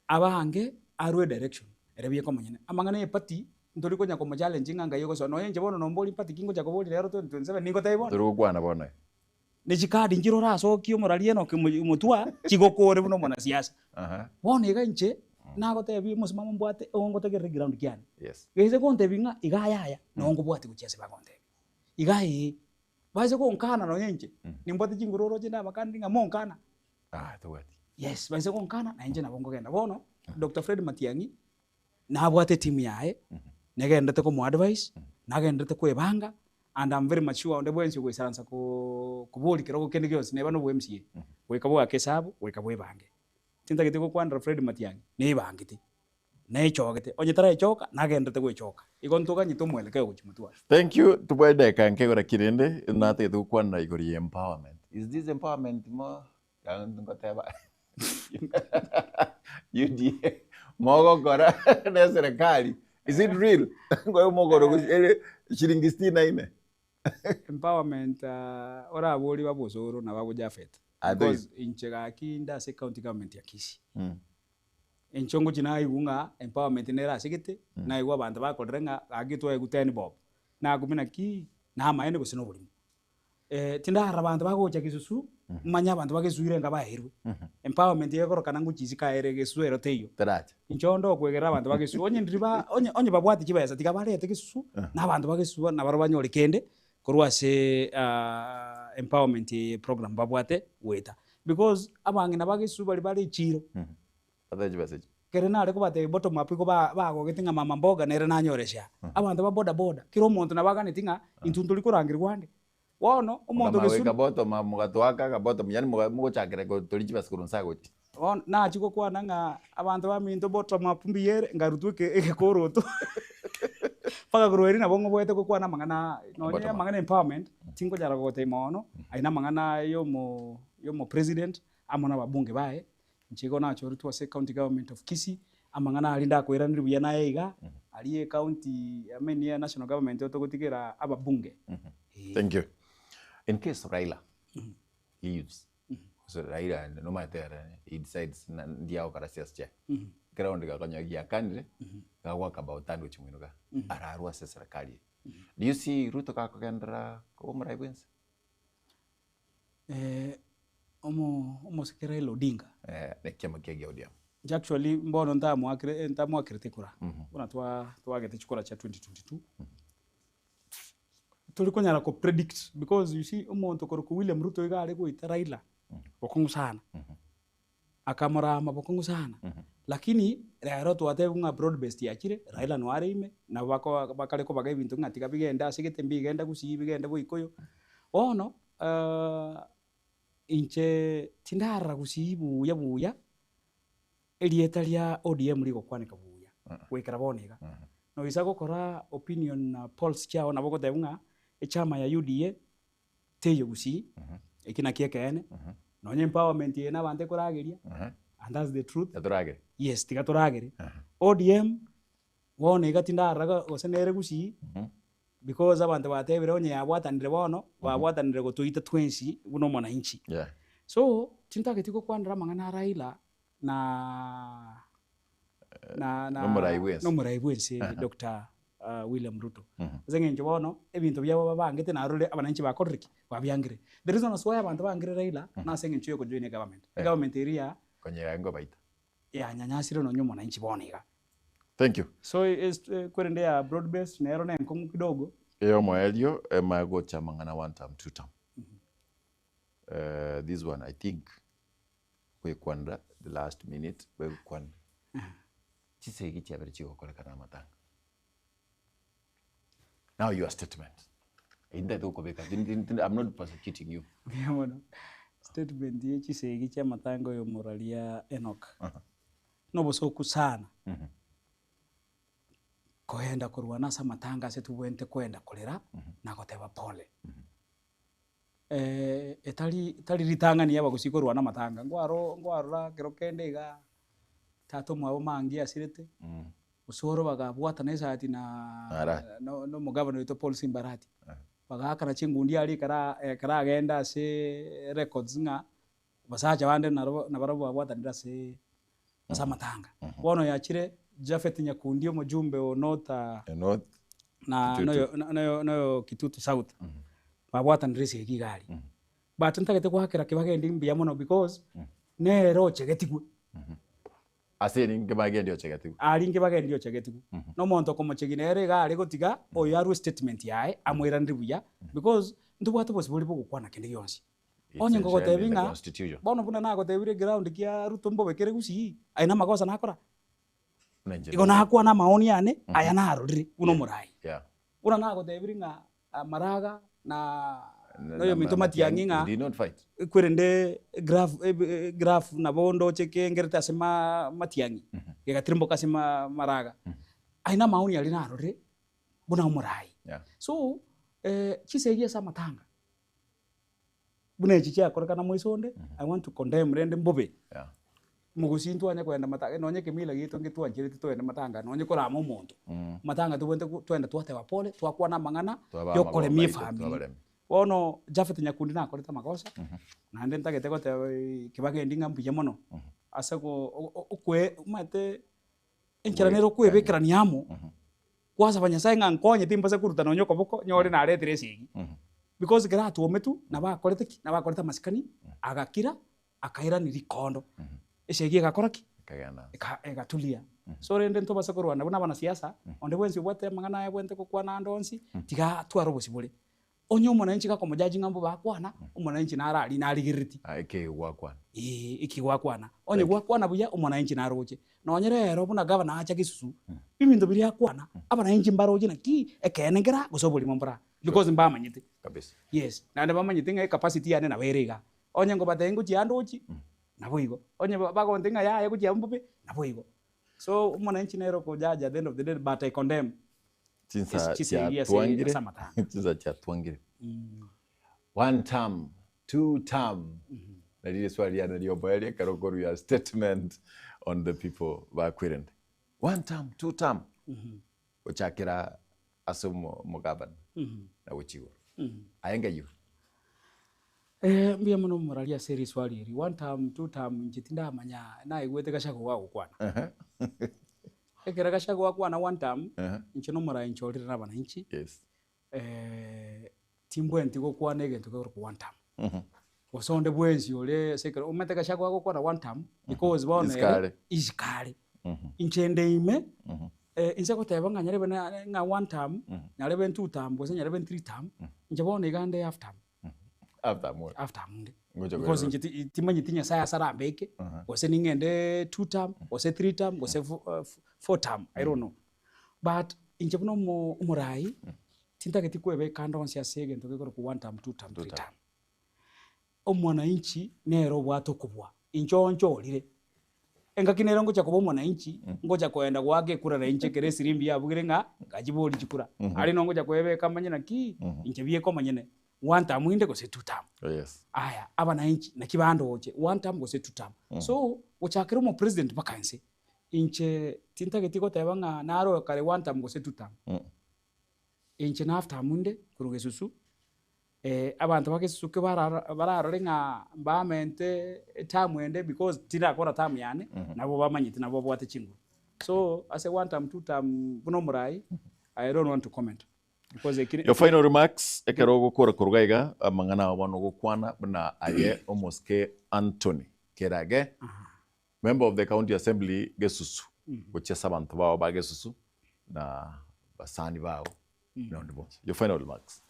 abange arwe direction erebiye ko manyene amangana ye party ndori ko nyako challenge nganga yego so no yenje bono nomboli party kingo jako boli lero 27 ningo taibona ndoro kwana bona ne chikadi njiro raso kio moralie no kimutwa chigokore buno mwana siasa bona iga nche nago tebi musimamo mbwate ongo tegere ground kiani geze konte binga igayaya nongo bwate kuchese bakonte igaye baze ko nkana no yenje nimbwate chinguroro jina bakandi nga monkana tawati yes baze ko nkana na yenje nabongo genda bono Dr. Fred Matiang'i nabwate timu yae negendete ko mu advice nagendete ko ebanga and I'm very much sure on the bwensi go isansa ko kuboli kero kende gyose neba no bwemsie wekabo akesabu wekabo ebange tinta gite ko kwandra Fred Matiang'i ne bangite ne chogete onye tara echoka nagendete go echoka igontuka nyito mweleke go chimutwa. Thank you tubwede kanke gora kirende nate tu kwandra igori empowerment. Is this empowerment more ngoteba UDA mogo kora na serikali. Is it real? Kwa hiyo mogo ile shilingi 64 empowerment ora aboli babosoro na babo Jafet because inchega kinda se county government ya Kisii enchongo china igunga empowerment nera sigete na igwa bantu bakorenga agitwa eguteni bob na gumina ki na maende gusino buli tinda abantu bagocha kisusu manya abantu bagesuire nga bahirwe empowerment yegoro kana nguchizika ere gesuero teyo taracha inchondo kwegera abantu bagesu onye ndriba onye babwati kibesa tigabarete kisusu na abantu bagesu na barabanyore kende kurwa se empowerment program babwate weta because abangi na bagesu bali chiro ataje baseje kere nare kubate bottom up ko bago getinga mama mboga nere nanyoresha abantu ba boda boda kiro muntu nabagane tinga intuntuli kurangirwande wono umuntu gesu ka bottom up mugatwaka ka bottom yani mugochakire ko tolichi basikuru nsagoti on na chiko kwana nga abantu ba minto bottom up mbiyere ngarutweke ekoroto paka kurweri na bongo boete ko kwana mangana nonya mangana empowerment tingo jara gote mono aina mangana yo mo president amona babunge bae nchiko nacho rutwa se county government of Kisii amangana alinda kwera ndiru yana eiga aliye county amenia national government otogotikira ababunge. Thank you. In case Raila leaves, so Raila no matter he decides ndia okarasias che ground ga kanyagia kandire ga waka bautando chimwinuka ararwa se serikali. Do you see Ruto ka kgendra ko mraibwense? Omo sekera Odinga nekiama kiagia ODM actually mbono ntamwakirite kura bona twagete chikura cha 2022 tulikonyara ko predict because you see umuntu koroko William Ruto igare goita Raila bokongu sana akamara mabokongu sana lakini rero twate bunga broad based yakire Raila no areime na bakale ko bagai bintu ngatiga bigenda sigete mbigenda gusi bigenda boikoyo ono inche tindara gusibu ya buya elieta lia ODM liko kwanika buya wekera bonega no isa gukora opinion polls chao na bogote bunga chama ya UDA teyo gusi ekina kiekene no nye empowerment yena bante kurageria and that's the truth yaturagere yes tigaturagere ODM wonega tindara gosenere gusi because abantu batebere onye yabwatanire bono babwatanire gotuita twensi buno mwana inchi so tintaketiko kwandira mangana Raila na no muraibwense Dr. William Ruto zengenje bono ebintu byabo babangete narule abananchi bakoriki babyangire the reason why abantu bangire Raila na sengenje ko join government area konyera ngo baita ya nyanyasire no nyomo na inchi bonega. Thank you. So is kwende ya broad based nero na nkongu kidogo eyo moelio magocha mangana one term two term this one I think we kwanda the last minute we kwanda chisegi chabere chiko kole kana matanga now your statement inda doko beka I'm not persecuting you statement ye chisegi cha matango yo moralia Enoch no bosoku sana koenda kurwana sa matanga se tuwente kwenda kolera na goteba pole etali ritangani yaba gusikorwa na matanga ngwaro kirokende ga tato mwabo mangi asirete usoro bagabwata neza ati na no mugabano wito Paul Simbarati bagakana chingundi ali kara agenda se records nga basacha bande na barabo babwata ndira se sa matanga bono yachire Jafet Nyakundi omujumbe onota na no Kitutu South babwata ndrese kigali but ntakete kwakira kibagende mbiya mono because nero chegetigwe aseni ngibagende chegetigwe ali ngibagende chegetigwe no monto komo cheginere gari gotiga oyo aru statement yae amwira ndibuya because ndubwate possible bugukwana kende yonsi onye ngogotebinga bono buna nagotebire ground kia Ruto mbobekere gusi aina makosa nakora igo nakwa na maoni yane aya narurire uno murai una nagotebire nga maraga na no minto matiangi nga did not fight kwirende graph na bondo cheke ngerta sema matiangi gegatrimbo kasema maraga aina maoni yali narurire buna murai so chisegia sa matanga bune chicha korekana moisonde I want to condemn rende mbobe yeah mugusintu anya kwenda matanga nonye kimila gitu ngitwanjire twende matanga nonye korama umuntu matanga tubente twenda twate wapole twakwana mang'ana yokole mi family wono Jafet Nyakundi na koleta makosa na ndenta ntagete gote kibage mbuye mono asa ko ukwe umate enchiranero kwebekirania amo kwasa banyasaye nkonye timbase kuruta nonyo koboko nyore na retire sigi because gira tuometu na bakoleta masikani agakira akaira ni rikondo esegi gakoraki kagana egatulia so rende nto basa korwana buna bana siasa onde bwensi bwate mangana ya bwente kokwana ndonsi tiga twaro bosibule onyo mona inchi kako mujaji ngambo bakwana umona inchi narali naligiriti ike gwakwana iki gwakwana onye gwakwana buya umona inchi naroje nonyerero buna governor acha gisusu biminto biri akwana abana inchi mbaroje na ki ekenengera gusobuli mombra because mbamanyite kabisa yes nande bamanyite ngai capacity yane na werega onye ngo batengu chiandochi nabo igo onye bago ntinga ya kuchia mbupe nabo igo so umona inchi nero kujaja at the end of the day but I condemn Chinsa cha tuangire. One term, two term. Na lile swali ya naliobaelia karokoru ya statement on the people bakwirend. One term, two term. Uchakira asumo mugabana na uchiwa. Ayenga yu. Mbia mno muralia seri swali hili. One term, two term, njitinda amanya na igwete kashako wako kwana. Ekera kashako wako na one term, nchino mura inchorira na bananchi. Yes. Timbo entigo kwa nege ntuko kwa one term. Wasonde bwenzi ole sekera umete kashako wako kwa na one term because bone iskale. Inchende ime inseko tebanga nyarebe na one term, nyarebe two term, bose nyarebe three term, njabone igande half term. After munde. Because timanyi tinya saya sarambeke, wase ningende 2 term, wase 3 term, wase 4 term, I don't know. But injebuno umurai tintageti kwebe kandonsi asege ntokekoro ku 1 term, 2 term, 3 term. Omwana inchi nero bwato kubwa. Inchoncho lire. Enga kinero ngocha kubo mwana inchi, ngocha kwenda gwake kura na inche kere sirimbi yabugire nga ngajiboli chikura. Ali no ngocha kwebe kamanye na ki, inche biye ko manyene. 1 term mwinde gose 2 term. Yes. Aya, abana inchi na kibando oche 1 term gose 2 term. So, uchakira mo president bakanse. Inche tintageti ko tebanga naro kare 1 term gose 2 term. Inche na half term mwinde kuruge susu. Abantu bakesusu ke bararore nga bamente term mwende because tina kora term yane nabo bamanyite nabo bwate chingu. So, as a 1 term 2 term buno murai, I don't want to comment. Your final remarks ekero gukora kurugaiga amangana wano gukwana bna aye omoske Anthony Kerage member of the county assembly gesusu gocha sabantu bao ba gesusu na basani bao no ndibos. Your final remarks.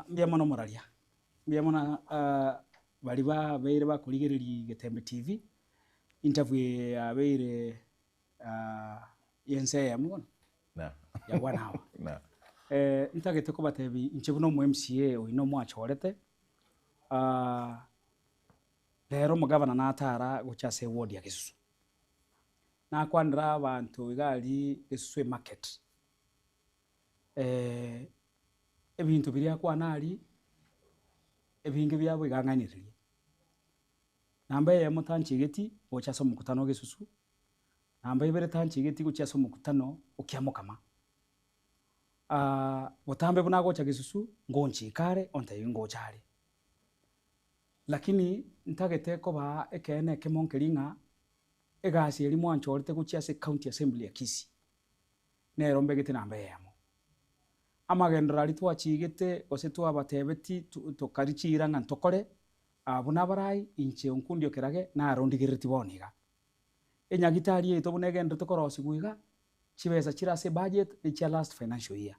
Mbia mono moralia mbia mona bali ba beire ba kuligereri Getembe TV interview ya beire yense ya mwana na ya wana hawa na ntagete ko batebi inchebuno mu MCA oino mwachorete lero mugabana natara guchase ward ya Kisusu na kwandra abantu igali Kisusu market ebintu biri akwanali ebinge byabo iganganiriye namba ya mutanchigeti guchase mukutano Kisusu namba ibere tanchigeti guchase mukutano ukiamukama botambe bunagocha Kisusu ngonchikare onte ngochare lakini ntagete ko ba ekene kemonkelinga egasi eli mwanchorete guchia se county assembly ya Kisii nero mbegete nambe yamo amagendera ali twachigete ose twabatebeti tokarichira nga ntokore abuna barai inche onkundio kerage na rondigiriti boniga enyagitari eto bunegende tokorosi guiga chibesa chirase budget echa last financial year.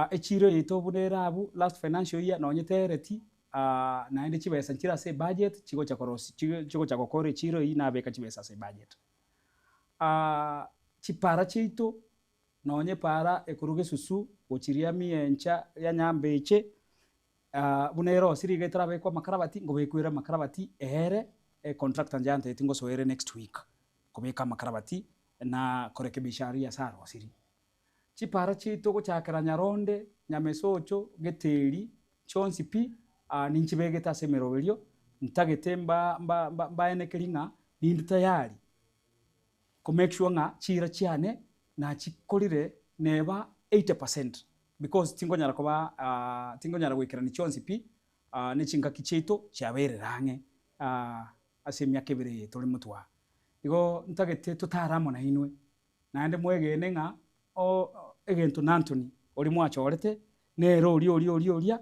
Echiro yeto bunera abu last financial year no nyetereti na ende chibesa chirase budget chigo cha korosi chigo cha kokore chiro ina abeka chibesa se budget. Chipara chito no nye para ekuruge susu ochiria miencha ya nyambeche bunero sirige trabe kwa makarabati ngobekwira makarabati ere contract njante tingo soere next week kubeka makarabati na korekebisha aria saro siri chipara chito ko chakara Nyaronde Nyamesocho Geteri Chonsi pi ninchibegeta semeroberio ntagete mbaenekeringa nindi tayari ko make sure nga chira chiane na chikorire neba 80% because tingonyara kuba tingonyara gwikira ni chonsi pi ne chinga kicheito chabere range ase myaka ibere tuli mutwa igo ntagete tutaramo na inwe naende mwegene nga egento nantoni oli mwachorete nero oria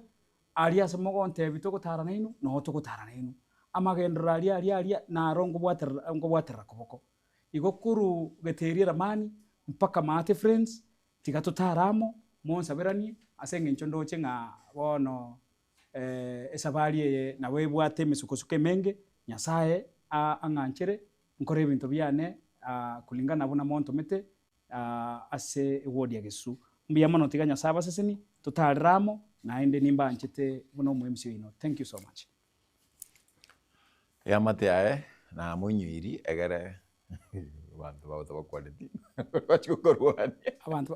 aria semogonte bitugutarana inu no tugutarana inu amagendera aria narongo bwaterera kuboko igo kuru geteria ramani mpaka mate friends tigatutaramo monsaberani asenge nchondo chenga bono esabari na we bwate misukosuke menge nyasaye anganchere nkore ibintu byane kulingana bona monto mete ase wodi ya Gesu mbiyamo no tiganya saba seseni tutaramo naende nimba nchete bono mu MC ino. Thank you so much. Ya mate na munyiri egere abantu baba quality bachukorwani abantu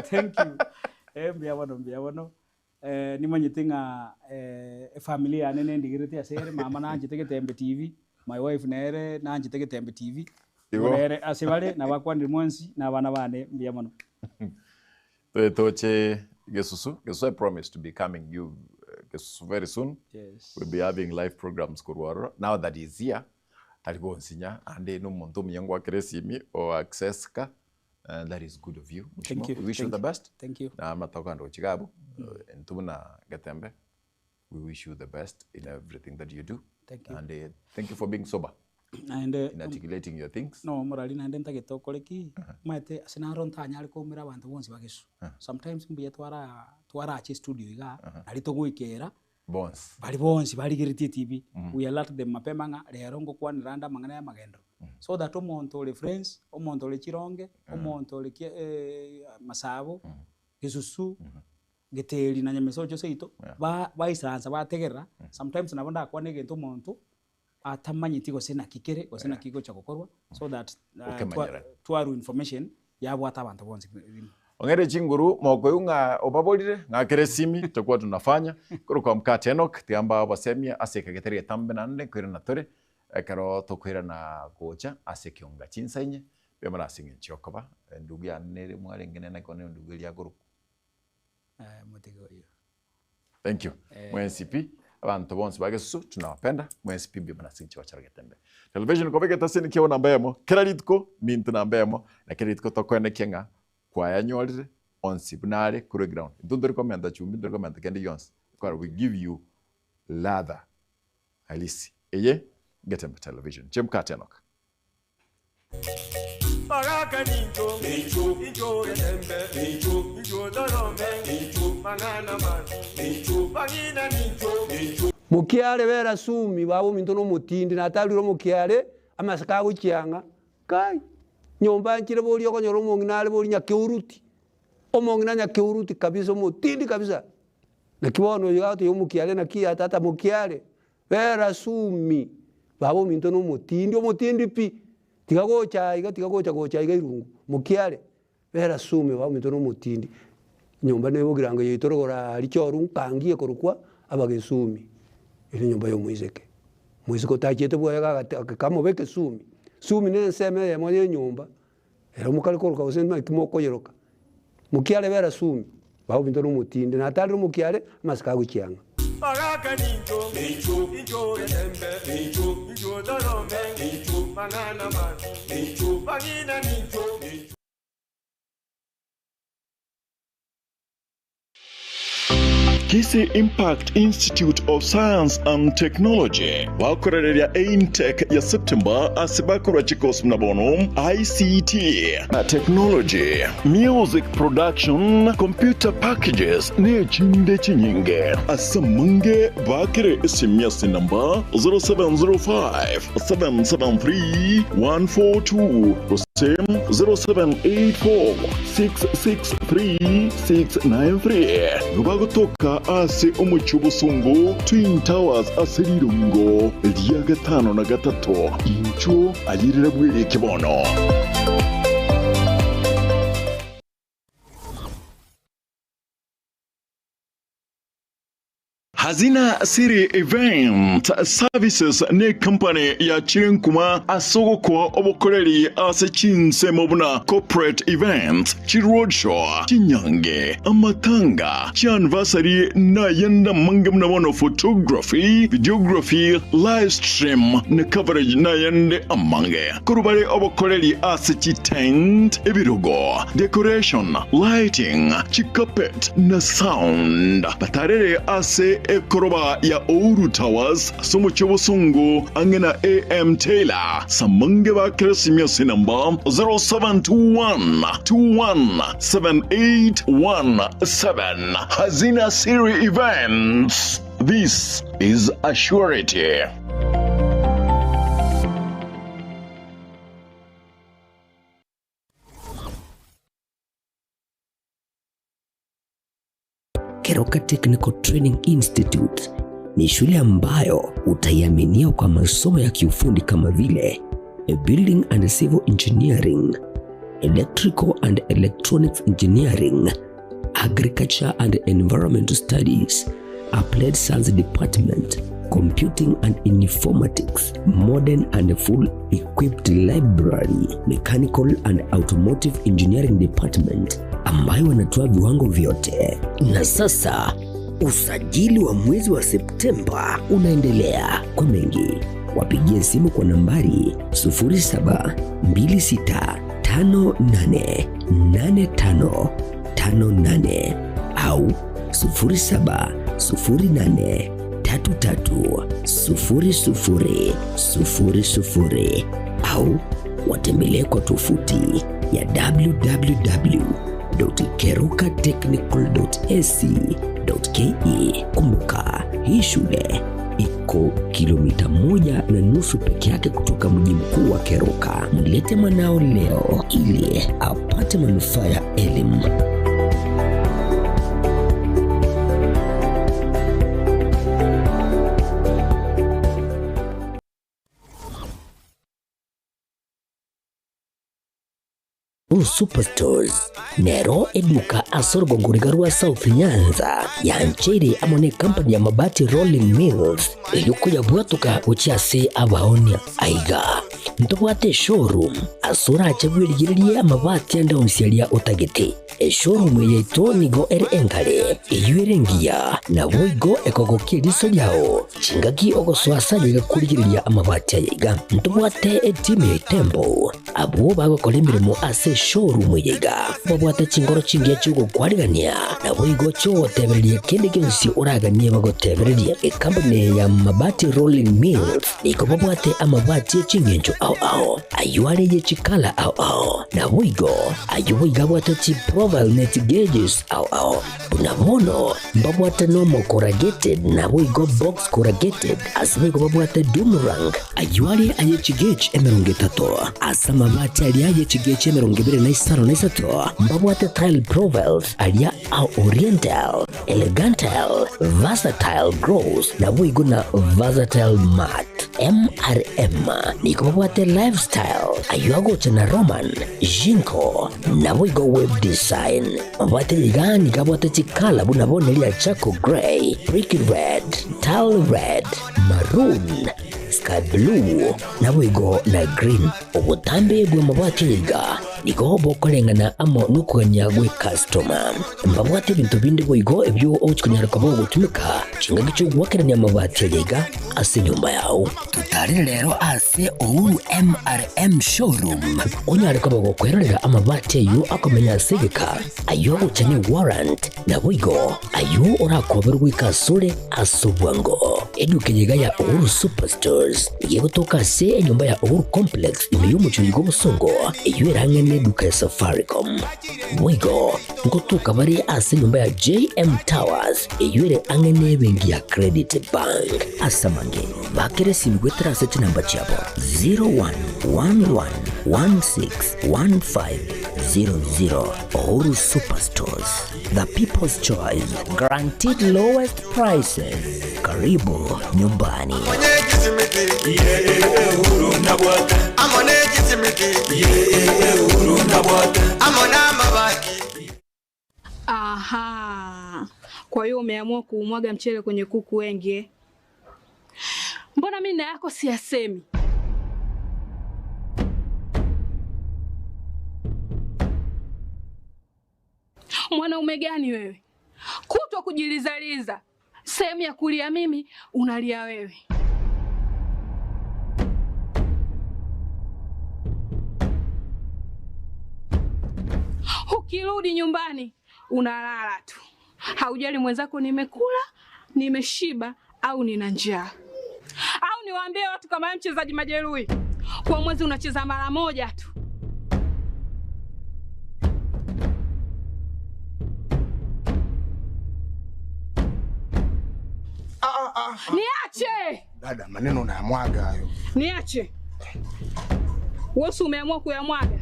thank you mbiyabano nimanyitinga familia nene ndigirite asere mama nanjite Getembe TV my wife nere nanjite Getembe TV nere asebale na bakwandi mwansi na bana bane mbiyabano toche Gesusu I promise to be coming you Gesusu very soon. Yes, we'll be having live programs Kurwaro now that he's here taligo nsinya ande no muntu myango akresimi o access ka that is good of you. Thank you. We wish you the best. Thank you. Na matoka ndo chigabu ntubuna Getembe. We wish you the best in everything that you do. Thank you. And thank you for being sober and in articulating your things. No morali na ndenta getokoleki mate sinaronta anyali ko mira abantu bonsi bagesu sometimes mbiye twara ache studio iga alito gwikera bali bonsi bali giriti TV we alert them mapema nga rero ngo kwaniranda mangana ya magendo so that omonto le friends omonto le chironge omonto le masabo Gesusu geteri na nyamesojo seito ba isanza bategera sometimes nabonda kwa negento omonto atamanyiti gose na kikere gose na kigo chakokorwa so that twaru information yabo atabantu bonse ongere chinguru moko yunga obabolire ngakere simi tokwa tunafanya kuru kwa mkate Enoch tiamba abasemia aseka geteria tambe nande kwira na tore ekaro tokwira na kocha asekionga chinsainye bemara singe chokoba ndugu ya nere mwarengene na kone ndugu ya guru mutego yo. Thank you MCP abantu bonse bagesu tunawapenda MCP bemara singe wachara Getembe television ko begeta sini kiona nambemo keraritko mintu nambemo na keraritko tokwene kenga kwa yanyorire onsi bunare kuri ground ndunduri komenda chumbi nduri komenda kendi yons kwa we give you ladha halisi eye Getembe television Mkate Enoch Baraka ninjo ninjo Getembe ninjo dorome ninjo mangana man ninjo bangina ninjo mukiale bera sumi babo minto no mutindi nataliro mukiale amasaka gukyanga kai nyomba nkire boli okonyoro monginale boli nyakeuruti omongina nyakeuruti kabisa mutindi kabisa na kibono yato yomukiale na kia tata mukiale bera sumi babo minto no mutindi pi tigagocha gocha irungu mukiale bera sumi babo minto no mutindi nyomba nebo giranga yitorogora alichoru nkangiye korukwa abagesumi ili nyomba yo muizeko tachete bwa kama beke sumi ne nseme ya moyo nyumba era mukali koruka usema kimoko yeroka mukiale bera sumi bawo bintu no mutindi na tali mukiale masika gukyanga Baraka ninjo Getembe ninjo dorome ninjo mangana man ninjo bangina ninjo Kisii Impact Institute of Science and Technology bakorereria AIMTech ya September asibakura chikos mnabono ICT technology music production computer packages ne chinde chinyinge asamunge bakire SMS number 0705 773 142 same 0784 663 693 rubagotoka ase umucubusungu Twin Towers asirirungo lya gatano na gatatu incho ayirira bwire kibono Hazina Siri Event Services ne company ya Chirenkuma asogo kwa obokoreri ase chinse mobuna corporate event chiroadshow chinyange amatanga chianniversary na yenda mangamna mono photography videography live stream ne coverage na yende amange kurubare obokoreri ase chi tent ebirogo decoration lighting chi carpet na sound batarere ase ekoroba ya Ouru Towers somo chobosungu angena AM Taylor samange ba Christmas number 0721217817 Hazina Siri Events. This is a surety. Keroka Technical Training Institute ni shule ambayo utaiaminia kwa masomo ya kiufundi kama vile Building and Civil Engineering, Electrical and Electronics Engineering, Agriculture and Environmental Studies, Applied Science Department, Computing and Informatics, Modern and Full Equipped Library, Mechanical and Automotive Engineering Department, ambayo wanatoa viwango vyote. Na sasa usajili wa mwezi wa Septemba unaendelea. Kwa mengi wapigie simu kwa nambari 0726588558 au 0708330000 au watembelee kwa tovuti ya www.kerukatechnical.ac.ke. Kumbuka, hii shule iko kilomita 1.5 peke yake kutoka mji mkuu wa Keroka. Mlete mwanao leo ili apate manufaa ya elimu. Superstores Nero eduka asorgo ngurigarua South Nyanza ya Nchiri amone company ya mabati Rolling Mills yuko ya bwatuka uchiase abaonia aiga ntobwate showroom asura achagwirigirie amabati anda unsialia utagete showroom yeto nigo engale yuerengia na boigo ekogokie liso yao chingaki ogoswasa yigakurigiria amabati aiga ntobwate team Tembo abo bagokolemiremo ase showroom yiga babwata chingoro chingia chugo kwarigania na boigo cho tebererie kende kensi uraganie bagotebererie company ya mabati Rolling Mills niko babwate amabati chingenjo au ayuare ye chikala au na boigo ayuiga bwata chi profile net gauges au bunabono babwata normal corrugated na boigo box corrugated asbigo babwata Dumarang ayuare aye chigage emerongetato asama mabati aliaje chigage emerongibire na isaro na isato mbabwate tile profiles alia au oriental elegantal versatile gross na boigo na versatile mat MRM niko babwate lifestyle ayuago chana Roman Jinko na boigo web design babwate ligani kabwate chikala bunabone lia Chaco Grey, Brick Red, Tile Red, Maroon, Sky Blue na boigo na green obutambe bwe mabwate liga niko bokolengana amo nukanya gwe customer mbabwate bintu bindi boigo ebyo ochikonyara kabo gutumika chinga gicho gwakeranya amabati liga ase nyumba yao tutari lero ase Ouru MRM showroom onyare kabo gukwerera amabati yu akomenya segeka ayo uchane warrant na boigo ayo orakoberwa ikasure asubwango edukenyiga ya Ouru Superstores yegotoka se nyumba ya Ouru Complex imiyo chigo busongo iyo erangene duka ya Safaricom boigo ngotuka bari ase nyumba ya JM Towers iyo ere angene bengi ya Credit Bank asamange bakere simgwetra ase namba chabo 0111161500 Ouru Superstores, the people's choice, guaranteed lowest prices. Karibu nyumbani. Aha, kwa hiyo umeamua kuumwaga mchele kwenye kuku wengi. Mbona mimi na yako siyasemi? Mwanaume gani wewe? Kutwa kujilizaliza. Sehemu ya kulia mimi, unalia wewe. Ukirudi nyumbani, unalala tu. Haujali mwenzako nimekula, nimeshiba au nina njaa. Au niwaambie watu kama mchezaji majeruhi, kwa mwezi unacheza mara moja tu. Niache! Dada, maneno unayamwaga hayo. Niache. Wewe umeamua kuyamwaga.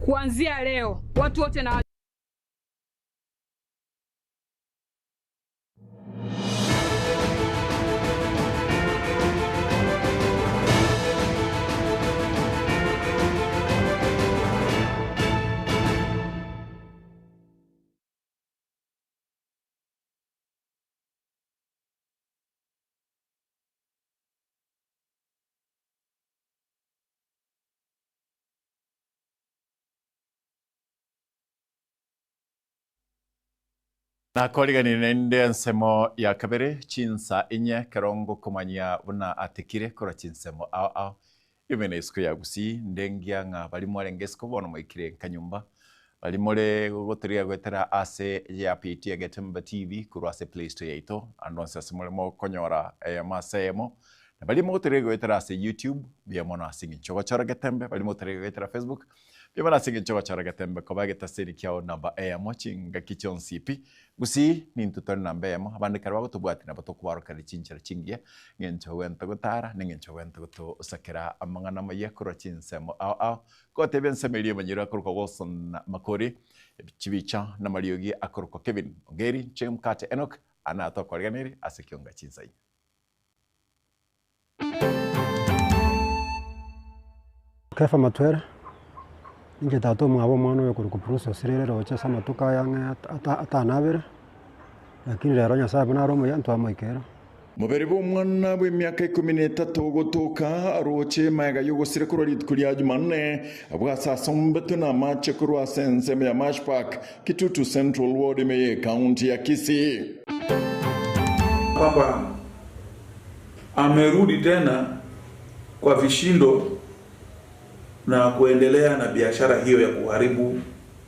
Kuanzia leo, watu wote na na korigani nende nsemo ya kabere chinsa inye kerongo komanya buna atekire kora chinsemo ao imene isiko ya gusi ndengia nga bali mwarengesko bono moikire kanyumba bali more gogoteria gwetera ase ya PT ya Getemba TV kuru ase Play Store yaito andonse simule mo konyora masemo na bali mo goteria gwetera ase YouTube bia mono asingi chogo chora Getembe bali mo goteria gwetera Facebook bia mono asingi chogo chora Getembe ko bageta seri kyao namba mochinga kichon CP gusi nintutor namba abande karwa tubwati na batokubaro kali chinchira chingia ngencho wento gutara ningencho wento guto usakira amangana maye kuro chinsemo ao ko teben semelia manyira kuro Wilson Makori chibicha na Mariogi akoro Kevin Ongeri Chemkate Enoch ana to korganeri asekionga chinsai Kefa matwera inge tato mwabo mwana yo kuruko process rero rocha sama tuka yange atanabere lakini rero nya sabe na romo yantu amoikera mubere bo mwana bw'emyaka 13 gotoka aroche mayaga yogosire kurorit kulia Jumanne abwa sasa mbeto na mache kurwa sense ya Mashpak Kitutu Central Ward Meye County ya Kisii kwamba amerudi tena kwa vishindo na kuendelea na biashara hiyo ya kuharibu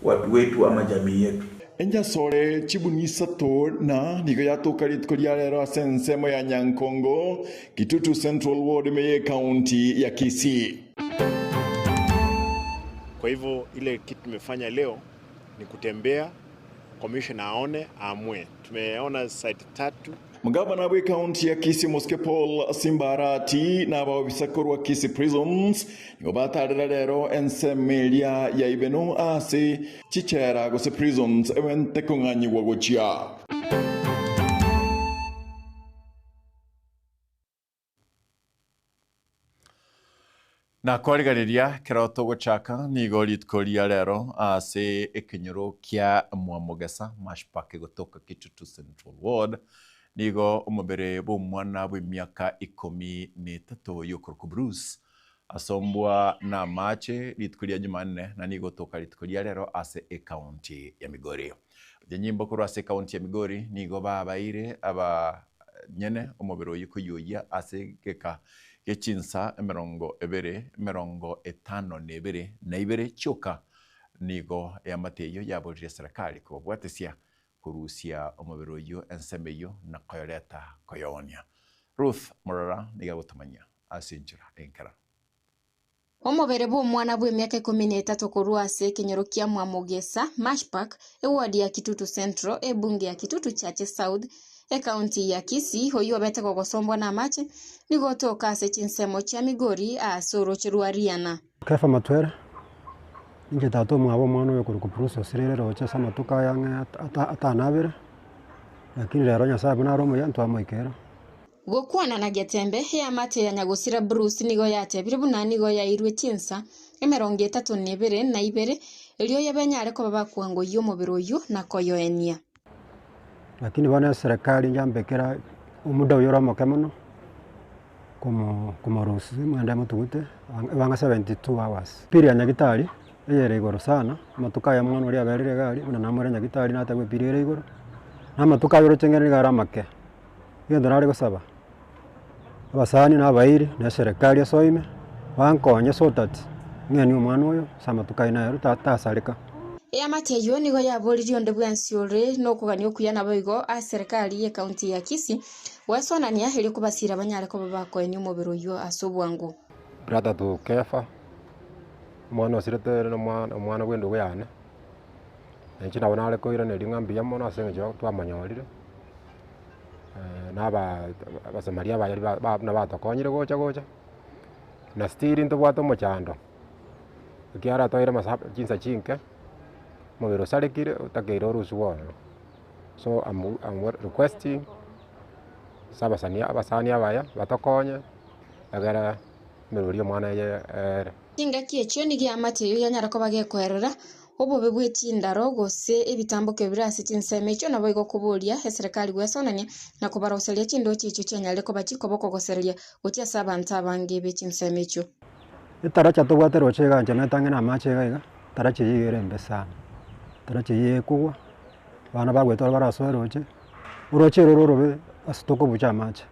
watu wetu ama jamii yetu. Enja sore chibunisa to na nigo yatoka ritkolia lero asensemo ya Nyankongo Kitutu Central Ward Meye County ya Kisii. Kwa hivyo ile kitu tumefanya leo ni kutembea commissioner aone amwe. Tumeona site 3. Mugabana bwe county ya Kisii Moske Paul Simbarati na babisakorwa Kisii Prisons ngobatarira rero ensemelia ya ibeno ase chichera gose prisons evente konganyi wagochia na korigariria kiroto gochaka nigo ritkoria rero ase ekinyoro kia Mwamugesa Mashpak gotoka Kitutu Central Ward nigo umubere b'umwana bw'imyaka 13 yokoroko Bruce asombwa na mache ritkulia Jumanne na nigo toka ritkulia rero ase county ya Migori nyimbo kuru ase county ya Migori nigo babaire aba nyene umubere uyikuyoya ase geka gechinsa 52 na ibere choka nigo ya mateyo yaboje serikali ko bwatesia kurusia omubero yo ensemeyo na koyoreta koyonia Ruth Morara niga gutumanya asinjira enkara omubere bw'omwana bw'emyaka 13 kurwa ase kinyoro kia Mwamugesa Mashpak ewadi ya Kitutu Central ebunge ya Kitutu Chache South county ya Kisii hoyo bete gogosombwa na mache nigotoka ase chinsemo cha Migori asoro chiruariana Kefa matwera inge tato mwabo mwana yo kuruko process rero rocha sama tuka yange atanabere lakini rero nya sabe na romo yantu amoikera gokwana na Getembe ya mate ya Nyagusira Bruce nigo yate biribuna nigo ya irwe chinsa 32 na ibere elio yabenyare ko babakwango yo mubiro yo na koyoenia lakini bana serikali njambekera umuda uyora mokemono como rusi mwenda mutugute banga 72 hours piri ya nyagitari yere igoro sana matuka ya mwana uri aberire gari na namore nyagitari natagwe piri yere igoro na matuka yoro cengere garamake yendo nari gusaba abasani n'abayiri na serikali yasoime bankonye sotati ngeni umwana uyo sama tukaina yero tatasarika Amateyo nigo yaboririo nde bwansiore no kugania kuyana boigo a serikali ya county ya Kisii wasonania heri kubasira abanyare ko babakoeni umubiro yo asobwangu brata tu kefa mwana osirete no mwana gwendo guyane enchi nabona ale koira ne ringambi yamono asengejo twamanyorire naba basamaria bayari na batokonyire gocha na stiri ntobwato mochando kiara toire masap jinsa chinke mobiro sarekire utakeiro rusuwono so I'm requesting abasani abaya batokonye agara merorio mwana ye kinga kiechyo nigi amateyo yanyara ko bagekwerera obobe bwetindaro gose ebitambuke birase kinsemecho nabo igo kuburia serikali gwesonania na kubaroseria chindo chicho cyanyale ko bachiko bokogosereria gotia sabanta bange bekinsemecho itaracha tobwatero cheganje natange na machega iga taracha yigere mbesa taracha yekugwa bana bagwetora barasoeroche urochero rorobe asitoko bucha macha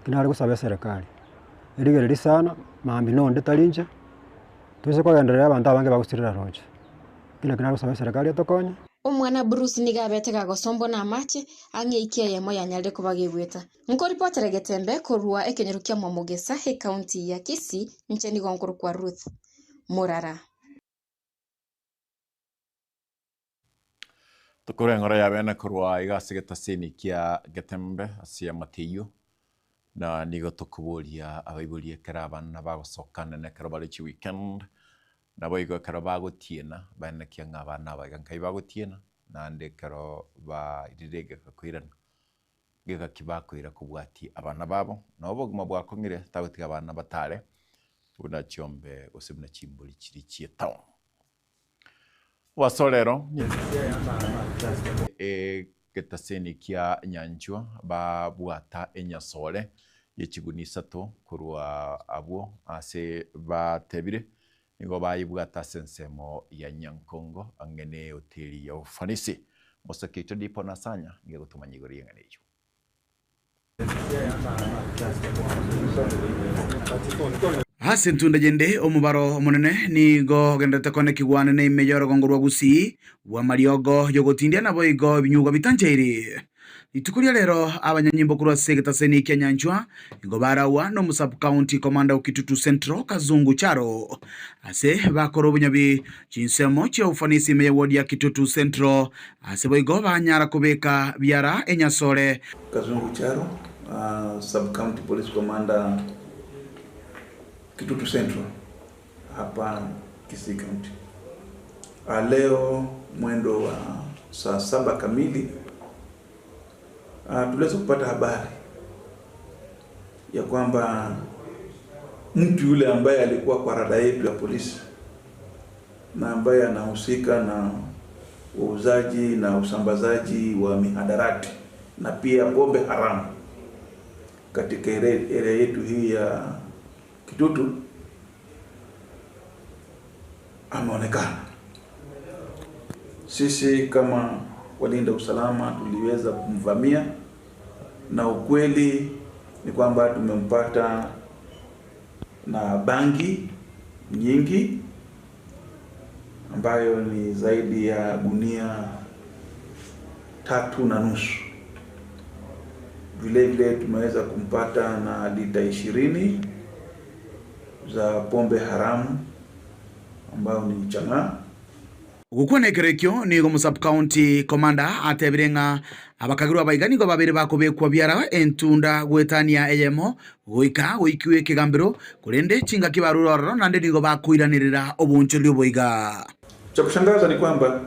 kinari gusaba serikali irigereri sana mambi nonde talinje tuze kwagenderera abantu abange bagusirira roche kila kinari gusaba serikali atokonya omwana Bruce nigabete gagosombo na mache angeikie yemo yanyalde ko bagegweta nko reporter Getembe korua ekenyerukia Mwamugesa he county ya Kisii ncheni gonkuru kwa Ruth Murara tukore ngora ya bena korua igasigeta sini kia Getembe asia Matiyu na nigo tukuburia abaiburia karabana bagosokana ne karabalichi weekend na boigo karabago tiena bana kianga abana bagankai bago tiena na ande karo ba irirege kakwirana gega kibakwira kubwati abana babo nabo guma bwakongire tawetiga abana batare una chiombe usibna chimbuli chiri chietaw wasolero getaseni kia nyanjwa ba bwata enyasole yechigunisa to kurwa abo ase batebire nigo bayibwata sensemo ya Nyankongo angene hoteli ya ufanisi mosakito dipo nasanya ngiye gutumanyigori yanganeyo hasi ntunda jende omubaro omunene nigo gendete kone kigwane ne imejoro gongorwa Gusii wa mariogo yogotindia nabo igo binyugo bitanjairi itukuria lero abanyanyimbo kurwa segeta seni Nyanjwa igo barawa no musub county commander ukitutu Central Kazungu Charo ase bakoro bunyabi chinsemo cha ufanisi me ward ya Kitutu Central ase boigo banyara kubeka biara enyasole Kazungu Charo sub county police commander Kitutu Central hapa Kisii County. Leo mwendo wa saa 7 kamili tuliweza kupata habari ya kwamba mtu yule ambaye alikuwa kwa rada yetu ya polisi na ambaye anahusika na uuzaji na usambazaji wa mihadarati na pia pombe haramu katika area yetu hii ya Kitutu ameonekana. Sisi kama walinda usalama tuliweza kumvamia na ukweli ni kwamba tumempata na bangi nyingi ambayo ni zaidi ya gunia 3.5. Vile vile tumeweza kumpata na lita 20 za pombe haramu ambayo ni chang'aa. Gukone kerekyo nigo musub county commander atebirenga abakagirwa baigani go babiri bakobekwa byara entunda gwetania eyemo goika goikiwe kigambiro kurende chinga kibaruroro nande nigo bakuiranirira obuncholi oboiga. Cha kushangaza ni kwamba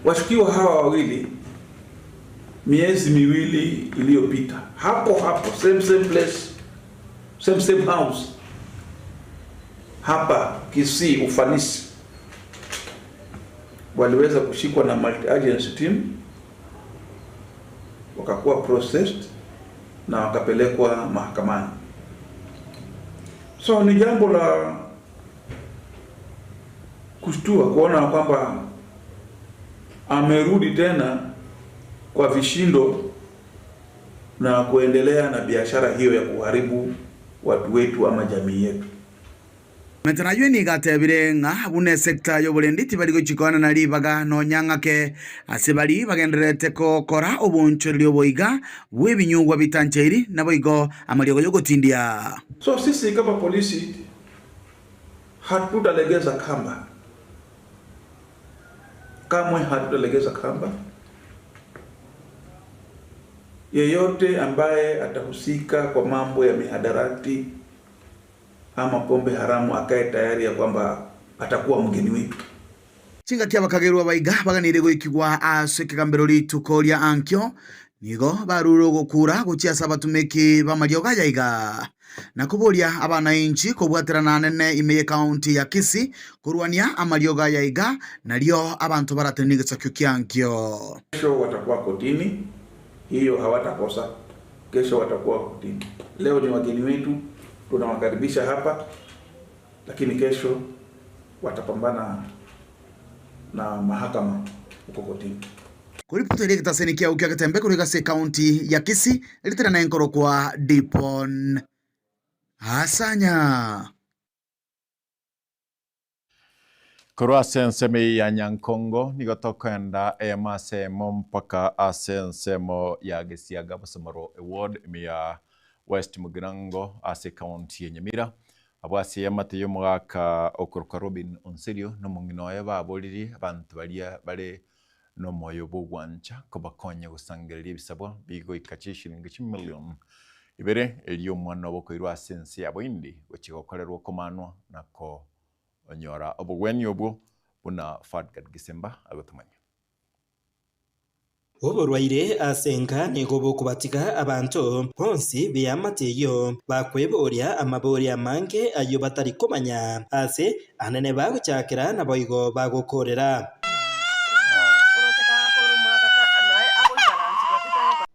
washukiwa hawa wawili miezi miwili iliyopita hapo same place same house hapa Kisii ufanisi waliweza kushikwa na multi agency team wakakuwa processed na wakapelekwa mahakamani. So ni jambo la kushtua kuona kwamba amerudi tena kwa vishindo na kuendelea na biashara hiyo ya kuharibu watu wetu ama jamii yetu. Metanayo ni gatebire nga bune sekta y'oburendi tibali gochikwana na libaga no nyangake asebali bagenderete ko kora obuncho lyoboiga bwebinyugwa bitancheiri naboigo amaliogo yogotindia. So sisi kama polisi hatutalegeza kamba. Kamwe hatutalegeza kamba. Yeyote ambaye atahusika kwa mambo ya mihadarati ama pombe haramu akae tayari ya kwamba atakuwa mgeni wetu. Chinga kia bakagerwa baiga baganire goikigwa asekegambero lituko lya ankyo nigo baruro gukura guchiasa batumeki bamarioga yaiga na kuboria abana inchi kubwaterana nene imeye county ya Kisii kurwania amarioga yaiga nalio abantu barateniga sakyo kyankyo. Kesho watakuwa kotini, hiyo hawatakosa. Kesho watakuwa kotini. Leo ni wageni wetu, tunawakaribisha hapa, lakini kesho watapambana na mahakama huko kotini. Kuripoto ile kitasenikia ukia katembe kuriga se county ya Kisii litera na enkoro kwa Dipon Hasanya. Korwa senseme ya Nyankongo nigotokenda emasemo mpaka asensemo ya Gisiaga Basamaro Award ya West Mugirango ase county ya Nyamira abwasi yamate yo mwaka okuruka Robin Onserio no munginoye baboliri abantu bali no moyo bugwancha kobakonya gusangerera ebisabwa bigo ikachishi shilingi million ibere eliyo mwana boko irwa sense yabo indi gochigokorerwa komanwa nako onyora obugweni obwo buna Fadgad Gisemba agotumanya. Oborwaire asenga nigo kubatiga abantu bonsi biyamateyo bakweboria amaboria mange ayo batari kumanya ase anene baguchakira na boigo bagukorera.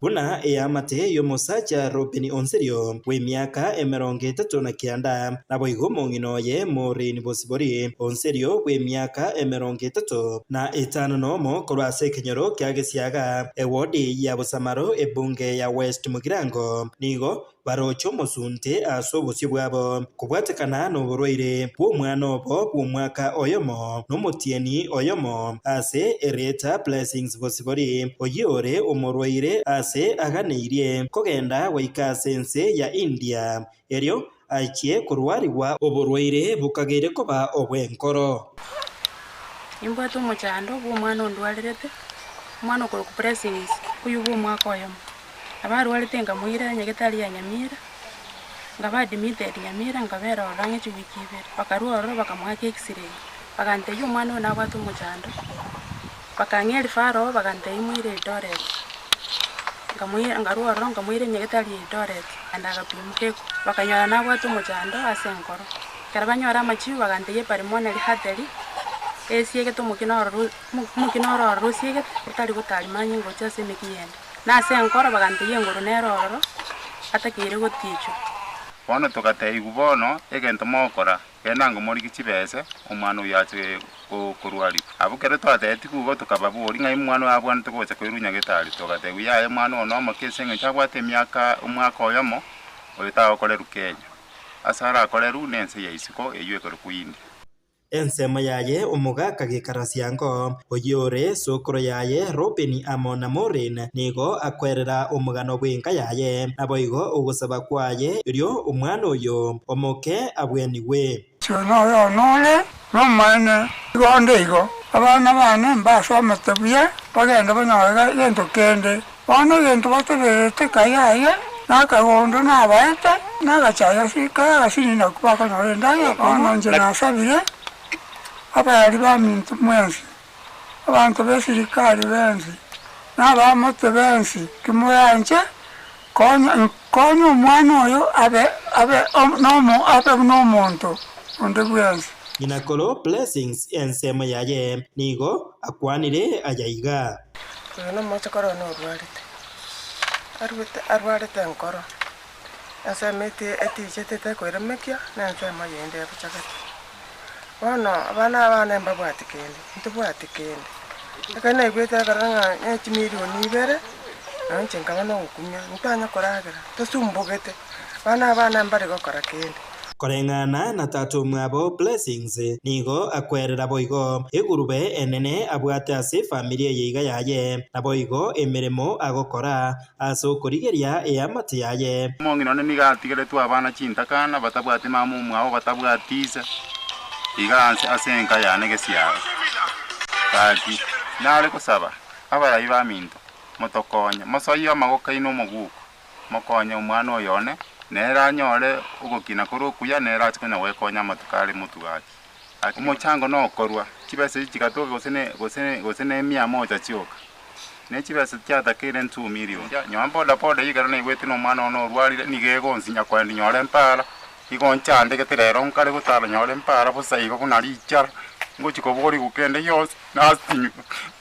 Buna eyamate yo mosacha Robin Onserio we miaka 39 na boigo monginoye Maureen Bosibori Onserio we miaka 35 nomo korwase kenyoro kya Gisiaga ewodi ya Busamaro ebunge ya West Mugirango nigo barocho mosunte asobusyo bwabo kubwatekana no borwaire bw'omwana obo bw'omwaka oyomo n'omutieni oyomo ase ereta Blessings Bosibori oyore omorwaire ase aganeirie kogenda waika sense ya India eryo aichie kurwariwa oborwaire bukagere koba obwenkoro. Imbwato mochando bw'omwana ondwalirete omwana okoro ku Blessings uyu bw'omwaka oyomo abarwarite ngamwire nyagetari ya Nyamira ngabadmitted Nyamira ngabera orange chwiki ibere bakarworo bakamwaka x-ray bakante yo mwana na bwato mochando bakangeri faro bakante imwire Eldoret ngamwire ngarworo ngamwire nyagetari ya Eldoret andagapimukeko bakanyora na bwato mochando asenkoro karabanyora amachiu bakante ye pulmonary artery esiege to mukinoro rusiege utali gutali manyi ngocha semekiyenda na senkoro bagante yengoro neroro atakire goticho bono tokatei gubono egento mokora kenango mori kichibese omwana uyache kurwari abukere twateti kugo tukababuri ngai mwana wabwana tukocha kwirunya gitari tokatei uyaye mwana ono makese ngachabwate miaka umwaka oyomo oyitaho koleru Kenya asara koleru nense yaisiko eywe koro kuindi ensema yaye omugaka gikarasiango oyore sokoro yaye Robin amona Maureen nigo akwerera omugano bwinka yaye naboigo ogusaba kwaye iryo omwana oyo omoke abweniwe chono yo nole romane gondeigo abana bane mbasomete buye bagenda banyaga gento kende bana gento baterete kayaye nakagondo nabaete nagachaya sika gasini nakubaka norenda bana nje nasabire abari bamintu mwensi abantu besirikali bensi n'abamote bensi kimuyanje konya omwana oyo abe n'omuntu onde bwensi inakolo Blessings ensema yaye nigo akwanire ayaiga no mocho korona orwarite arwarite nkoro asemete etichete kwiremekya nensema yende buchakati bono abana mbabwatikende ntubwatikende akana igwete karanga nyechimilioni ibere nanche nkabana gukumya ntanya koragira tosumbugete bana mbari gokora kende koreng'ana na tatu mwabo Blessings nigo akwerera boigo igurube enene abwate ase familia yeiga yaye na boigo emirimo agokora ase okorigeria eamate yaye mongi none nigatigere tu abana chintakana batabwate mamu mwao batabwatisa iga asenka yane gesiaga kaki nale kusaba abayi baminto motokonya mosoyi amagoka ino moguko mokonya umwana oyone nera nyore ugokina kurukuya nera chikona wekonya matukale mutugaki akimochango no korwa chibese chikatoke gosene 100 chioka ne chibese chatakire 2 million nyambo poda yigara na igwete no mwana ono rwalire nigego nsinya kwandi nyore mpara igonchande geterero nkale gutala nyore mpara busayigo kunali ichara ngochiko bori gukende yose nasinyu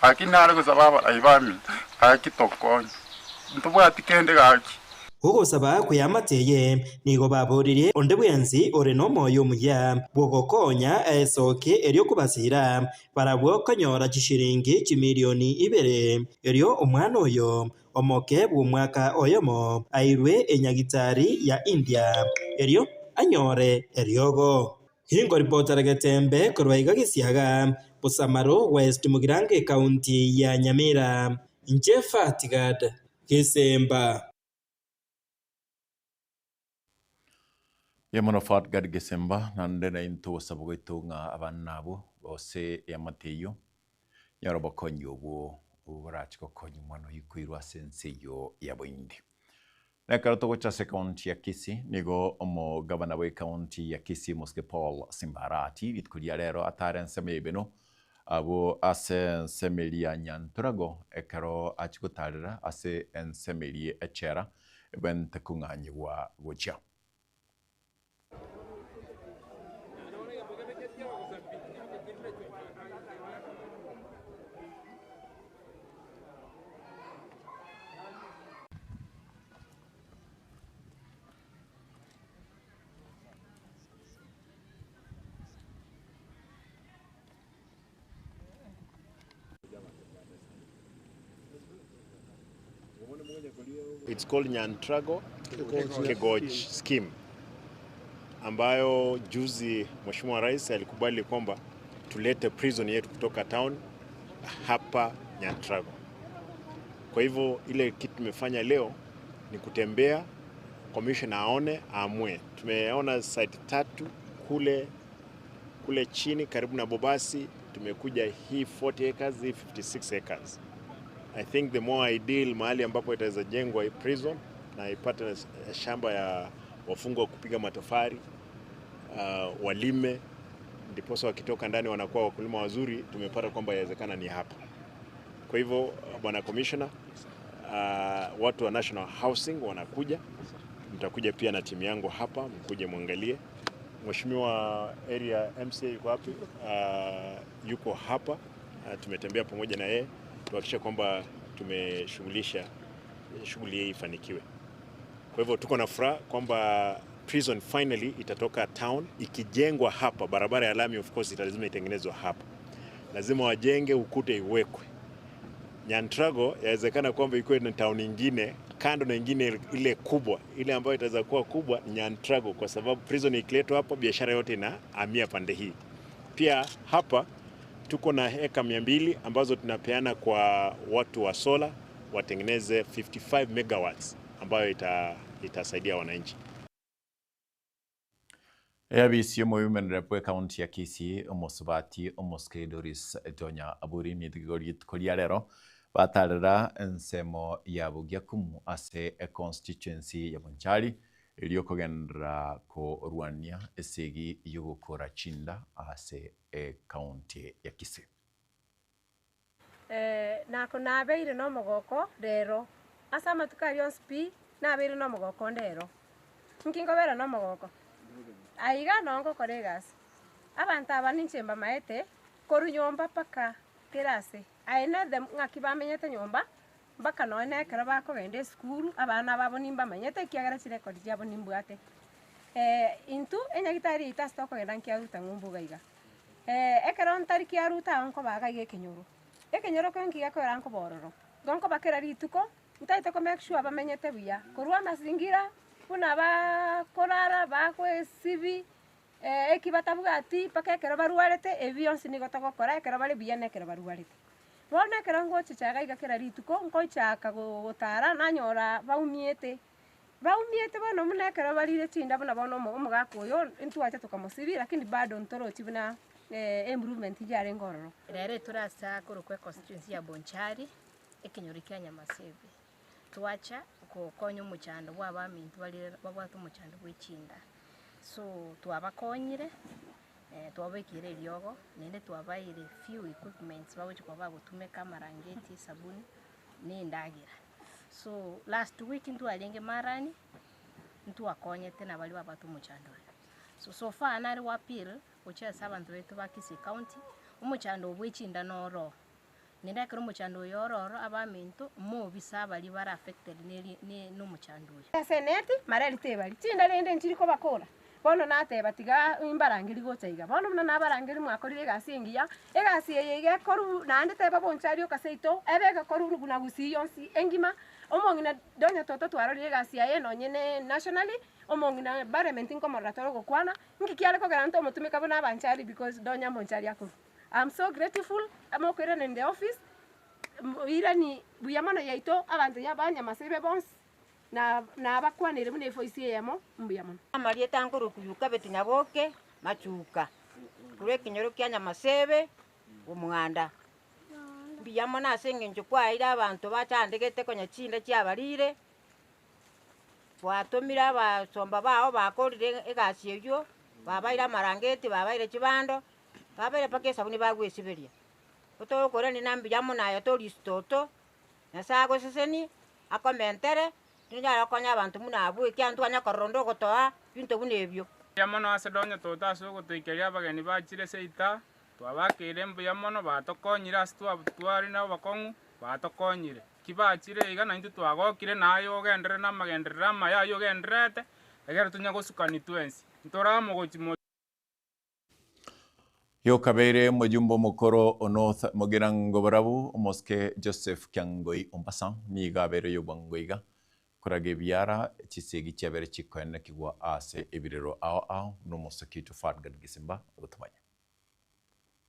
akinale gusababa aibami akitokonya ntubwatikende gaki gugusaba kuyamateye nigo baburirie onde bwensi ore no moyo muya bwogokonya esoke eryo kubasira barabwo konyora chishiringi chimilioni 2 eryo omwana oyo omoke bw'umwaka oyomo airwe enyagitari ya India eryo anyore eryogo hingo reporter Getembe korwaiga gisiaga Busamaro West Mugirange County ya Nyamira Njefa Tigad Gisemba Yemono fat gad Gisemba nande na into sabugo itunga abanabo bose yamateyo yaroba konyo bo urachiko konyo mwana yikwirwa senseyo yaboindi Nekaro togo chase county ya Kisii nigo omo gavana we county ya Kisii Muske Paul Simbarati itkulia lero ataren semebeno abo ase semelia Nyantrago ekaro achikutarira ase ensemelie echera ben tekunganyi wa gocha It's called Nyantrago Kegoch scheme ambayo juzi Mheshimiwa Rais alikubali kwamba tulete prison yetu kutoka town hapa Nyantrago. Kwa hivyo ile kitu tumefanya leo ni kutembea commissioner aone aamue. Tumeona site 3 kule chini karibu na Bobasi, tumekuja hii 40 acres, hii 56 acres. I think the more ideal mahali ambapo itaweza jengwa prison na ipate shamba ya wafungwa kupiga matofari, walime, ndiposa wakitoka ndani wanakuwa wakulima wazuri, tumepata kwamba inawezekana ni hapa. Kwa hivyo bwana commissioner, watu wa National Housing wanakuja, mtakuja pia na timu yangu hapa, mkuje muangalie. Mheshimiwa area MCA yuko wapi? Yuko hapa, tumetembea pamoja na yeye tuhakikisha kwamba tumeshughulisha shughuli hii ifanikiwe. Kwa hivyo tuko na furaha kwamba prison finally itatoka town ikijengwa hapa. Barabara ya lami of course lazima itengenezwe hapa, lazima wajenge ukute iwekwe. Nyantrago yawezekana kwamba ikuwe na town nyingine kando na nyingine ile kubwa, ile ambayo itaweza kuwa kubwa ni Nyantrago, kwa sababu prison ikiletwa hapa biashara yote na amia pande hii. Pia hapa tuko na heka 200 ambazo tunapeana kwa watu wa solar watengeneze 55 megawatts ambayo itasaidia wananchi. Yabisi Women Rep County ya Kisii Omosubati Omoske Doris Donya Aburi Nidigorit Koliarero batarira ensemo yabo gyakumu ase a constituency ya Bonchari iliyokogendera ko Rwania esegi yugukora chinda ase e county ya Kisii. Nako nabeire no mogoko rero asa matukari on spi nabeire no mogoko ndero nkingo bera no mogoko aiga nongo koregas abantu abaninchemba maete koru nyomba paka terase aina them ngaki bamenyete nyomba mpaka none ekero bakogenda esukuru abana babo nimbamanyete ekiagera chirekodi chiabo nimbwate intu enyagitari itasita okogenda nkiaruta ng'umbuga iga ekero ntari kiaruta anko bagaiga ekenyoro kio nkigakorera nkobororo gonko bakera rituko ntaite ko make sure bamenyete buya korwa mazingira buna bakorara bakwesibi ekibatabugati paka ekero barwarete ebionsi nigotogokora ekero bari buya nekero barwarete bona ekero ngochichaga igakera rituko nkoichaka gotara nanyora baumiete bono muna ekero barire chinda buna bono omogaka oyo ntwacha tukamusibi lakini bado ntorochi buna improvement yare ngororo rero turasa kurukwe constituency ya Bonchari ekinyori kya Nyamasebe twacha kokonya omuchando bw'abamintu babwata omuchando bw'echinda so twabakonyire twabekire eriogo nende twabaire few equipments bagochikwa bagotumeka amarangeti sabuni n'endagira so last week ntwarenge marani ntwakonyete nabali babata omuchando so far nari wapil ochesa abantu betu ba Kisii County omuchando obw'echinda noro nendakira omuchando oyo ororo abaminto mobisa bali bara affected n'omuchando oyo seneti marerite bali chinda rende nchiriko bakora bono nateba tiga imbarangiri gochaiga bono muna nabarangiri mwakorire egasi engiya egasi eye koru nande teba Bonchari okaseito ebega koru ruguna gusi yonsi engima omongina donya toto twarorire egasi yaye nonyene nationally omongina environment inkomoratoro gokwana nkikiale kogera nto omotumika bona Bonchari because donya Bonchari akuru I'm so grateful amokere in the office irani buyamana yaito abantu yabanyamasibe bonse na bakwanire mune voice yemo mbuyamana amarieta nkuru kuyuka betinyaboke machuka kure kinyoro kya Nyamasebe omwanda mbiyamana asenge njukwa ira abantu batandegete konya chinda cyabarire twatomira abasomba bao bakorire egasi eyo babaira marangeti babaire chibando babere pake sabuni bagwesiberia otokora ni nambi nayo toristoto nasago seseni akomentere njara konya abantu munabu ekyantu anya korondo gotoa bintu bunebyo yamono asedonya tota aso gotekeria abageni bachire seita twabakire mbu yamono batokonyira astwa twari na bakongu batokonyire kibachire iga na intu twagokire nayo gendere na magendere amaya yo gendrete egera tunya gosukani twensi ntoramo gochimo yo kabere mujumbo mukoro onoth mogirango barabu omoske Joseph Kyangoi ompasa migabere yo bangoiga kurage biara chisegi cyabere chikwene kigwa ase ebirero ao no mosakito fadgad gisimba gutumanya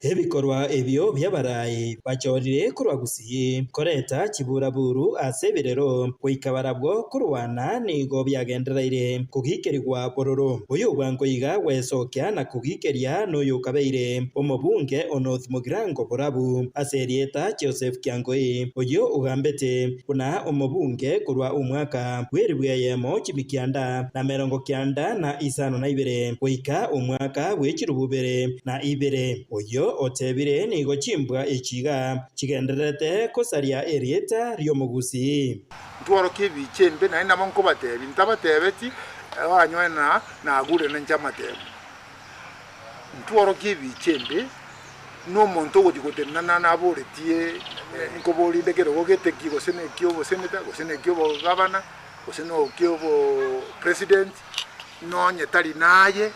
ebikorwa ebyo byabaraye bachorire kurwa gusiye koreta kiburaburu ase birero kwikabarabwo kurwana nigo byagendereire kugikerigwa bororo uyu bwangoiga wesokya na kugikerya no kabeire omobunge Onoth Mogirango Borabu aserieta Joseph Kyangoi uyu ugambete kuna omobunge kurwa umwaka weribweyemo kimikyanda na merongo kyanda na isano na ibere wika umwaka wechirububere na ibere uyu otebire nigo chimbwa echiga chigenderete kosaria erieta ryomugusi ntwaro kibichembe na ina monko batebi ntabatebeti wanywana na agure na nchamatebo ntwaro kibichembe no monto gotikotenna na aboretie nkobori ndekero gogeteki gosene kyobo seneta gosene kyobo governor gosene kyobo president no nyetari naye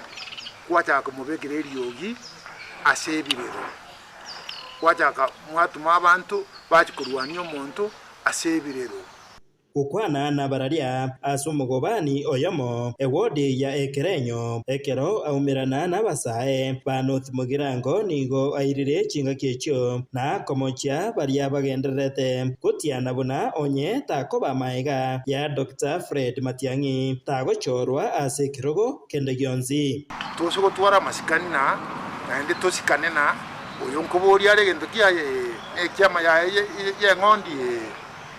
kwacha kumubekere eriogi asebirero wajaka mwatuma abantu bachikurwanya omuntu asebirero ukwana na bararia asumugobani oyomo ewodi ya ekerenyo ekero aumirana na basae ba Onoth Mogirango nigo airire chinga kiecho na komocha baria bagenderete kutiana buna onye takoba maiga ya Dr. Fred Matiang'i tagochorwa ase kirogo kende gionzi tosogo twara masikani na ende tosikane na uyu nkobori ale gento kia ekiama ya ngondi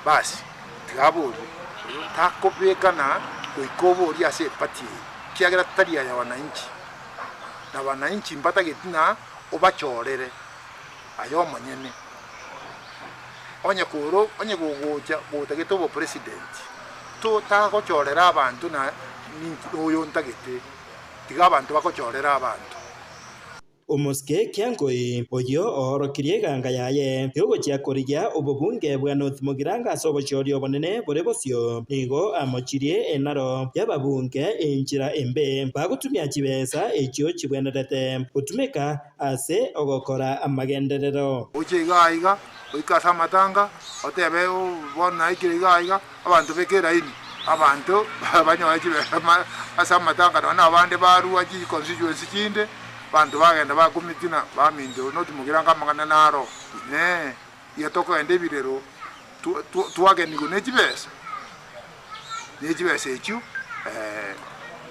basi tigabori takopeka na kuikobori ase pati kiagera taria ya wananchi na wananchi mpata getina obachorere ayo manyene onye kuro onye gogoja botageto bo president to tagochorera abantu na uyu ntagete tiga abantu bakochorera abantu Omoske Kiangoi oyo orokirie ganga yaye yogo chiakorigia obobunge bwa North Mogiranga sobochorio bonene borebosio nigo amochirie enaro yababunge enchira embe bagutumia chibesa ekyo chibwenerete gutumika ase ogokora amagenderero uchiga oikasa matanga otebe ubona ikiriga abantu bekera ini abantu banyoye chibesa asa matanga nona abande barua chi constituency chinde bantu bagenda bakumitina bamindo North Mogiranga mangana naro ne yatoko ende birero tuageni gune chibesa ekyo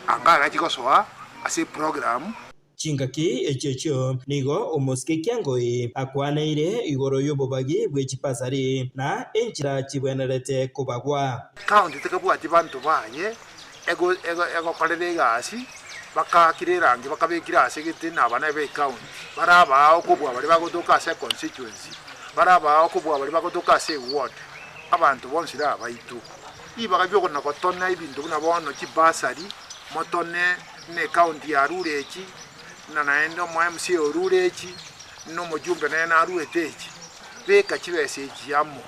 angara chikosoa ase program chingaki echecho nigo Omoske Kiangoi akwaneire igoro yobobagi bwechipasari na enchira chibwenerete kubagwa county tekabwati bantu banye ego kolere gasi bakakirirangi bakabekira ase giti nabana be county baraba okubwa bali bagotoka ase constituency baraba okubwa bali bagotoka ase ward abantu bonse abaitu ibaga byo na kotona ibintu na bono chibasari motone ne county ya rurechi na naendo mo MC orurechi no mujumbe na ruetechi beka chibese ekiamo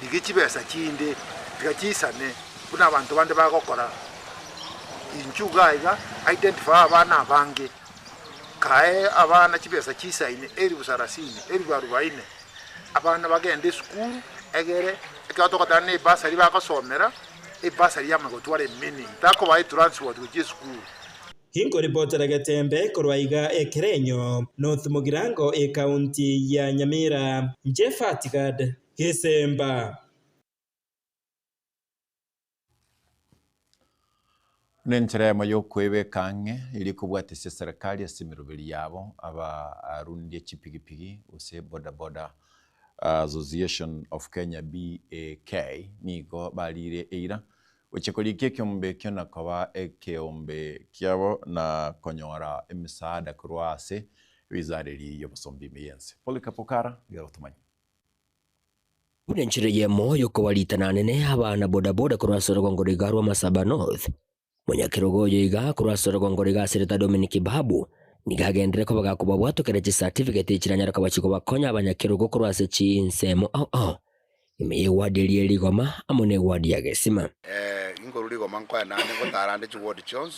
digi chibesa chinde gachisane kuna abantu bande bagokora inchuga iga identify abana bange kae abana chibesa chisaine eri busarasini eri barubaine abana bagende school egere ekato katane basari bakosomera basari yamagotware meaning tako bai transport ku school Hingo ripotera Gatembe korwaiga Ekerenyo North Mogirango county ya Nyamira Jefatigad Gisemba Nencheremo yokwebe kange ili kubwatise serikali asimirubiri yabo aba arundi chipigipigi use boda Association of Kenya BAK nigo balire eira uchekolikie kiombe kiona kwa ekeombe kiabo na konyora emisaada kurwase wizariri yobusombi miyense Polikapokara garotumanyi Unenchire yemo yoko walitana nene abana bodaboda kurwasora gongoriga rwa Masaba North Munyakirogoyo iga kurwasora gongoriga Sirita Dominic Babu nigagendere ko bagakuba bwatokereje certificate ikiranyara kabachiko bakonya abanyakirogo kurwase chinsemo ime wadi Ligoma amone wadi ya Gesima ingoro Ligoma nkwa nane gotarande chiward Jones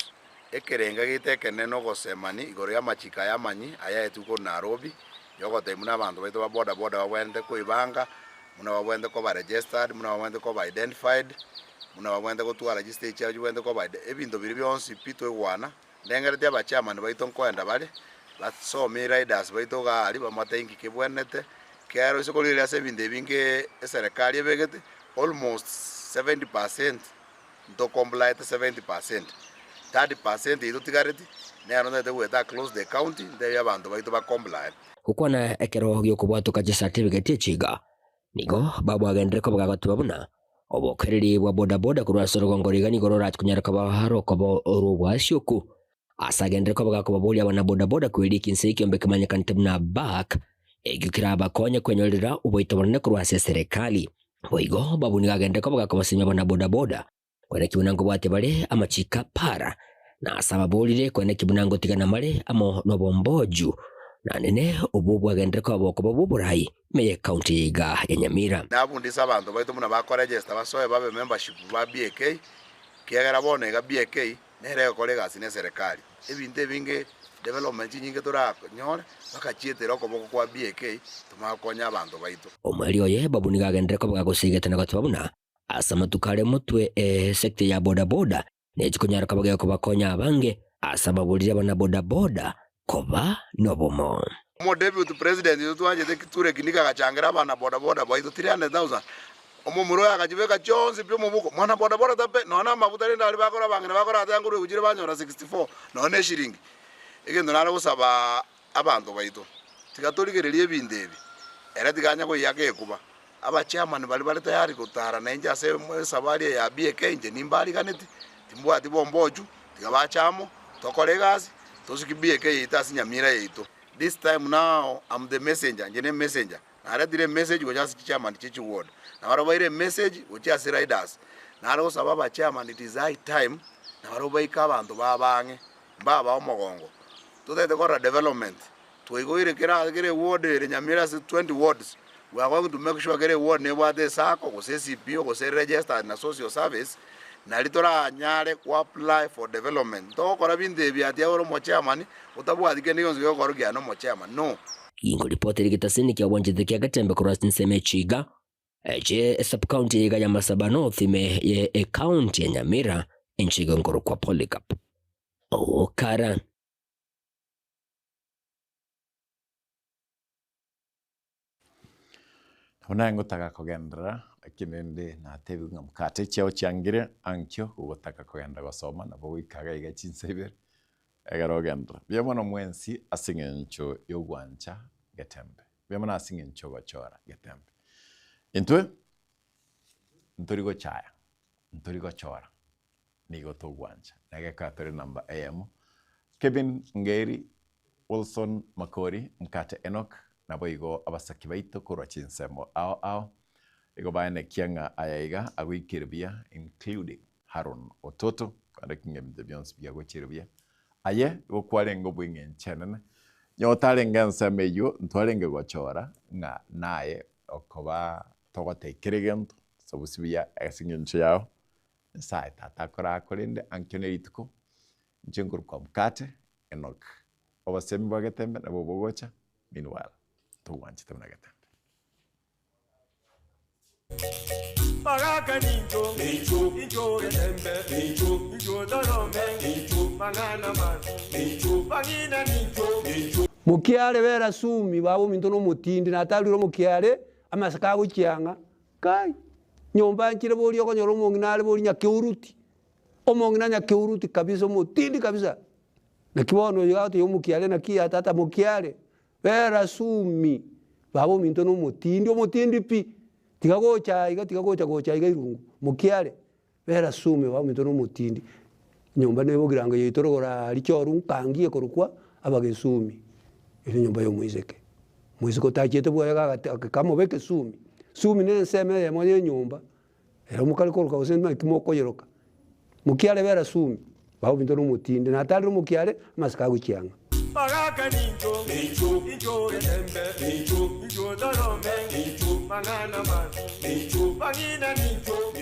ekerenga gitekene no gosemani igoro ya machika ya manyi aya etuko Nairobi yogo temuna abantu baito boda wawende ko ibanga muna wawende ko ba registered muna wawende ko ba identified muna wawende ko tuwa register charge wawende ko ba ebindo biri byonsi pito egwana ndengere dia ba chairman baito nkwenda bale basomi riders baito gali bamatengi kebwenete kero isokolira sebinde binge serikali ebegete almost 70% to comply 70% 30% ito tigareti nero nete weta close the county nde yabantu baito ba comply ukwana ekero gyo kubwatuka certificate chiga nigo babu agendere ko bagagatubabuna obokereri bwa bodaboda kurwasoro gongoriga nigoro rat kunyaraka baharo ko urubwasyoku asagendere ko bagakobabuli abana bodaboda kwiriki nsiki ombe kamanya kantemna back egukira bakonya kwenyorera uboitabone kurwase serikali boigo babu nigagendere ko bagakobasinya abana bodaboda kwene kibunango bwate bale amachika para na asaba bolire kwene kibunango tigana male amo nobomboju na nene ububwa agendere ko aboko babuburayi meye county yiga ya Nyamira nabundisa abantu baito muna bakora register basoye babe membership ba BAK kiagara bone ga BAK nere kolega sine serikali ebinte binge development nyinge tora nyore bakachietera ko boko kwa BAK tumakonya abantu baito omwali oye babu nigagendere ko bagagusigetana gatwabuna asama tukale mutwe sector ya bodaboda nekikunyara kabagaya ko bakonya abange asaba bulira bana bodaboda koba nobomo mo deputy president yutu anje tekiture kinika kachangira abana bodaboda baito 300,000 omo muro yakajibeka chonzi pyo mubuko mwana bodaboda tape nona mabuta rinda ali bakora bangene bakora atangure ujire banyora 64 none shiringi egendo nara gusaba abantu baito tikatoligererie bindebi era tikanya ko yake kuba aba chairman bali bali tayari kutara na inja se sabari ya BAK nje nimbali kaneti timbwa tibomboju tikabachamo tokolegazi tosiki BAK itasi Nyamira yeito this time now I'm the messenger njene messenger na dire message go just chairman chichi ward na warabaire message uchi as riders na ro sababa chairman it is high time na warabaika abantu babange baba omogongo tutete kora development tuigoire kere ward Nyamira 20 wards. We are going to make sure kere ward ne wade sako ko CPO ko register na social service na litora nyare ko apply for development to kora binde biatia oro mo chairman utabwa dikeni yonse ko koro gya no mo chairman no ingo ripoti rigitasini kya wanjithe kya Gatembe cross nseme chiga eje sub county ya Masaba North ime ye county ya Nyamira enchiga ngoro kwa Polycarp okara unangutaka kugendera kinende na tebi ngamukate chao changire ankyo ugotaka kugenda gusoma na bo ikaga iga chinsebere egarogendera byemono mwensi asingencho yogwancha Gatembe byemono asingencho gochora Gatembe intwe ntorigo chaya ntorigo chora nigo togwancha nage katore number AM Kevin Ngeri Wilson Makori mkate Enoch nabo igo abasaki baito kurwa chinsemo ao igo baene kianga ayaiga agwikirbia including Harun Ototo kada kingemde Beyonce bia gochirbia aye igo kwarengo bwingen chenene nyotale ngansa meyo ntwalenge gochora nga naye okoba togote kirigento sobusibia esingencho yao sai tatakora kolinde ankene ituko njenguru kwa mkate Enoch obasemi bwa Gatembe nabo bogocha meanwhile tuwanchi tamna Gatembe Bagaka ninjo injo Gatembe injo darome mangana man bangina ninjo mukiale bera sumi babo minto no mutindi nataliro mukiale amasaka gukyanga kai nyomba nkire boli okonyoro monginale boli nyakeuruti omongina nyakeuruti kabisa mutindi kabisa na kibono yote yomukiale na kia tata mukiale bera sumi babo minto no mutindi pi tigagocha iga irungu mukiale bera sumi babo minto no mutindi nyomba nebo giranga yitorogora alichoru nkangiye korukwa abagesumi ile nyomba yo muizeko tachete bwa kama beke sumi ne nseme ya moyo nyomba era mukali koruka usema kimoko yeroka mukiale bera sumi babo minto no mutindi na tali mukiale masaka gukyanga Bagaka ninjo injo Gatembe injo darome mangana man bangina ninjo